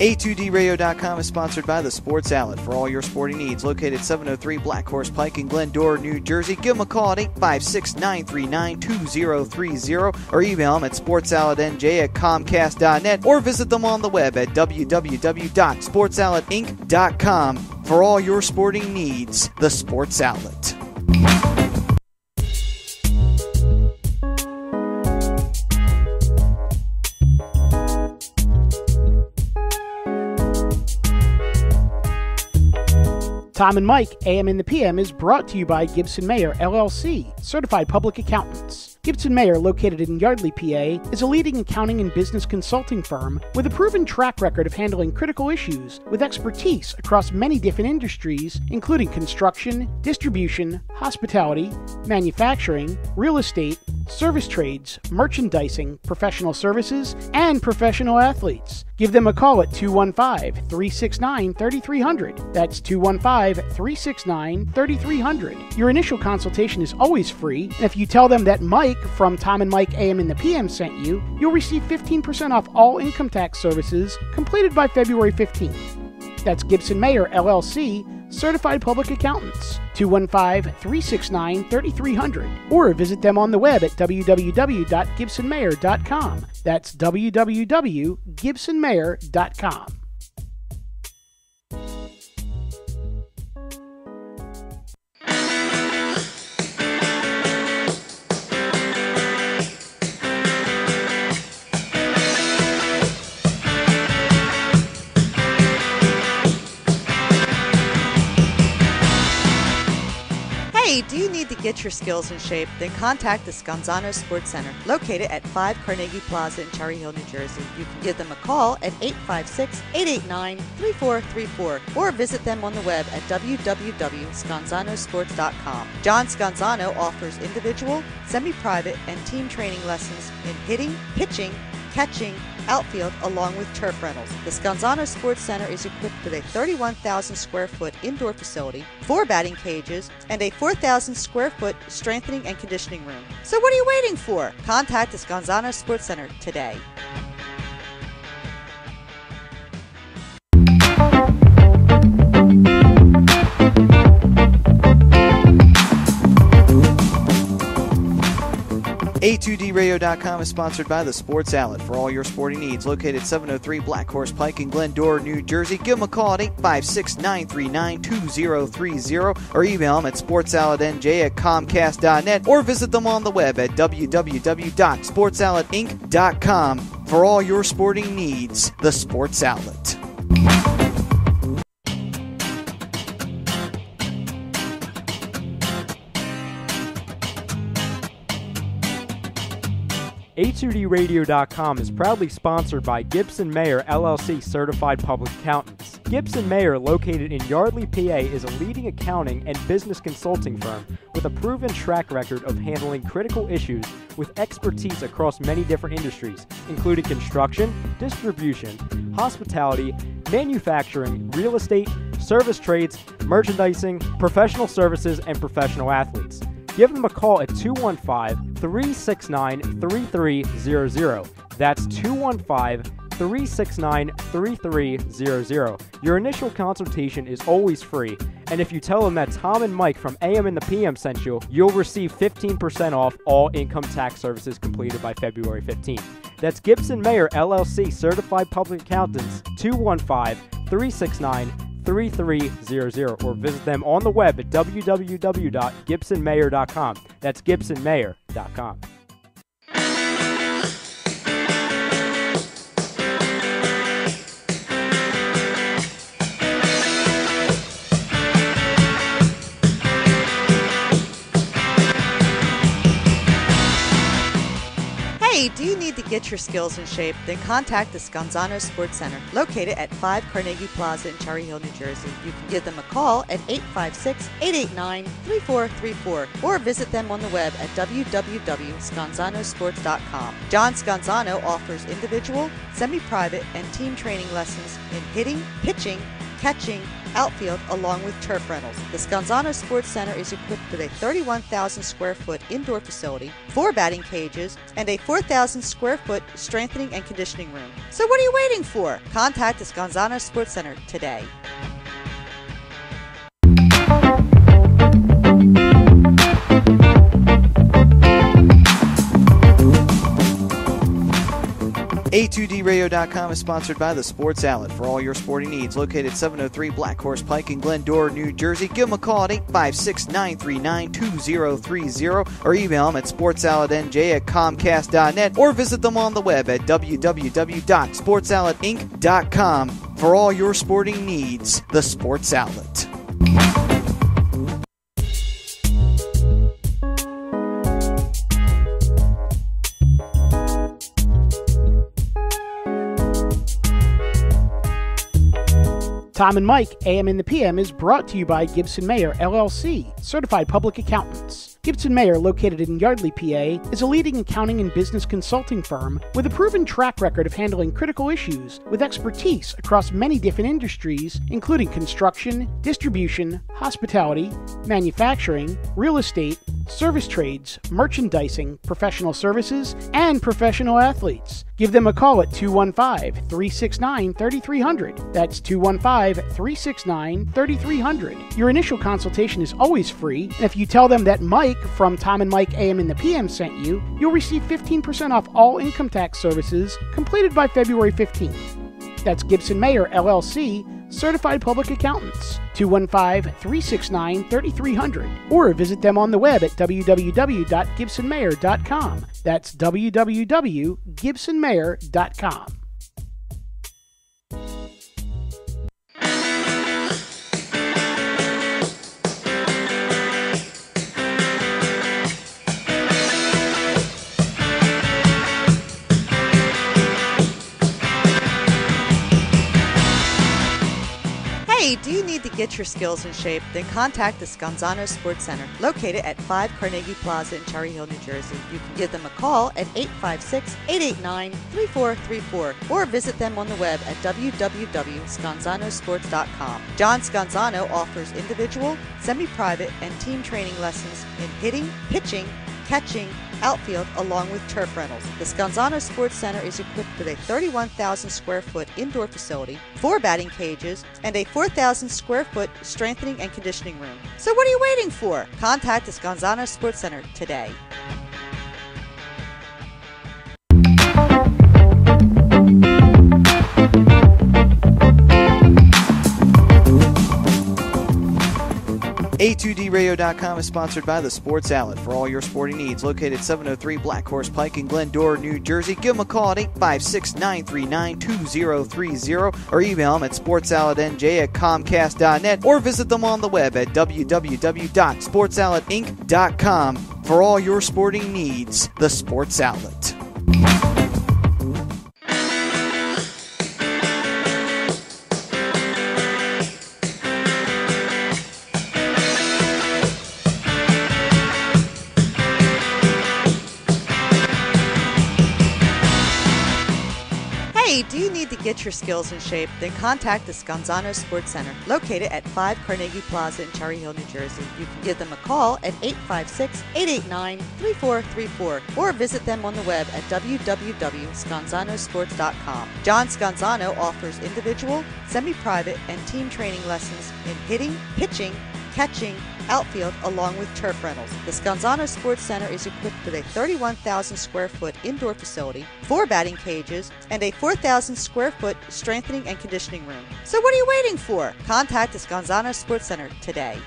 A2DRadio.com is sponsored by The Sports Outlet for all your sporting needs. Located 703 Black Horse Pike in Glendora, New Jersey. Give them a call at 856-939-2030 or email them at sportsoutletnj@comcast.net or visit them on the web at www.sportsoutletinc.com for all your sporting needs. The Sports Outlet. Tom and Mike, AM in the PM, is brought to you by Gibson Mayer, LLC, Certified Public Accountants. Gibson Mayer, located in Yardley, PA, is a leading accounting and business consulting firm with a proven track record of handling critical issues with expertise across many different industries, including construction, distribution, hospitality, manufacturing, real estate, service trades, merchandising, professional services, and professional athletes. Give them a call at 215-369-3300. That's 215-369-3300. Your initial consultation is always free, and if you tell them that Mike from Tom and Mike AM in the PM sent you, you'll receive 15% off all income tax services completed by February 15th. That's Gibson Mayer, LLC, Certified Public Accountants, 215-369-3300, or visit them on the web at www.gibsonmayer.com. That's www.gibsonmayer.com. Hey, do you need to get your skills in shape? Then contact the Scanzano Sports Center, located at 5 Carnegie Plaza in Cherry Hill, New Jersey. You can give them a call at 856-889-3434 or visit them on the web at www.scanzanosports.com. John Scanzano offers individual, semi-private, and team training lessons in hitting, pitching, catching, outfield, along with turf rentals. The Scanzano Sports Center is equipped with a 31,000 square foot indoor facility, 4 batting cages, and a 4,000 square foot strengthening and conditioning room. So what are you waiting for? Contact the Scanzano Sports Center today. A2DRadio.com is sponsored by the Sports Outlet for all your sporting needs. Located 703 Black Horse Pike in Glendora, New Jersey. Give them a call at 856-939-2030 or email them at sportsoutletnj@comcast.net or visit them on the web at www.sportsoutletinc.com for all your sporting needs. The Sports Outlet. A2DRadio.com is proudly sponsored by Gibson Mayer LLC Certified Public Accountants. Gibson Mayer, located in Yardley, PA, is a leading accounting and business consulting firm with a proven track record of handling critical issues with expertise across many different industries, including construction, distribution, hospitality, manufacturing, real estate, service trades, merchandising, professional services, and professional athletes. Give them a call at 215-369-3300. That's 215-369-3300. Your initial consultation is always free, and if you tell them that Tom and Mike from AM and the PM sent you, you'll receive 15% off all income tax services completed by February 15th. That's Gibson Mayer LLC Certified Public Accountants, 215-369-3300, or visit them on the web at www.gibsonmayer.com. That's gibsonmayer.com. Hey, do you need to get your skills in shape? Then contact the Scanzano Sports Center, located at 5 Carnegie Plaza in Cherry Hill, New Jersey. You can give them a call at 856-889-3434 or visit them on the web at www.scanzanosports.com. John Scanzano offers individual, semi-private, and team training lessons in hitting, pitching, catching, outfield, along with turf rentals. The Scanzano Sports Center is equipped with a 31,000 square foot indoor facility, 4 batting cages, and a 4,000 square foot strengthening and conditioning room. So what are you waiting for? Contact the Scanzano Sports Center today. A2DRadio.com is sponsored by the Sports Outlet for all your sporting needs. Located 703 Black Horse Pike in Glendora, New Jersey. Give them a call at 856-939-2030 or email them at sportsoutletnj@comcast.net or visit them on the web at www.sportsoutletinc.com for all your sporting needs. The Sports Outlet. Tom and Mike, AM and the PM, is brought to you by Gibson Mayer, LLC, Certified Public Accountants. Gibson Mayer, located in Yardley, PA, is a leading accounting and business consulting firm with a proven track record of handling critical issues with expertise across many different industries, including construction, distribution, hospitality, manufacturing, real estate, service trades, merchandising, professional services, and professional athletes. Give them a call at 215-369-3300. That's 215-369-3300. Your initial consultation is always free, and if you tell them that Mike from Tom and Mike AM and the PM sent you, you'll receive 15% off all income tax services completed by February 15th. That's Gibson Mayer, LLC, Certified Public Accountants, 215-369-3300, or visit them on the web at www.gibsonmayer.com. That's www.gibsonmayer.com. Hey, do you need to get your skills in shape, then contact the Scanzano Sports Center, located at 5 Carnegie Plaza in Cherry Hill, New Jersey. You can give them a call at 856-889-3434 or visit them on the web at www.scanzanosports.com. John Scanzano offers individual, semi-private, and team training lessons in hitting, pitching, catching, outfield, along with turf rentals. The Scanzano Sports Center is equipped with a 31,000 square foot indoor facility, 4 batting cages, and a 4,000 square foot strengthening and conditioning room. So what are you waiting for? Contact the Scanzano Sports Center today. A2DRadio.com is sponsored by the Sports Outlet for all your sporting needs. Located 703 Black Horse Pike in Glendora, New Jersey. Give them a call at 856-939-2030 or email them at sportsoutletnj@comcast.net or visit them on the web at www.sportsoutletinc.com for all your sporting needs. The Sports Outlet. Hey, do you need to get your skills in shape? Then contact the Scanzano Sports Center, located at 5 Carnegie Plaza in Cherry Hill, New Jersey. You can give them a call at 856-889-3434 or visit them on the web at www.scanzanosports.com. John Scanzano offers individual, semi-private, and team training lessons in hitting, pitching, catching, outfield, along with turf rentals. The Scanzano Sports Center is equipped with a 31,000 square foot indoor facility, 4 batting cages, and a 4,000 square foot strengthening and conditioning room. So what are you waiting for? Contact the Scanzano Sports Center today.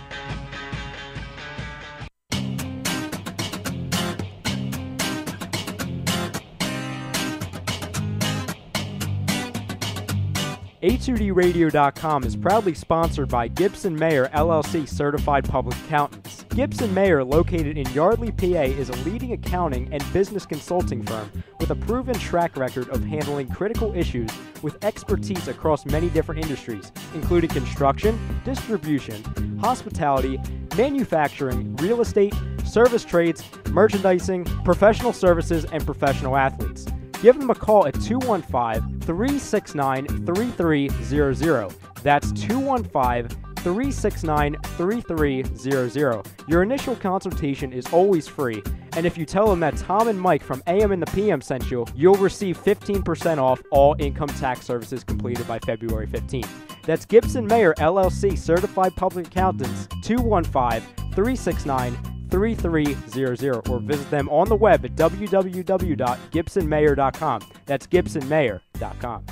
A2DRadio.com is proudly sponsored by Gibson Mayer LLC Certified Public Accountants. Gibson Mayer, located in Yardley, PA, is a leading accounting and business consulting firm with a proven track record of handling critical issues with expertise across many different industries, including construction, distribution, hospitality, manufacturing, real estate, service trades, merchandising, professional services, and professional athletes. Give them a call at 215-369-3300. That's 215-369-3300. Your initial consultation is always free, and if you tell them that Tom and Mike from AM and the PM sent you, you'll receive 15% off all income tax services completed by February 15th. That's Gibson Mayer LLC Certified Public Accountants, 215-369-3300, or visit them on the web at www.gibsonmayer.com. That's gibsonmayer.com.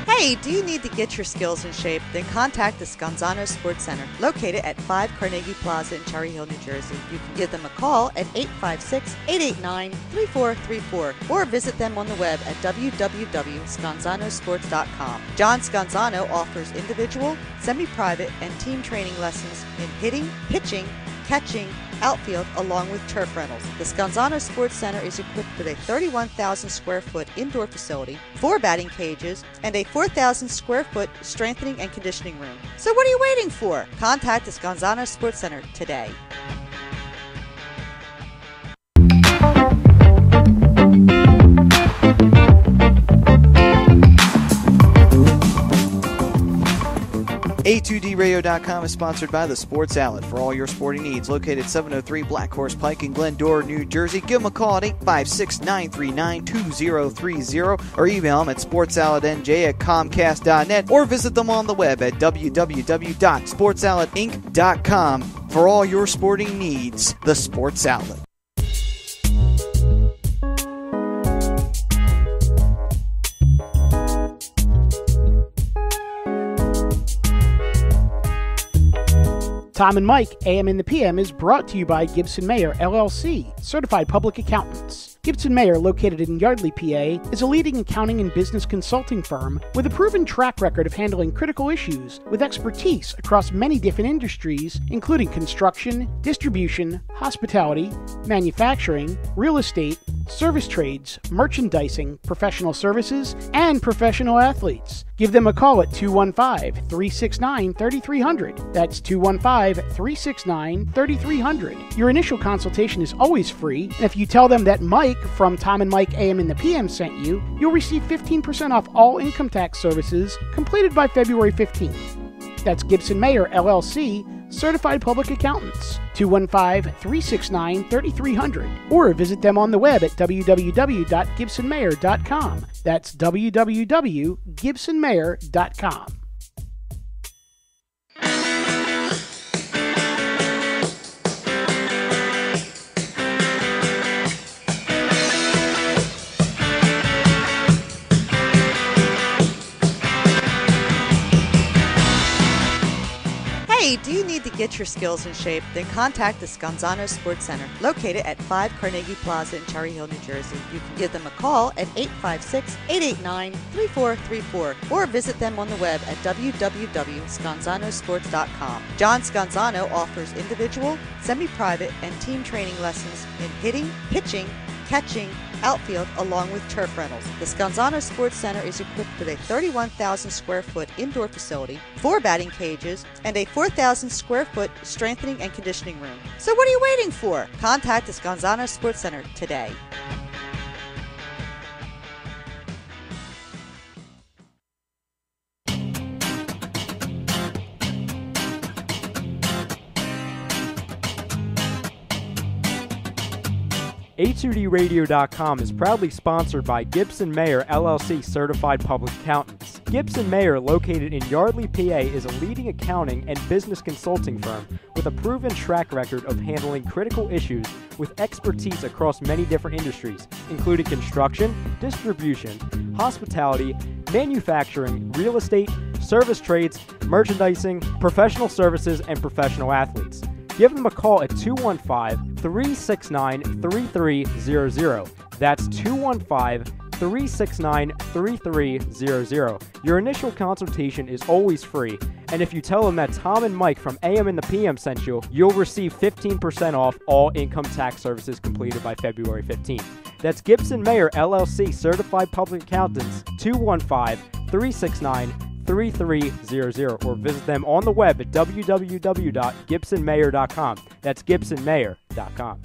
Hey, do you need to get your skills in shape? Then contact the Scanzano Sports Center, located at 5 Carnegie Plaza in Cherry Hill, New Jersey. You can give them a call at 856-889-3434 or visit them on the web at www.scanzanosports.com. John Scanzano offers individual, semi-private, and team training lessons in hitting, pitching, catching, outfield, along with turf rentals. The Scanzano Sports Center is equipped with a 31,000 square foot indoor facility, 4 batting cages, and a 4,000 square foot strengthening and conditioning room. So what are you waiting for? Contact the Scanzano Sports Center today. A2DRadio.com is sponsored by the Sports Outlet for all your sporting needs. Located 703 Black Horse Pike in Glendora, New Jersey. Give them a call at 856-939-2030 or email them at sportsoutletnj@comcast.net or visit them on the web at www.sportsoutletinc.com for all your sporting needs. The Sports Outlet. Tom and Mike, AM and the PM, is brought to you by Gibson Mayer, LLC, Certified Public Accountants. Gibson Mayer, located in Yardley, PA, is a leading accounting and business consulting firm with a proven track record of handling critical issues with expertise across many different industries, including construction, distribution, hospitality, manufacturing, real estate, service trades, merchandising, professional services, and professional athletes. Give them a call at 215-369-3300. That's 215-369-3300. Your initial consultation is always free, and if you tell them that Mike from Tom and Mike AM in the PM sent you, you'll receive 15% off all income tax services completed by February 15th. That's Gibson Mayer, LLC, Certified Public Accountants, 215-369-3300, or visit them on the web at www.gibsonmayer.com. That's www.gibsonmayer.com. Hey, do you need to get your skills in shape? Then contact the Scanzano Sports Center, located at 5 Carnegie Plaza in Cherry Hill, New Jersey. You can give them a call at 856-889-3434 or visit them on the web at www.scanzanosports.com. John Scanzano offers individual, semi-private, and team training lessons in hitting, pitching, catching, outfield, along with turf rentals. The Scanzano Sports Center is equipped with a 31,000 square foot indoor facility, 4 batting cages, and a 4,000 square foot strengthening and conditioning room. So what are you waiting for? Contact the Scanzano Sports Center today. A2DRadio.com is proudly sponsored by Gibson Mayer, LLC Certified Public Accountants. Gibson Mayer, located in Yardley, PA, is a leading accounting and business consulting firm with a proven track record of handling critical issues with expertise across many different industries, including construction, distribution, hospitality, manufacturing, real estate, service trades, merchandising, professional services, and professional athletes. Give them a call at 215-369-3300. That's 215-369-3300. Your initial consultation is always free, and if you tell them that Tom and Mike from AM and the PM sent you, you'll receive 15% off all income tax services completed by February 15th. That's Gibson Mayer, LLC Certified Public Accountants, 215-369-3300. or visit them on the web at www.gibsonmayer.com. That's gibsonmayer.com.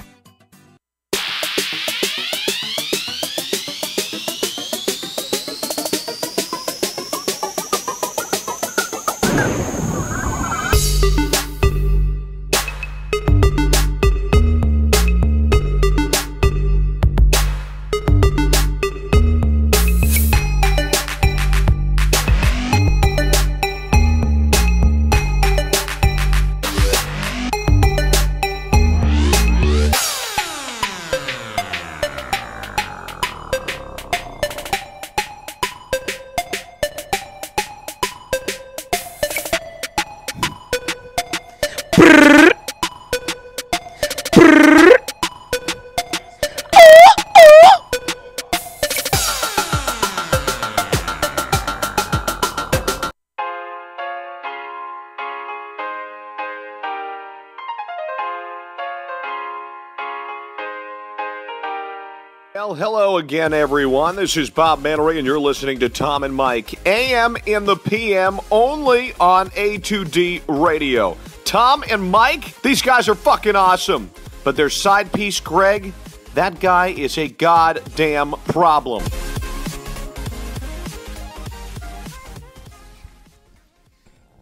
Well, hello again, everyone. This is Bob Mannery, and you're listening to Tom and Mike, AM in the PM, only on A2D Radio. Tom and Mike, these guys are fucking awesome. But their side piece, Greg, that guy is a goddamn problem.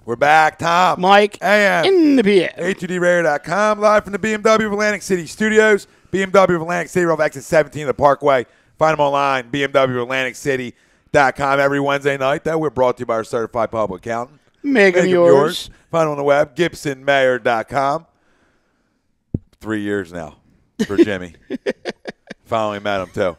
We're back, Tom. Mike AM in the PM. A2DRadio.com, live from the BMW of Atlantic City Studios. BMW of Atlantic City, off exit 17 of the Parkway. Find them online, BMWAtlanticCity.com. Every Wednesday night, though, we're brought to you by our certified public accountant. Make them yours. Find them on the web, GibsonMayer.com. 3 years now for Jimmy. Finally met him, too.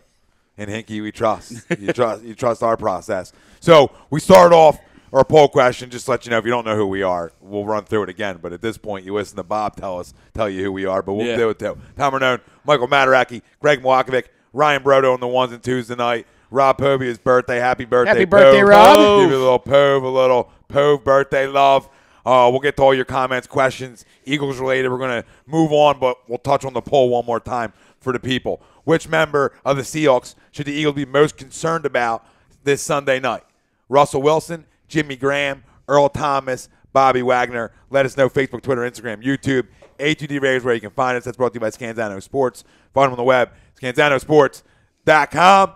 And Hinky, we trust. You trust our process. So we start off our poll question, just to let you know, if you don't know who we are, we'll run through it again. But at this point, you listen to Bob tell you who we are, but we'll do it too. Tom Renone, Michael Mataraki, Greg Mwakovic, Ryan Brodo on the ones and twos tonight. Rob Povey, his birthday. Happy birthday, Happy birthday, Pove. Rob. Give you a little Pove birthday love. We'll get to all your comments, questions, Eagles related. We're going to move on, but we'll touch on the poll one more time for the people. Which member of the Seahawks should the Eagles be most concerned about this Sunday night? Russell Wilson, Jimmy Graham, Earl Thomas, Bobby Wagner. Let us know. Facebook, Twitter, Instagram, YouTube. A2D Radio is where you can find us. That's brought to you by Scanzano Sports. Find them on the web, scanzanosports.com.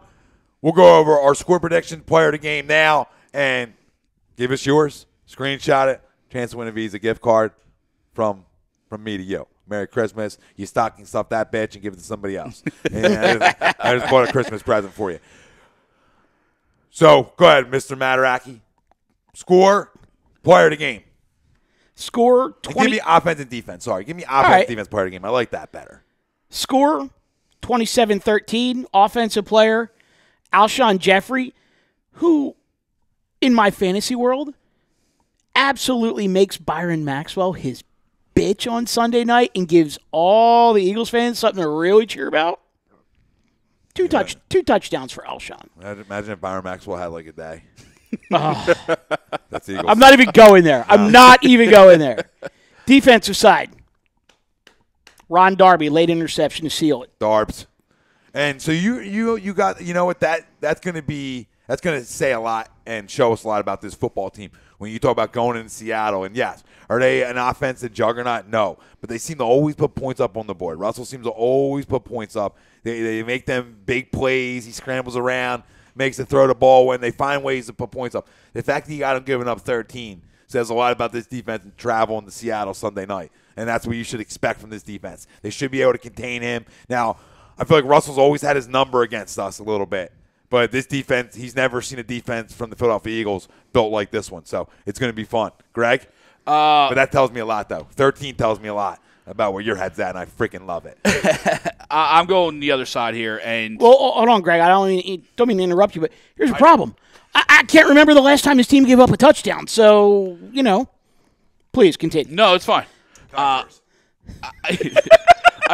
We'll go over our score prediction, player of the game now, and give us yours. Screenshot it. Chance to win a Visa gift card from me to you. Merry Christmas. You stocking stuff that bitch and give it to somebody else. And I just bought a Christmas present for you. So, go ahead, Mr. Mataraki. Score, player of the game. Score 20. Give me offense and defense. Sorry. Give me offense and defense player of the game. I like that better. Score 27-13. Offensive player Alshon Jeffrey, who, in my fantasy world, absolutely makes Byron Maxwell his bitch on Sunday night and gives all the Eagles fans something to really cheer about. Two touchdowns for Alshon. Imagine if Byron Maxwell had like a day. That's the Eagles. I'm not even going there. I'm not even going there. Defensive side. Ron Darby, late interception to seal it. Darbs. And so you got, you know what, that's going to say a lot and show us a lot about this football team when you talk about going into Seattle. And yes, are they an offensive juggernaut? No. But they seem to always put points up on the board. Russell seems to always put points up. They make them big plays. He scrambles around, makes the throw the ball when they find ways to put points up. The fact that he got him giving up 13 says a lot about this defense and travel into Seattle Sunday night. And that's what you should expect from this defense. They should be able to contain him. Now, I feel like Russell's always had his number against us a little bit. But this defense, he's never seen a defense from the Philadelphia Eagles built like this one. So it's going to be fun. Greg? But that tells me a lot, though. 13 tells me a lot about where your head's at, and I freaking love it. I'm going the other side here. And well, hold on, Greg. I don't mean to interrupt you, but here's the problem. I can't remember the last time his team gave up a touchdown. So, please continue. No, it's fine. I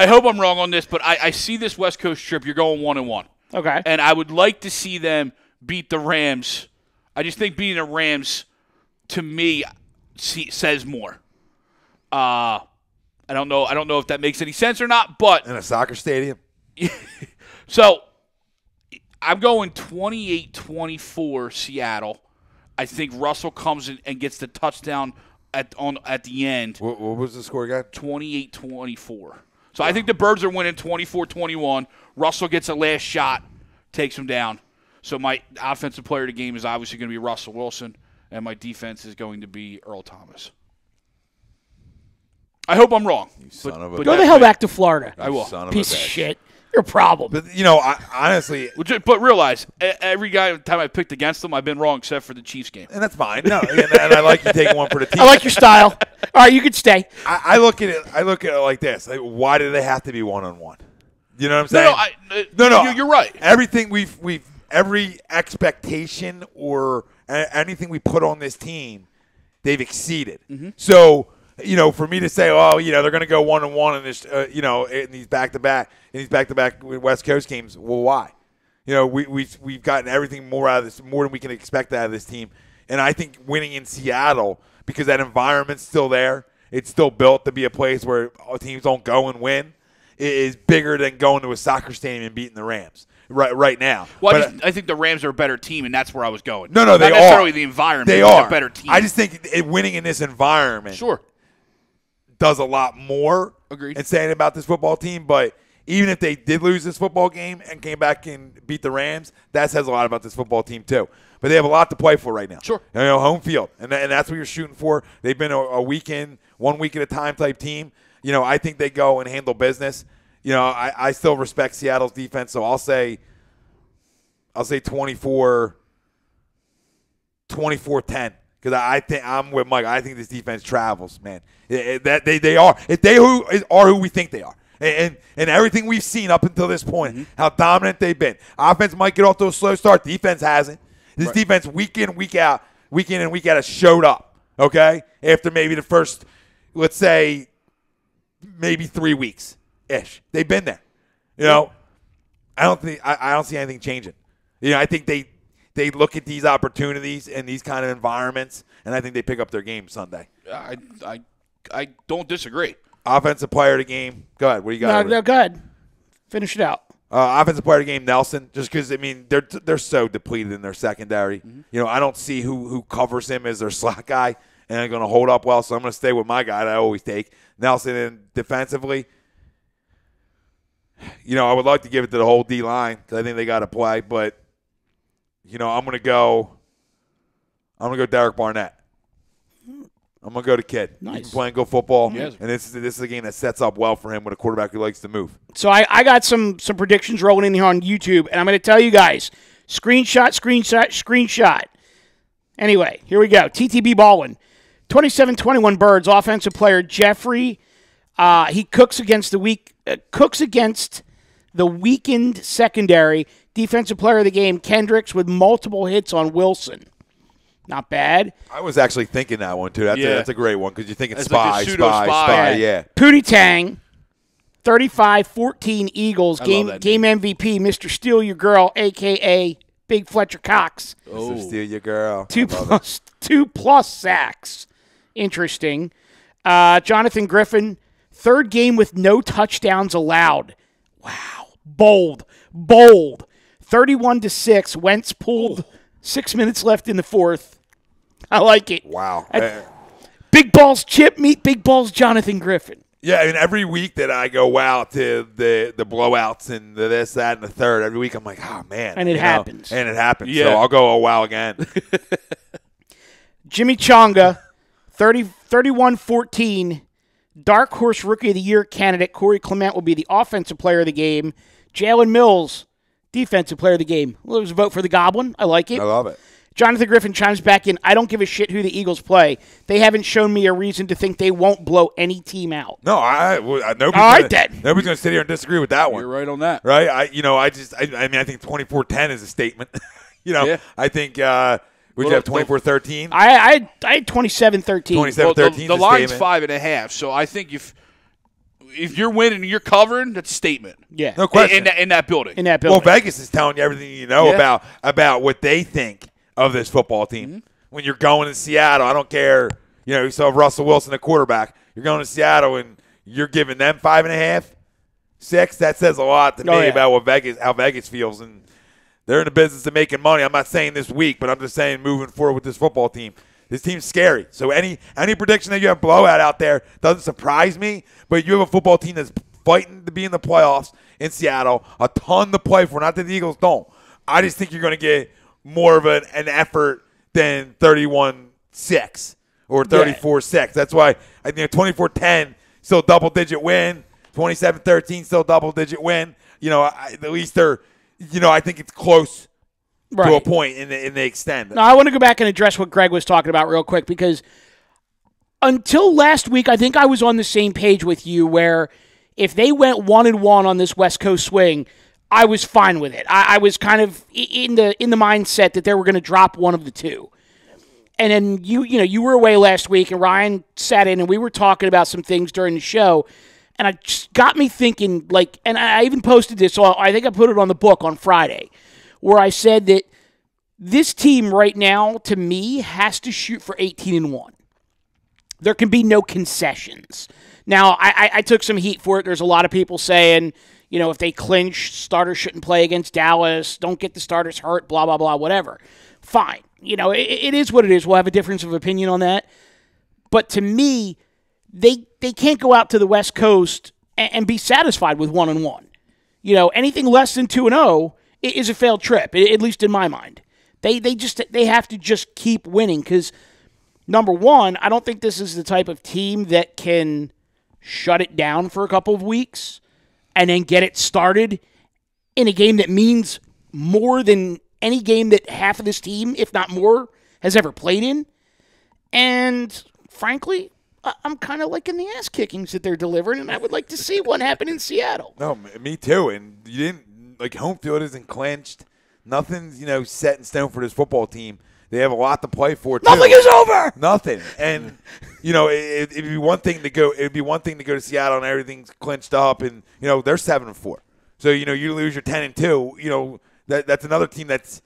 hope I'm wrong on this, but I see this West Coast trip. You're going 1-1. Okay. And I would like to see them beat the Rams. I just think beating the Rams, to me, says more. I don't know if that makes any sense or not, but in a soccer stadium. So I'm going 28-24 Seattle. I think Russell comes in and gets the touchdown at the end. What was the score again? 28-24. So I think the Birds are winning 24-21. Russell gets a last shot, takes him down. So my offensive player of the game is obviously going to be Russell Wilson, and my defense is going to be Earl Thomas. I hope I'm wrong. Go the hell back to Florida. I will. Piece of shit. You're a problem. But, honestly. But realize, every time I picked against them, I've been wrong except for the Chiefs game. And that's fine. No, and I like you taking one for the team. I like your style. All right, you can stay. I look at it like this. Like, why do they have to be one-on-one? You know what I'm saying? No. You're right. Everything every expectation or anything we put on this team, they've exceeded. Mm-hmm. So, for me to say, they're going to go 1-1 in this, in these back-to-back West Coast games. Well, why? We've gotten everything more out of this, more than we can expect out of this team. And I think winning in Seattle, because that environment's still there, it's still built to be a place where teams don't go and win, is bigger than going to a soccer stadium and beating the Rams right now. Well, I think the Rams are a better team, and that's where I was going. No, they are. Not necessarily the environment. They are a better team. I just think winning in this environment does a lot more. Agreed. And saying about this football team, but even if they did lose this football game and came back and beat the Rams, that says a lot about this football team too. But they have a lot to play for right now. Sure. Home field, and that's what you're shooting for. They've been a weekend, 1 week at a time type team. I think they go and handle business. I still respect Seattle's defense, so I'll say 24-10 because I think I'm with Mike. I think this defense travels, man. They are. If they are who we think they are. And everything we've seen up until this point, how dominant they've been. Offense might get off to a slow start. Defense hasn't. This defense week in, week out has showed up, okay? After maybe the first, let's say, maybe 3 weeks-ish. They've been there, I don't see anything changing. I think they look at these opportunities in these kind of environments, and I think they pick up their game Sunday. I don't disagree. Offensive player of the game. Go ahead. What do you got? No, go ahead. Finish it out. Offensive player of the game, Nelson. Just because they're so depleted in their secondary. Mm-hmm. I don't see who covers him as their slot guy and they're going to hold up well. So I'm going to stay with my guy that I always take, Nelson. And defensively, I would like to give it to the whole D line because I think they got to play. But I'm going to go Derek Barnett. I'm going to go to Kid. Nice. He's playing good football. Yes. And this is a game that sets up well for him with a quarterback who likes to move. So I got some predictions rolling in here on YouTube, and I'm going to tell you guys, screenshot. Anyway, here we go. TTB Baldwin, 27-21 Birds, offensive player Jeffrey. He cooks against the weakened secondary. Defensive player of the game, Kendricks, with multiple hits on Wilson. Not bad. I was actually thinking that one, too. That's a great one because you're thinking spy, like a pseudo-spy. Yeah. Pootie Tang, 35-14 Eagles. Game name. MVP, Mr. Steal Your Girl, a.k.a. Big Fletcher Cox. Oh. Steal your girl. 2+ sacks. Interesting. Jonathan Griffin, third game with no touchdowns allowed. Wow. Bold. 31-6. Wentz pulled 6 minutes left in the fourth. I like it. Wow. Big balls Chip, meet big balls Jonathan Griffin. Yeah, every week that I go wow to the blowouts and the this, that, and the third, every week I'm like, oh, man. And it happens. Yeah. So I'll go wow again. Jimmy Chonga, 31-14. Dark Horse Rookie of the Year candidate Corey Clement will be the offensive player of the game. Jalen Mills, defensive player of the game. Well, it was a vote for the Goblin. I like it. I love it. Jonathan Griffin chimes back in, I don't give a shit who the Eagles play. They haven't shown me a reason to think they won't blow any team out. No, Nobody's going to sit here and disagree with that one. You're right on that. Right? I think 24-10 is a statement. Yeah. I think would you have 24-13? I had 27-13. 27-13 the line's 5.5, so I think if you're winning and you're covering, that's a statement. Yeah. No question. In that building. Well, Vegas is telling you everything you know about what they think of this football team. Mm-hmm. When you're going to Seattle, I don't care. You still have Russell Wilson, the quarterback. You're going to Seattle and you're giving them 5.5, 6. That says a lot to me about how Vegas feels, and they're in the business of making money. I'm not saying this week, but I'm just saying moving forward with this football team. This team's scary. So any prediction that you have blowout out there doesn't surprise me, but you have a football team that's fighting to be in the playoffs in Seattle, a ton to play for. Not that the Eagles don't. I just think you're going to get more of an effort than 31-6 or 34-6. That's why I think 24-10 still double-digit win, 27-13 still double-digit win. At least they're, I think it's close to a point in the extent. Now, I want to go back and address what Greg was talking about real quick, because until last week, I think I was on the same page with you where if they went 1-1 on this West Coast swing, I was fine with it. I was kind of in the mindset that they were going to drop one of the two. And then you were away last week, and Ryan sat in, and we were talking about some things during the show, and it just got me thinking, and I even posted this, so I think I put it on the book on Friday, where I said that this team right now, to me, has to shoot for 18-1. There can be no concessions. Now, I took some heat for it. There's a lot of people saying, if they clinch, starters shouldn't play against Dallas, don't get the starters hurt, blah, blah, blah, whatever. Fine. It is what it is. We'll have a difference of opinion on that. But to me, they can't go out to the West Coast and be satisfied with 1-1. Anything less than 2-0 is a failed trip, at least in my mind. They have to just keep winning because, number one, I don't think this is the type of team that can shut it down for a couple of weeks and then get it started in a game that means more than any game that half of this team, if not more, has ever played in. And frankly, I'm kind of liking the ass kickings that they're delivering, and I would like to see one happen in Seattle. No, me too. And you didn't home field isn't clinched. Nothing's set in stone for this football team. They have a lot to play for too. Nothing is over. Nothing. And it'd be one thing to go. It'd be one thing to go to Seattle and everything's clinched up, and they're 7-4. So, you lose your 10-2, that's another team that's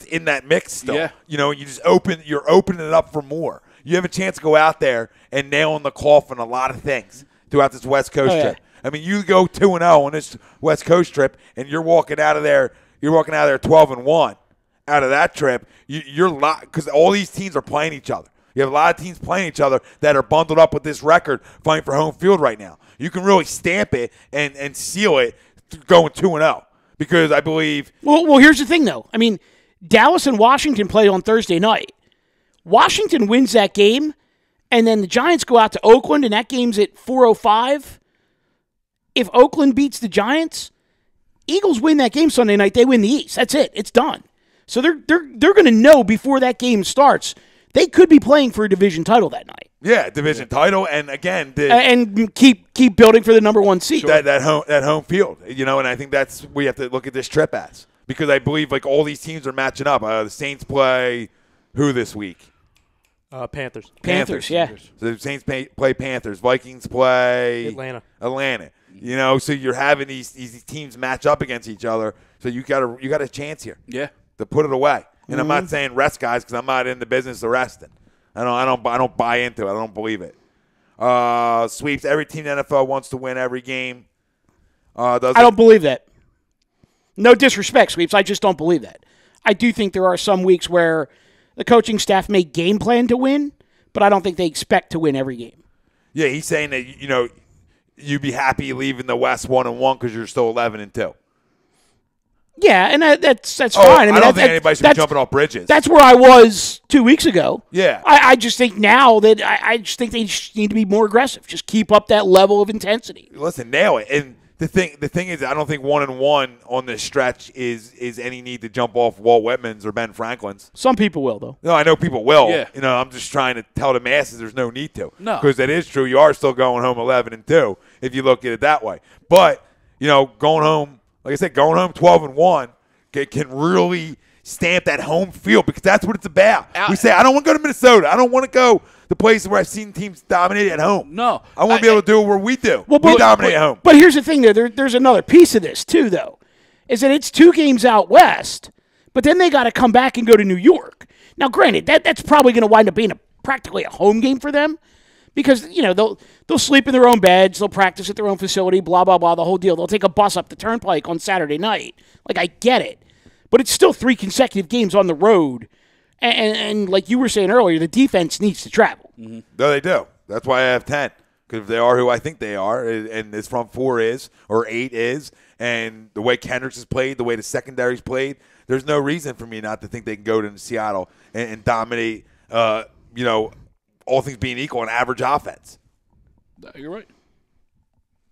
in that mix still. Yeah. You're opening it up for more. You have a chance to go out there and nail in the coffin a lot of things throughout this West Coast trip. I mean, you go 2-0 on this West Coast trip, and you're walking out of there 12-1 out of that trip. You're because all these teams are playing each other. You have a lot of teams playing each other that are bundled up with this record, fighting for home field right now. You can really stamp it and seal it going 2-0 because I believe. Well, here's the thing, though. I mean, Dallas and Washington play on Thursday night. Washington wins that game, and then the Giants go out to Oakland, and that game's at 4:05. If Oakland beats the Giants, Eagles win that game Sunday night. They win the East. That's it. It's done. So they're going to know before that game starts. They could be playing for a division title that night. Yeah, division title, and again, and keep building for the number one seed. That home field, and I think that's we have to look at this trip as because I believe like all these teams are matching up. The Saints play who this week? Panthers. Yeah. So the Saints play Panthers. Vikings play Atlanta. So you're having these teams match up against each other. So you got a chance here. Yeah. To put it away. And I'm not saying rest guys because I'm not in the business of resting. I don't buy into it. I don't believe it. Sweeps. Every team in the NFL wants to win every game. I don't believe that. No disrespect, Sweeps. I just don't believe that. I do think there are some weeks where the coaching staff may game plan to win, but I don't think they expect to win every game. Yeah, he's saying that you'd be happy leaving the West 1-1 because you're still 11-2. Yeah, and that's fine. I don't think anybody should be jumping off bridges. That's where I was 2 weeks ago. Yeah. I just think now that I just think they just need to be more aggressive. Just keep up that level of intensity. Listen, nail it. And the thing is, I don't think 1-1 on this stretch is any need to jump off Walt Whitman's or Ben Franklin's. Some people will, though. No, I know people will. Yeah. I'm just trying to tell the masses there's no need to. No. Because that is true. You are still going home 11-2 if you look at it that way. But, going home, like I said, going home 12-1 can really stamp that home field because that's what it's about. We say, I don't want to go to Minnesota. I don't want to go the places where I've seen teams dominate at home. No. I want to be able to do it where we do. We dominate at home. But here's the thing, there's another piece of this, too, though, is that it's 2 games out west, but then they got to come back and go to New York. Now, granted, that's probably going to wind up being practically a home game for them because, they'll sleep in their own beds, they'll practice at their own facility, blah, blah, blah, the whole deal. They'll take a bus up the turnpike on Saturday night. Like, I get it. But it's still 3 consecutive games on the road. And like you were saying earlier, the defense needs to travel. Mm-hmm. No, they do. That's why I have 10. Because if they are who I think they are, and this front 4 is, or 8 is, and the way Kendricks has played, the way the secondary's played, there's no reason for me not to think they can go to Seattle and dominate, all things being equal, an average offense. You're right.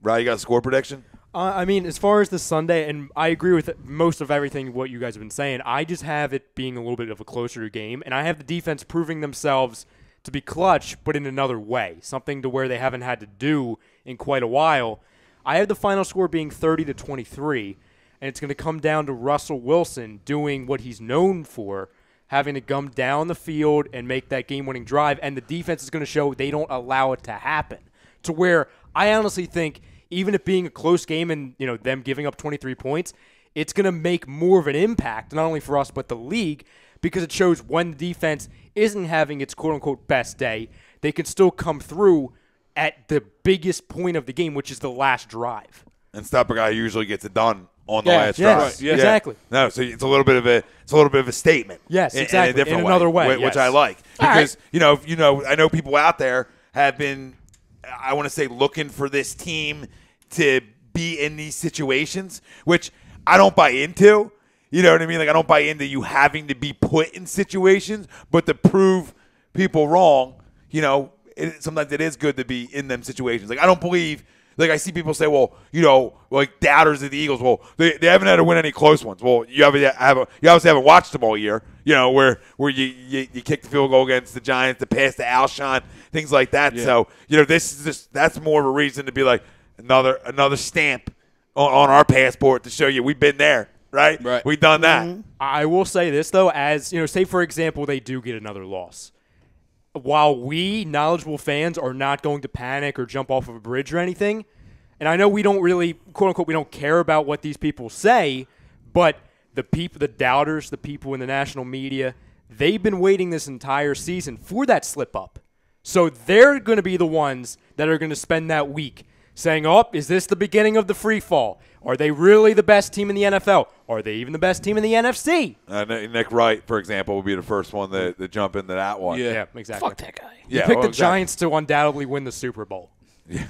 Right, you got a score prediction? As far as the Sunday, and I agree with most of everything what you guys have been saying, I just have it being a little bit of a closer game, and I have the defense proving themselves to be clutch, but in another way, something to where they haven't had to do in quite a while. I have the final score being 30-23, and it's going to come down to Russell Wilson doing what he's known for, having to come down the field and make that game-winning drive, and the defense is going to show they don't allow it to happen, to where I honestly think – even it being a close game and them giving up 23 points, it's going to make more of an impact, not only for us but the league, because it shows when the defense isn't having its quote-unquote best day, they can still come through at the biggest point of the game, which is the last drive. And stop a guy who usually gets it done on the last drive. Right. Yeah. Exactly. No, so it's a little bit of a statement. Yes, exactly. In a different another way, which I like because I know people out there have been, I want to say, looking for this team to be in these situations, which I don't buy into. You know what I mean? Like, I don't buy into you having to be put in situations, but to prove people wrong, sometimes it is good to be in them situations. Like, I don't believe, like, I see people say, well, like doubters of the Eagles, well, they haven't had to win any close ones. Well, you obviously haven't watched them all year, where you kick the field goal against the Giants, the pass to Alshon, things like that. Yeah. So, this is just, that's more of a reason to be like, another stamp on our passport to show you we've been there, right? We've done that. Mm-hmm. I will say this, though, as, say, for example, they do get another loss. While we, knowledgeable fans, are not going to panic or jump off of a bridge or anything, And I know we don't really, quote unquote, we don't care about what these people say, but the people, the doubters, the people in the national media, they've been waiting this entire season for that slip up. So they're going to be the ones that are going to spend that week saying, oh, is this the beginning of the free fall? Are they really the best team in the NFL? Are they even the best team in the NFC? Nick Wright, for example, will be the first one to jump into that one. Yeah, exactly. Fuck that guy. You picked the Giants to undoubtedly win the Super Bowl. Yeah.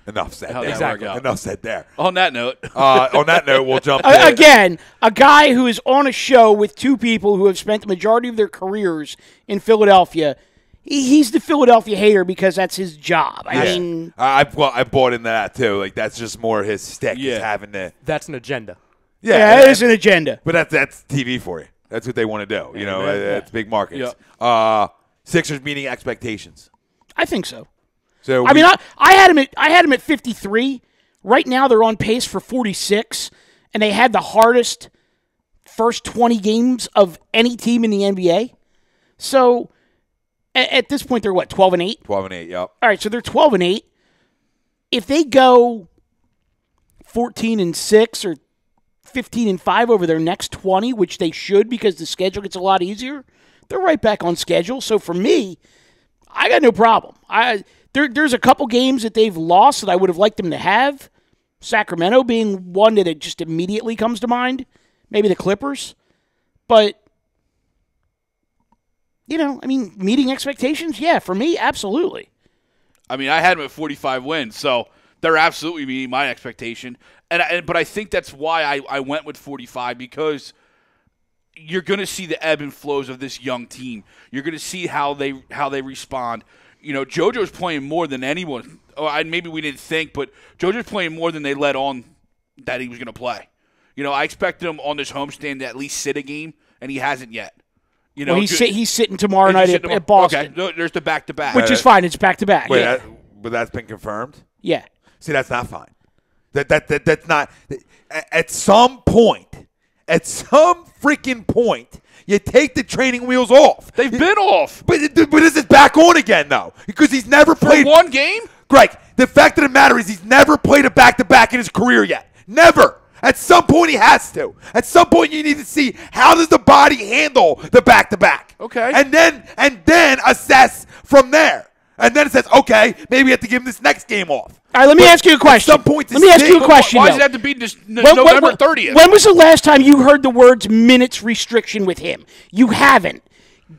Enough said there. Exactly. Enough said there. On that note. We'll jump to again, a guy who is on a show with two people who have spent the majority of their careers in Philadelphia. He's the Philadelphia hater because that's his job. I mean, I bought into that too. Like that's just more his stick. Yeah. Is having to. That's an agenda. Yeah, it is an agenda. But that's TV for you. That's what they want to do. You know, it's big markets. Yep. Sixers meeting expectations. I think so. So I mean, I had him at 53. Right now, they're on pace for 46, and they had the hardest first 20 games of any team in the NBA. So at this point, they're what, 12-8? 12-8. Yep. All right, so they're 12-8. If they go 14-6 or 15-5 over their next 20, which they should because the schedule gets a lot easier, they're right back on schedule. So for me, I got no problem. There's a couple games that they've lost that I would have liked them to have. Sacramento being one that it just immediately comes to mind. Maybe the Clippers. But, you know, I mean, meeting expectations, yeah, for me, absolutely. I mean, I had them at 45 wins, so they're absolutely meeting my expectation. But I think that's why I went with 45, because you're going to see the ebb and flows of this young team. You're going to see how they respond. You know, JoJo's playing more than anyone. Maybe we didn't think, but JoJo's playing more than they let on that he was going to play. You know, I expected him on this homestand to at least sit a game, and he hasn't yet. You know, well, he's sitting tomorrow night at Boston. Okay, there's the back-to-back. Which is fine. It's back-to-back. Wait, yeah. but that's been confirmed? Yeah. See, that's not fine. That's not – at some freaking point, you take the training wheels off. They've been off. But this is back on again, though, because he's never played – For one game? Greg, the fact of the matter is he's never played a back-to-back in his career yet. Never. At some point he has to. At some point you need to see how does the body handle the back-to-back. Okay. And then assess from there. And then it says, okay, maybe we have to give him this next game off. All right, let me ask you a question. At some point let me ask you a question. Why does it have to be November 30th? When was the last time you heard the words minutes restriction with him? You haven't.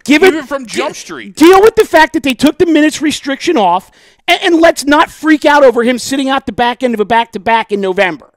Even from Jump Street. Deal with the fact that they took the minutes restriction off, and let's not freak out over him sitting out the back end of a back-to-back in November.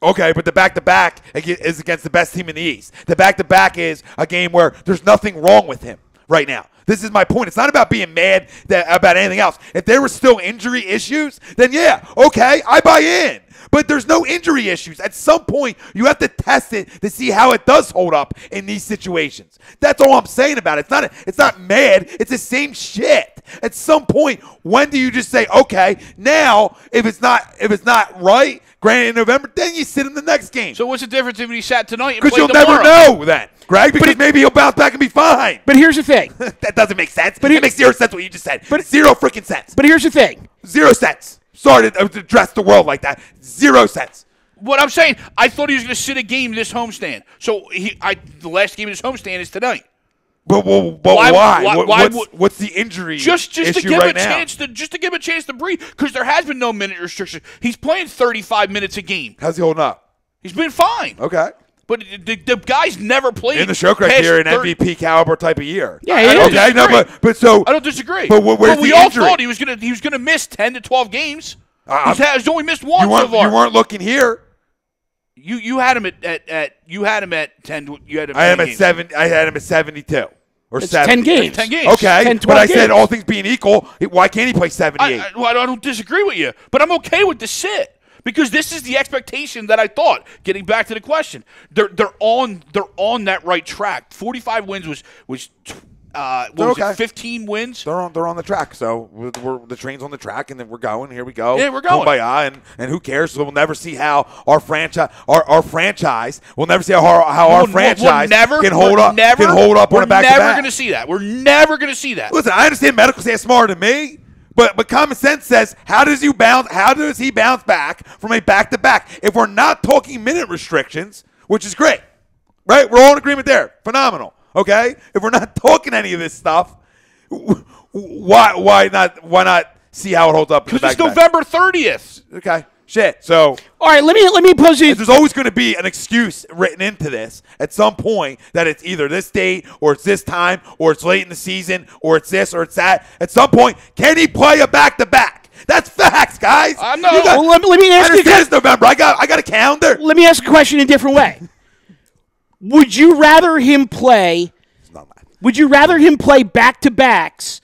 Okay, but the back-to-back is against the best team in the East. The back-to-back is a game where there's nothing wrong with him right now. This is my point. It's not about being mad about anything else. If there were still injury issues, then yeah, okay, I buy in. But there's no injury issues. At some point, you have to test it to see how it does hold up in these situations. That's all I'm saying about it. It's not mad. It's the same shit. At some point, when do you just say, okay, now if it's not right, granted in November, then you sit in the next game. So what's the difference if he sat tonight and because played you'll tomorrow? never know then, Greg, because maybe he'll bounce back and be fine. But here's the thing. That doesn't make sense. But it makes zero sense what you just said. But zero freaking sense. But here's the thing. 0 cents. Sorry to address the world like that. 0 cents. What I'm saying, I thought he was going to sit a game this homestand. So the last game of this homestand is tonight. But why? What's the injury just to issue give him right a now? chance to give him a chance to breathe, because there has been no minute restriction. He's playing 35 minutes a game. How's he holding up? He's been fine. Okay. But the guy's never played in the show criteria, an MVP caliber type of year. Yeah, I don't okay, disagree. No, but so I don't disagree. But where's we the all injury? thought he was gonna miss 10 to 12 games. He's only missed one so far. You weren't looking here. You had him at you had him at 10. You had him. I had him at 7. I had him at 72 or it's 70. 10 games. 10 games. Okay, 10, but I games. said all things being equal, why can't he play 78? I don't disagree with you, but I'm okay with the sit. Because this is the expectation that I thought. Getting back to the question, they're on that right track. 45 wins was it, 15 wins? They're on the track. So the train's on the track, and then we're going. Here we go. Yeah, we're going. Kumbaya, and who cares? So we'll never see how our franchise. We'll never see how our franchise can hold up on a back-to-back. We're never going to see that. We're never going to see that. Listen, I understand medical staff smarter than me. But common sense says, how does he bounce back from a back-to-back? If we're not talking minute restrictions, which is great, right? We're all in agreement there. Phenomenal. Okay? If we're not talking any of this stuff, why not see how it holds up? Because it's November 30th. Okay. Shit. So all right, let me pose you. There's always going to be an excuse written into this at some point that it's either this date or it's this time or it's late in the season or it's this or it's that. At some point, can he play a back-to-back? That's facts, guys. I know. Let me ask you. It's November. I got a calendar. Let me ask a question a different way. Would you rather him play? Would you rather him play back-to-backs,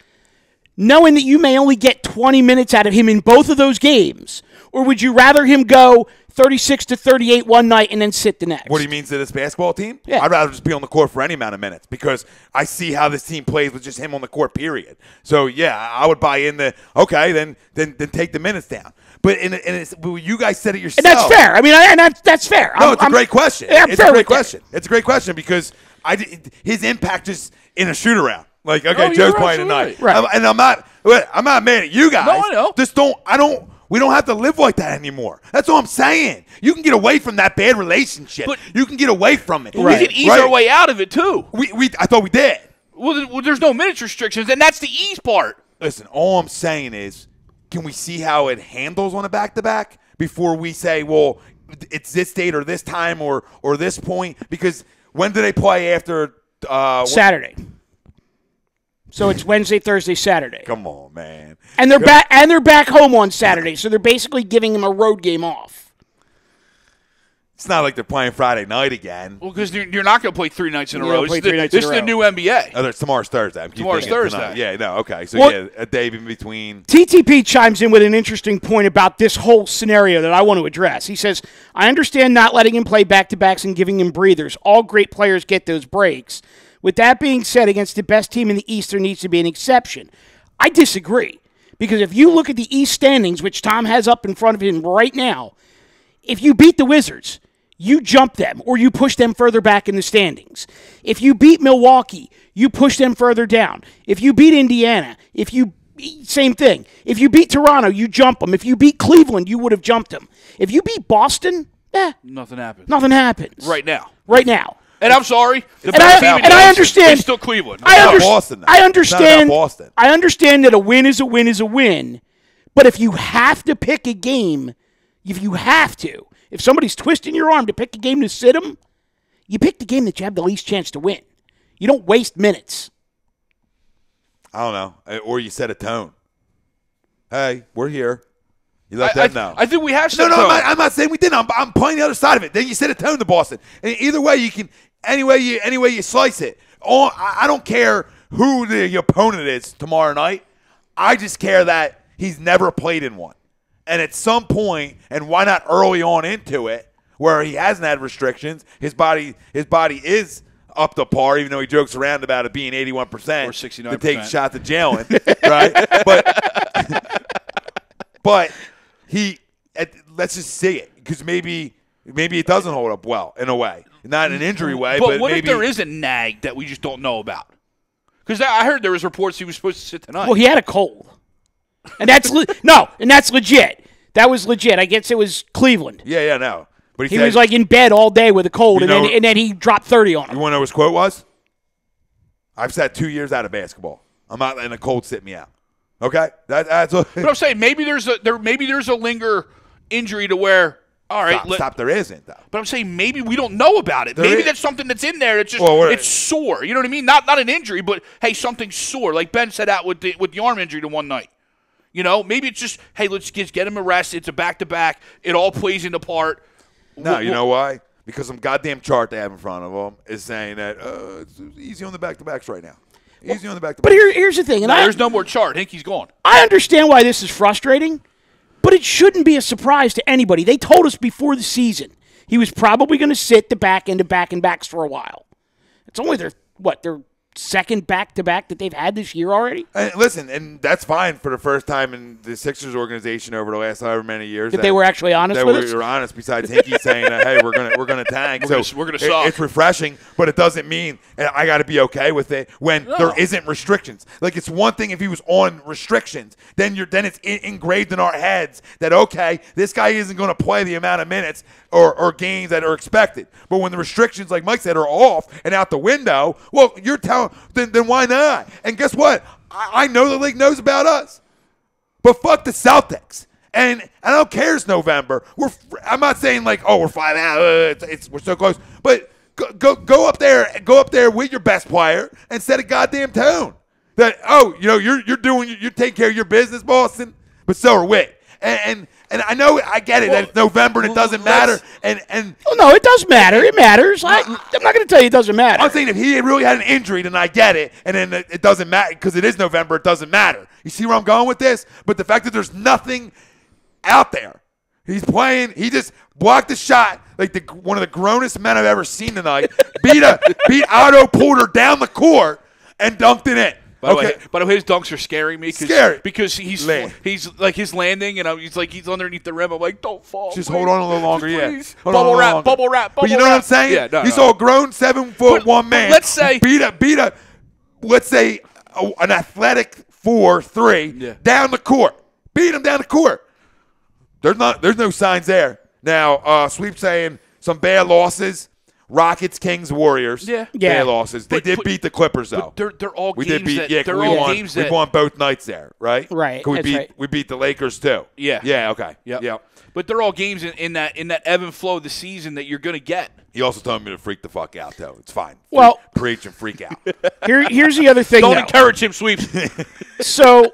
knowing that you may only get 20 minutes out of him in both of those games? Or would you rather him go 36 to 38 one night and then sit the next? What do you mean to this basketball team? Yeah. I'd rather just be on the court for any amount of minutes because I see how this team plays with just him on the court, period. So, yeah, I would buy in then take the minutes down. But you guys said it yourself. And that's fair. I mean, that's fair. No, it's a great question. Yeah, It's a great question. It's a great question because his impact is in a shoot-around. Like, okay, Joe's playing tonight. Right. And I'm not mad at you guys. No, I know. We don't have to live like that anymore. That's all I'm saying. You can get away from that bad relationship. But you can get away from it. We can ease our way out of it, too. I thought we did. Well, there's no minutes restrictions, and that's the ease part. Listen, all I'm saying is, can we see how it handles on a back-to-back before we say, well, it's this date or this time or this point? Because when do they play after Saturday? So it's Wednesday, Thursday, Saturday. Come on, man. And they're back home on Saturday, so they're basically giving him a road game off. It's not like they're playing Friday night again. Well, because you're not going to play 3 nights in a row. This is the new NBA. Oh, tomorrow's Thursday. Tomorrow's Thursday. Yeah, no, okay. So, a day in between. TTP chimes in with an interesting point about this whole scenario that I want to address. He says, I understand not letting him play back-to-backs and giving him breathers. All great players get those breaks. With that being said, against the best team in the East, there needs to be an exception. I disagree. Because if you look at the East standings, which Tom has up in front of him right now, if you beat the Wizards, you jump them or you push them further back in the standings. If you beat Milwaukee, you push them further down. If you beat Indiana, same thing. If you beat Toronto, you jump them. If you beat Cleveland, you would have jumped them. If you beat Boston, nothing happens. Nothing happens. Right now. And I'm sorry. I understand. It's still Cleveland. I understand. It's not about Boston. I understand that a win is a win is a win. But if you have to pick a game, if somebody's twisting your arm to pick a game to sit them, you pick the game that you have the least chance to win. You don't waste minutes. I don't know. Or you set a tone. Hey, we're here. You let them know. I think we have set a tone. No, I'm not saying we didn't. I'm playing the other side of it. Then you set a tone to Boston. And either way, you can any way you slice it. I don't care who the opponent is tomorrow night. I just care that he's never played in one. And at some point, and why not early on into it, where he hasn't had restrictions, his body is up to par, even though he jokes around about it being 81% or 69% to take a shot to Jalen, right? But let's just see it, because maybe it doesn't hold up well in a way, not in an injury way. But what maybe, if there is a nag that we just don't know about? Because I heard there was reports he was supposed to sit tonight. Well, he had a cold. And that's that's legit. That was legit. I guess it was Cleveland. Yeah, no. But he was like in bed all day with a cold, and then he dropped 30 on him. You want to know what his quote was? I've sat 2 years out of basketball. I'm not letting a cold sit me out. Okay, that's what. But I'm saying maybe there's a linger injury to where. All right, stop. There isn't though. But I'm saying maybe we don't know about it. Maybe that's something that's in there. It's just it's sore. You know what I mean? Not an injury, but hey, something's sore. Like Ben said out with the arm injury to one night. You know, maybe it's just, hey, let's just get him a rest. It's a back-to-back. It all plays into part. No, you know why? Because some goddamn chart they have in front of them is saying that it's easy on the back-to-backs right now. Easy on the back-to-backs. But here's the thing. There's no more chart. Hinkey's gone. I understand why this is frustrating, but it shouldn't be a surprise to anybody. They told us before the season he was probably going to sit the back end of back-and-backs for a while. It's only their second back-to-back that they've had this year already? Listen, and that's fine for the first time in the Sixers organization over the last however many years. That they were actually honest with us? They were honest, besides Hickey saying, hey, we're gonna tank. We're gonna suck. It's refreshing, but it doesn't mean I got to be okay with it when there isn't restrictions. Like, it's one thing if he was on restrictions, then it's engraved in our heads that, okay, this guy isn't going to play the amount of minutes or games that are expected. But when the restrictions, like Mike said, are off and out the window, well, you're telling then why not? And guess what? I know the league knows about us, but fuck the Celtics. And I don't care it's November. I'm not saying like, oh, we're 5 out. We're so close. But go up there with your best player and set a goddamn tone. That you're taking care of your business, Boston, but so are we. And I know I get it that it's November and it doesn't matter. Well, no, it does matter. It matters. I'm not going to tell you it doesn't matter. I'm saying if he really had an injury, then I get it, and then it doesn't matter because it is November. It doesn't matter. You see where I'm going with this? But the fact that there's nothing out there, he's playing. He just blocked the shot like one of the grownest men I've ever seen tonight. beat Otto Porter down the court and dunked it in. By the way, his dunks are scaring me. Because he's like his landing, and he's underneath the rim. I'm like, don't fall. Just hold on a little longer, please. Bubble wrap. But you know what I'm saying? Yeah, no, you saw a grown 7'1" man. Let's say beat an athletic 4'3" down the court. Beat him down the court. There's no signs there. Now, Sweep saying some bad losses. Rockets, Kings, Warriors. Bad losses. They did beat the Clippers, though. But they're all we games did beat. We won both nights there, right? Right. We beat the Lakers too. Yeah. Yeah. Okay. Yep. Yeah. But they're all games in that ebb and flow of the season that you're going to get. He also told me to freak the fuck out, though. It's fine. Well, preach and freak out. Here's the other thing. Don't encourage him, Sweeps. So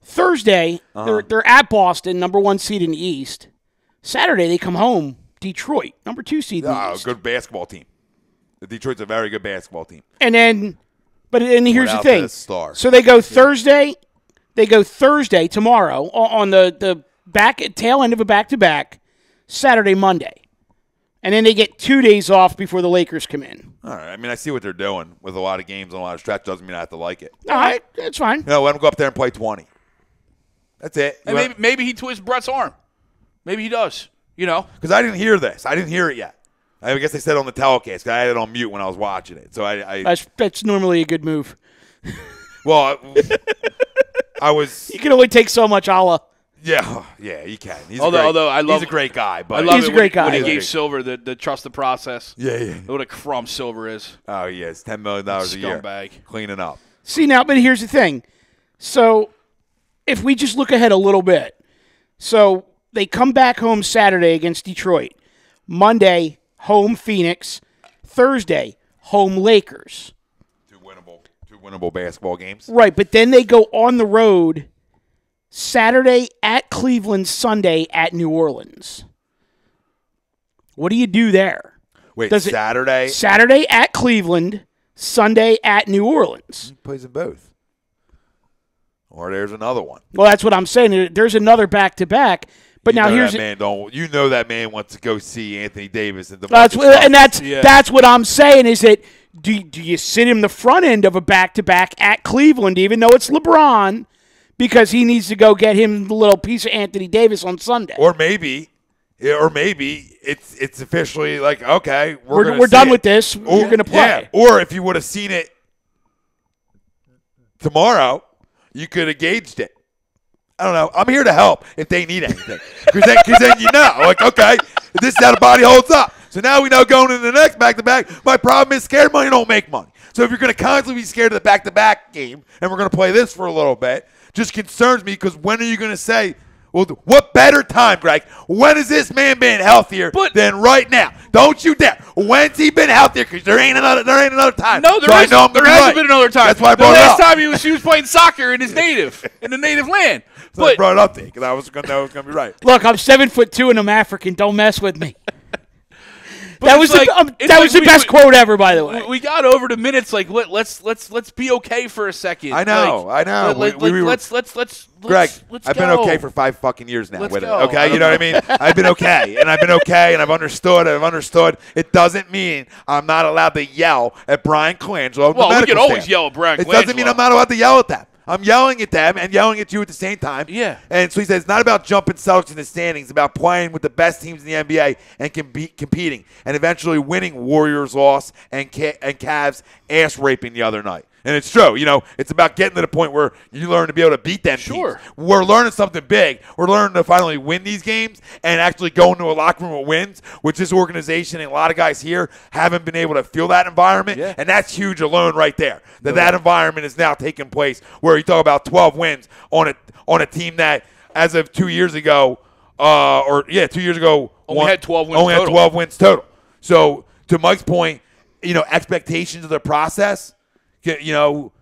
Thursday, they're at Boston, number 1 seed in the East. Saturday, they come home. Detroit, number 2 seed in the East. Good basketball team. Detroit's a very good basketball team. And here's the thing. Star. So they go Thursday. They go Thursday tomorrow on the tail end of a back-to-back. Saturday, Monday, and then they get 2 days off before the Lakers come in. All right. I mean, I see what they're doing with a lot of games and a lot of stretch. Doesn't mean I have to like it. All right, that's fine. No, let them go up there and play 20. That's it. And maybe he twists Brett's arm. Maybe he does. Because I didn't hear this. I didn't hear it yet. I guess they said on the telecast. I had it on mute when I was watching it. So that's normally a good move. Well, I was. You can only take so much, Allah. Yeah, you can. He's a great guy. But he's a great guy. When he gave Silver the trust the process. Yeah. What a crumb Silver is. Oh, yeah. It's $10 million a year. Scumbag. Cleaning up. See, now, but here's the thing. So if we just look ahead a little bit. So they come back home Saturday against Detroit. Monday, home Phoenix. Thursday, home Lakers. Two winnable basketball games. Right, but then they go on the road Saturday at Cleveland, Sunday at New Orleans. What do you do there? Wait, Saturday? Saturday at Cleveland, Sunday at New Orleans. He plays in both. Or there's another one. Well, that's what I'm saying. There's another back-to-back. But now here's that man wants to go see Anthony Davis and that's what I'm saying is that do you sit him the front end of a back-to-back at Cleveland even though it's LeBron because he needs to go get him the little piece of Anthony Davis on Sunday. Or maybe it's officially like, okay, we're done with this. You're going to play. Yeah. Or if you would have seen it tomorrow, you could have gauged it. I don't know. I'm here to help if they need anything. Because then like, okay, this is how the body holds up. So now we know going into the next back-to-back, my problem is scared money don't make money. So if you're going to constantly be scared of the back-to-back game, and we're going to play this for a little bit, just concerns me because when are you going to say, well, what better time, Greg? When has this man been healthier than right now? Don't you dare. When's he been healthier? Because there ain't another time. No, there hasn't been another time. That's why I brought it up. The last time he was playing soccer in the native land. So I brought it up there because I was going to be right. Look, I'm 7'2" and I'm African. Don't mess with me. That was the best quote ever, by the way. We got over the minutes. Like let's be okay for a second. I know. Let's Greg, let's I've go. been okay for 5 fucking years now Let's with go. it. Okay, you know what I mean? I've been okay, and I've understood. It doesn't mean I'm not allowed to yell at Brian Colangelo. Well, we can always yell at Brian Colangelo. It doesn't mean I'm not allowed to yell at them. I'm yelling at them and yelling at you at the same time. Yeah. And so he says it's not about jumping Celtics in the standings. It's about playing with the best teams in the NBA and competing and eventually winning. Warriors loss and Cavs ass raping the other night. And it's true. You know, it's about getting to the point where you learn to be able to beat them teams. We're learning something big. We're learning to finally win these games and actually go into a locker room with wins, which this organization and a lot of guys here haven't been able to feel that environment. Yeah. And that's huge alone right there. That environment is now taking place where you talk about 12 wins on a team that, as of 2 years ago, 2 years ago, only had 12 wins only total. had 12 wins total. So to Mike's point, you know, expectations of the process, you know,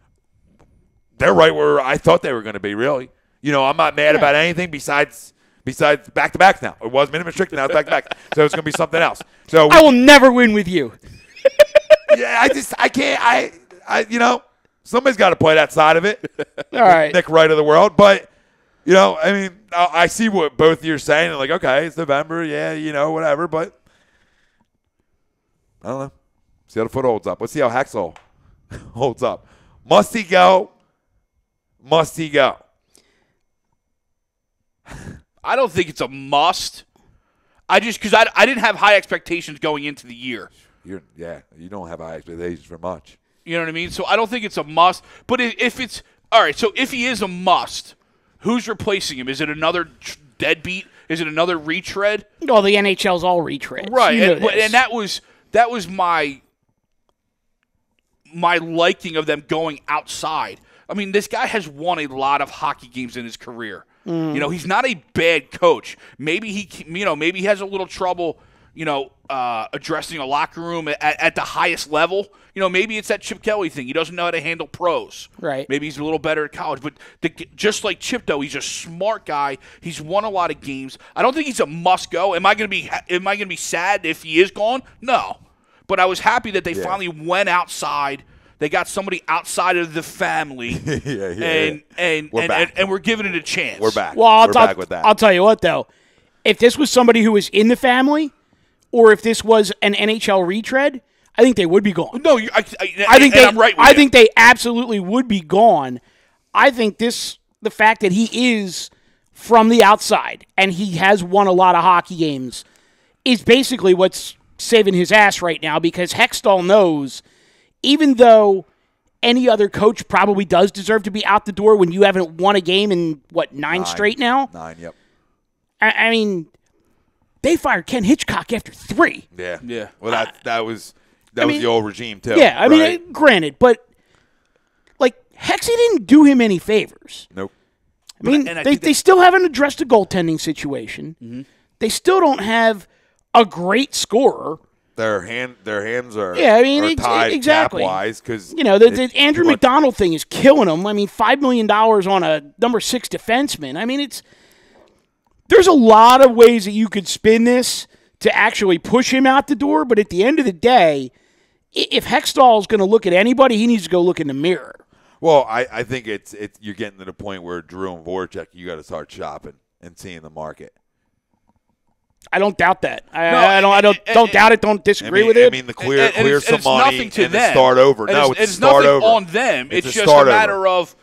they're right where I thought they were going to be, really. You know, I'm not mad about anything besides back-to-backs now. It was minimum restricted, now it's back-to-back. So it's going to be something else. So I will never win with you. Yeah, I can't, you know, somebody's got to play that side of it. All right. Nick Wright of the world. But, you know, I mean, I see what both of you are saying. And like, okay, it's November. Yeah, you know, whatever. But I don't know. See how the foot holds up. Let's see how Hakstol holds up. Must he go? Must he go? I don't think it's a must. Because I didn't have high expectations going into the year. You don't have high expectations for much. You know what I mean? So I don't think it's a must. But if it's – all right, so if he is a must, who's replacing him? Is it another deadbeat? Is it another retread? Well, the NHL's all retreads. Right, You know and that was my liking of them going outside. I mean, this guy has won a lot of hockey games in his career. You know, he's not a bad coach. Maybe he has a little trouble, addressing a locker room at the highest level. You know, maybe it's that Chip Kelly thing. He doesn't know how to handle pros. Right. Maybe he's a little better at college. But just like Chip, though, he's a smart guy. He's won a lot of games. I don't think he's a must go. Am I going to be sad if he is gone? No. But I was happy that they finally went outside. They got somebody outside of the family, and we're giving it a chance. We're back. Well, we're back with that. I'll tell you what, though. If this was somebody who was in the family, or if this was an NHL retread, I think they would be gone. No, I'm right with I you. think they absolutely would be gone. I think the fact that he is from the outside and he has won a lot of hockey games is basically what's saving his ass right now, because Hextall knows, even though any other coach probably does deserve to be out the door when you haven't won a game in, nine straight now? 9, yep. I mean, they fired Ken Hitchcock after 3. Yeah. Well, that was the old regime, too. Yeah, I mean, granted, but, Hexy didn't do him any favors. Nope. I mean, they still haven't addressed a goaltending situation. Mm-hmm. They still don't have a great scorer. Their hands are tied exactly cap-wise because the Andrew McDonald thing is killing them. I mean, $5 million on a number 6 defenseman. I mean, there's a lot of ways that you could spin this to actually push him out the door. But at the end of the day, if Hextall is going to look at anybody, he needs to go look in the mirror. Well, I think it's you're getting to the point where Drew and Voracek, you got to start shopping and seeing the market. I don't doubt that. I don't doubt it. Don't disagree with it. I mean, the clear some money and them. start over. No, it's nothing on them. It's just a matter of,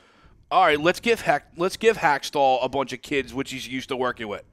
all right, let's give Hakstol a bunch of kids, which he's used to working with.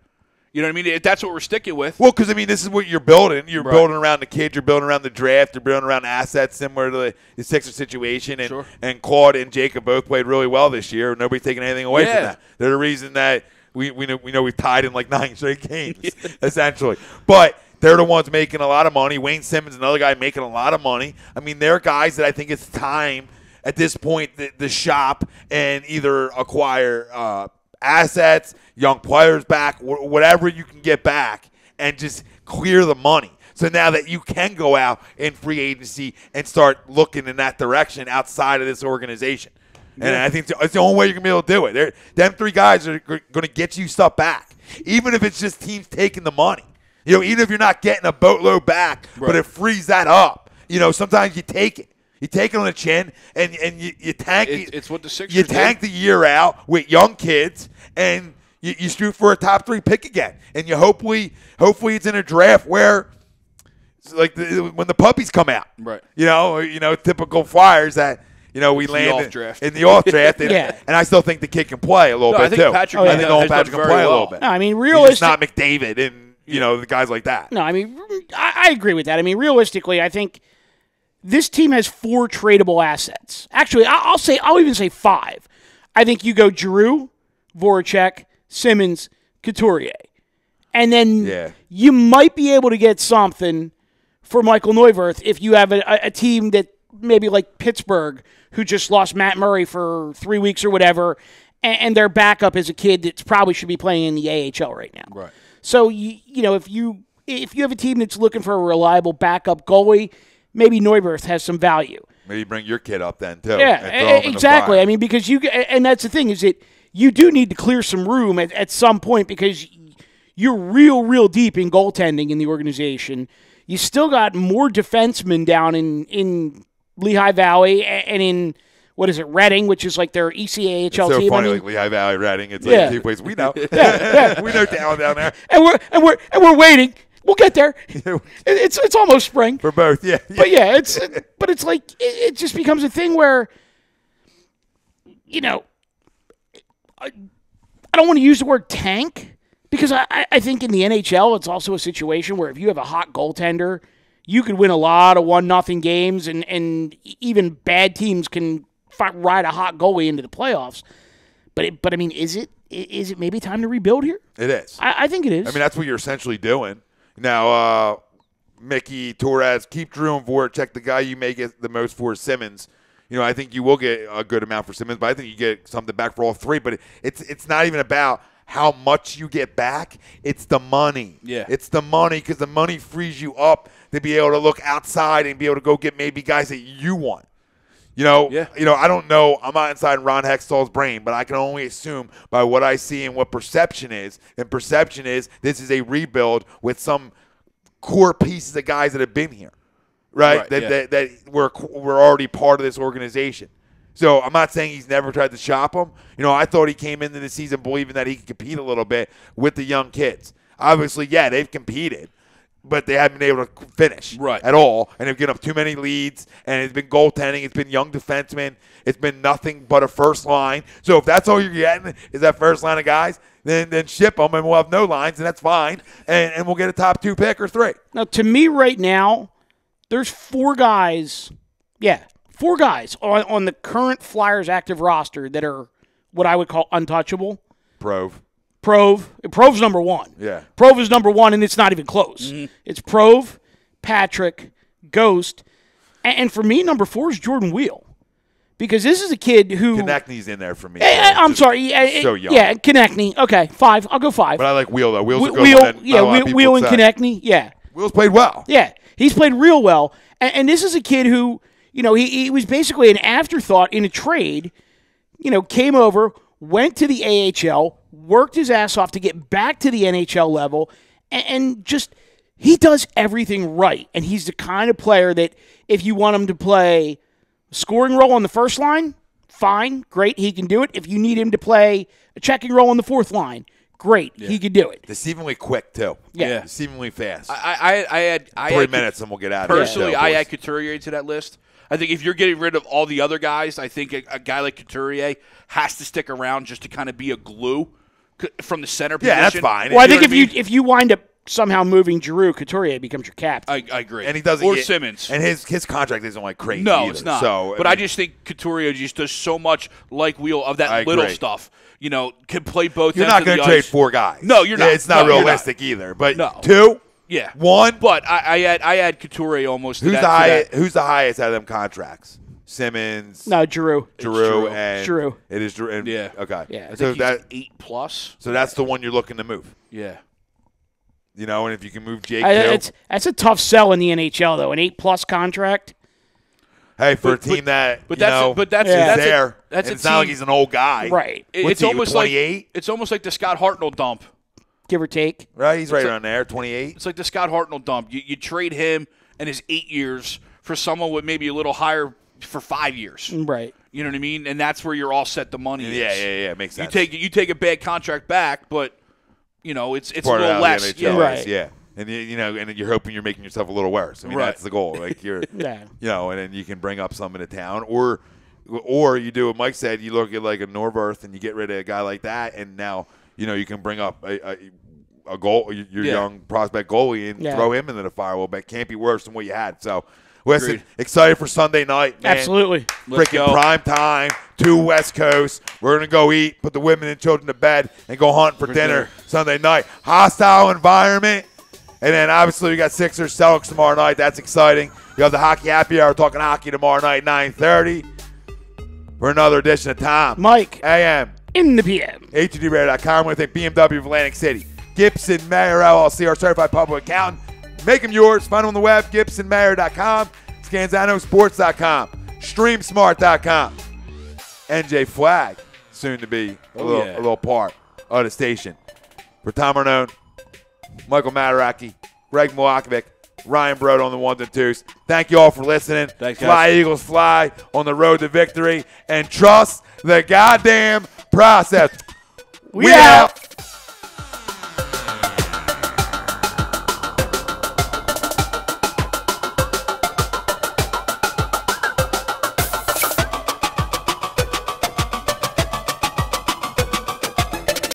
You know what I mean? That's what we're sticking with. Well, because, I mean, this is what you're building. You're building around the kids. You're building around the draft. You're building around assets similar to the Sixers situation. And Claude and Jacob both played really well this year. Nobody's taking anything away from that. They're the reason that we know we've tied in 9 straight games, essentially. But they're the ones making a lot of money. Wayne Simmons, another guy making a lot of money. I mean, they're guys that I think it's time at this point the shop and either acquire assets, young players back, whatever you can get back, and just clear the money. So now that you can go out in free agency and start looking in that direction outside of this organization. And I think it's the only way you're going to be able to do it. Them 3 guys are going to get you stuff back, even if it's just teams taking the money. Even if you're not getting a boatload back, but it frees that up. Sometimes you take it. You take it on the chin, and you tank it. It's what the Sixers You tank the year out with young kids, and you shoot for a top 3 pick again. And you hopefully it's in a draft where, like when the puppies come out, right? Typical Flyers that we land in the off draft, and I still think the kid can play a little bit too. I think Patrick can play a little bit. No, I mean, realistically, not McDavid and the guys like that. No, I mean, I agree with that. I mean, realistically, I think this team has 4 tradable assets. Actually, I'll even say 5. I think you go Giroux, Voracek, Simmons, Couturier. And then you might be able to get something for Michael Neuwirth if you have a team that maybe like Pittsburgh, who just lost Matt Murray for 3 weeks or whatever, and their backup is a kid that probably should be playing in the AHL right now. Right. So, if you have a team that's looking for a reliable backup goalie, maybe Neuwirth has some value. Maybe bring your kid up then, too. Yeah, exactly. I mean, because and that's the thing, is that you do need to clear some room at some point because you're real deep in goaltending in the organization. You still got more defensemen down in Lehigh Valley and in, Reading, which is like their ECAHL it's so team. Funny, like Lehigh Valley, Reading. It's like 2 places we know. We know down there. And we're waiting. We'll get there. It's almost spring for both. Yeah. But it's like it just becomes a thing where I don't want to use the word tank because I think in the NHL it's also a situation where if you have a hot goaltender, you could win a lot of 1-0 games, and even bad teams can ride a hot goalie into the playoffs. But I mean, is it maybe time to rebuild here? It is. I think it is. I mean, that's what you're essentially doing. Now, Mickey, Torres, keep Drew and Voracek. The guy you may get the most for is Simmons. I think you will get a good amount for Simmons, but I think you get something back for all 3. But it's not even about how much you get back. It's the money. Yeah. It's the money because the money frees you up to be able to look outside and be able to go get maybe guys that you want. I don't know. I'm not inside Ron Hextall's brain, but I can only assume by what I see and what perception is. And perception is this is a rebuild with some core pieces of guys that have been here, right? That were already part of this organization. So I'm not saying he's never tried to shop them. I thought he came into the season believing that he could compete a little bit with the young kids. Obviously, they've competed, but they haven't been able to finish at all. And they've given up too many leads, and it's been goaltending. It's been young defensemen. It's been nothing but a first line. So if that's all you're getting is that first line of guys, then ship them, and we'll have no lines, and that's fine. And we'll get a top 2 pick or 3. Now, to me right now, there's 4 guys. Yeah, 4 guys on the current Flyers active roster that are what I would call untouchable. Prove's number 1. Yeah. Prove is number 1, and it's not even close. Mm-hmm. It's Prove, Patrick, Ghost, and for me, number 4 is Jordan Wheel. Because this is a kid who... Konechny's in there for me. I'm sorry. So young. Yeah, Konechny. Okay, 5. I'll go 5. But I like Wheel, though. Wheel's a good one. Wheel and Konechny. Yeah. Wheel's played well. Yeah, he's played real well. And this is a kid who, he was basically an afterthought in a trade, came over, went to the AHL, worked his ass off to get back to the NHL level, and just he does everything right. And he's the kind of player that if you want him to play a scoring role on the first line, fine, great, he can do it. If you need him to play a checking role on the 4th line, great, he can do it. Deceivingly quick, too. Yeah. Deceivingly fast. I had 3 minutes and we'll get out of here. Personally, I add Couturier to that list. I think if you're getting rid of all the other guys, I think a guy like Couturier has to stick around just to kind of be a glue from the center position. Yeah, that's fine. Well, I think if you wind up somehow moving Giroux, Couturier becomes your captain. I agree. And he doesn't or Simmons. And his contract isn't like crazy No, either. it's not. So, I just think Couturier just does so much like Wheel of that little stuff. Can play both You're ends not of going the to trade ice. 4 guys. No, you're not. It's not realistic either. But no. 2? Yeah. 1? But I add Couturier almost Who's to the that. Who's the highest out of them contracts? Simmons. No, Giroux. Giroux. It is Giroux. Yeah. Okay. Yeah. I think he's 8+. So that's the one you're looking to move. Yeah. And if you can move Jake too. That's a tough sell in the NHL, though. An 8+ contract. Hey, for a team that's there. It's not like he's an old guy. Right. It's almost 28? It's almost like the Scott Hartnell dump give or take. Right, he's right around there, 28. It's like the Scott Hartnell dump. You trade him and his 8 years for someone with maybe a little higher for 5 years. Right. You know what I mean? And that's where you're all set the money Yeah, is. makes sense. You take a bad contract back, but it's a Part of little how less. the NHL Right. is, yeah. And and you're hoping you're making yourself a little worse. I mean, Right. that's the goal. Like you're, Yeah. and then you can bring up someone in town, or you do what Mike said. You look at like a Norberth and you get rid of a guy like that, and now you can bring up a goal, your young prospect goalie, and throw him into the fire. Well, but it can't be worse than what you had. So, listen, Agreed. excited for Sunday night, man. Absolutely. Let's Freaking go. prime time, 2 West Coast. We're going to go eat, put the women and children to bed, and go hunt for dinner Sunday night. Hostile environment. And then, obviously, we got Sixers, Celtics tomorrow night. That's exciting. We have the Hockey Happy Hour talking hockey tomorrow night, 9:30, for another edition of Tom. Mike. AM. In the PM. HDRadio.com. I want to thank BMW of Atlantic City. Gibson Mayer LLC, our certified public accountant. Make them yours. Find them on the web, GibsonMayer.com, ScanzanoSports.com, StreamSmart.com. NJ Flag, soon to be a little part of the station. For Tom Arnone, Michael Mataraki, Greg Milakovic, Ryan Broad on the 1s and 2s. Thank you all for listening. Thanks, Fly, guys. Eagles, fly on the road to victory. And trust the goddamn process. We out.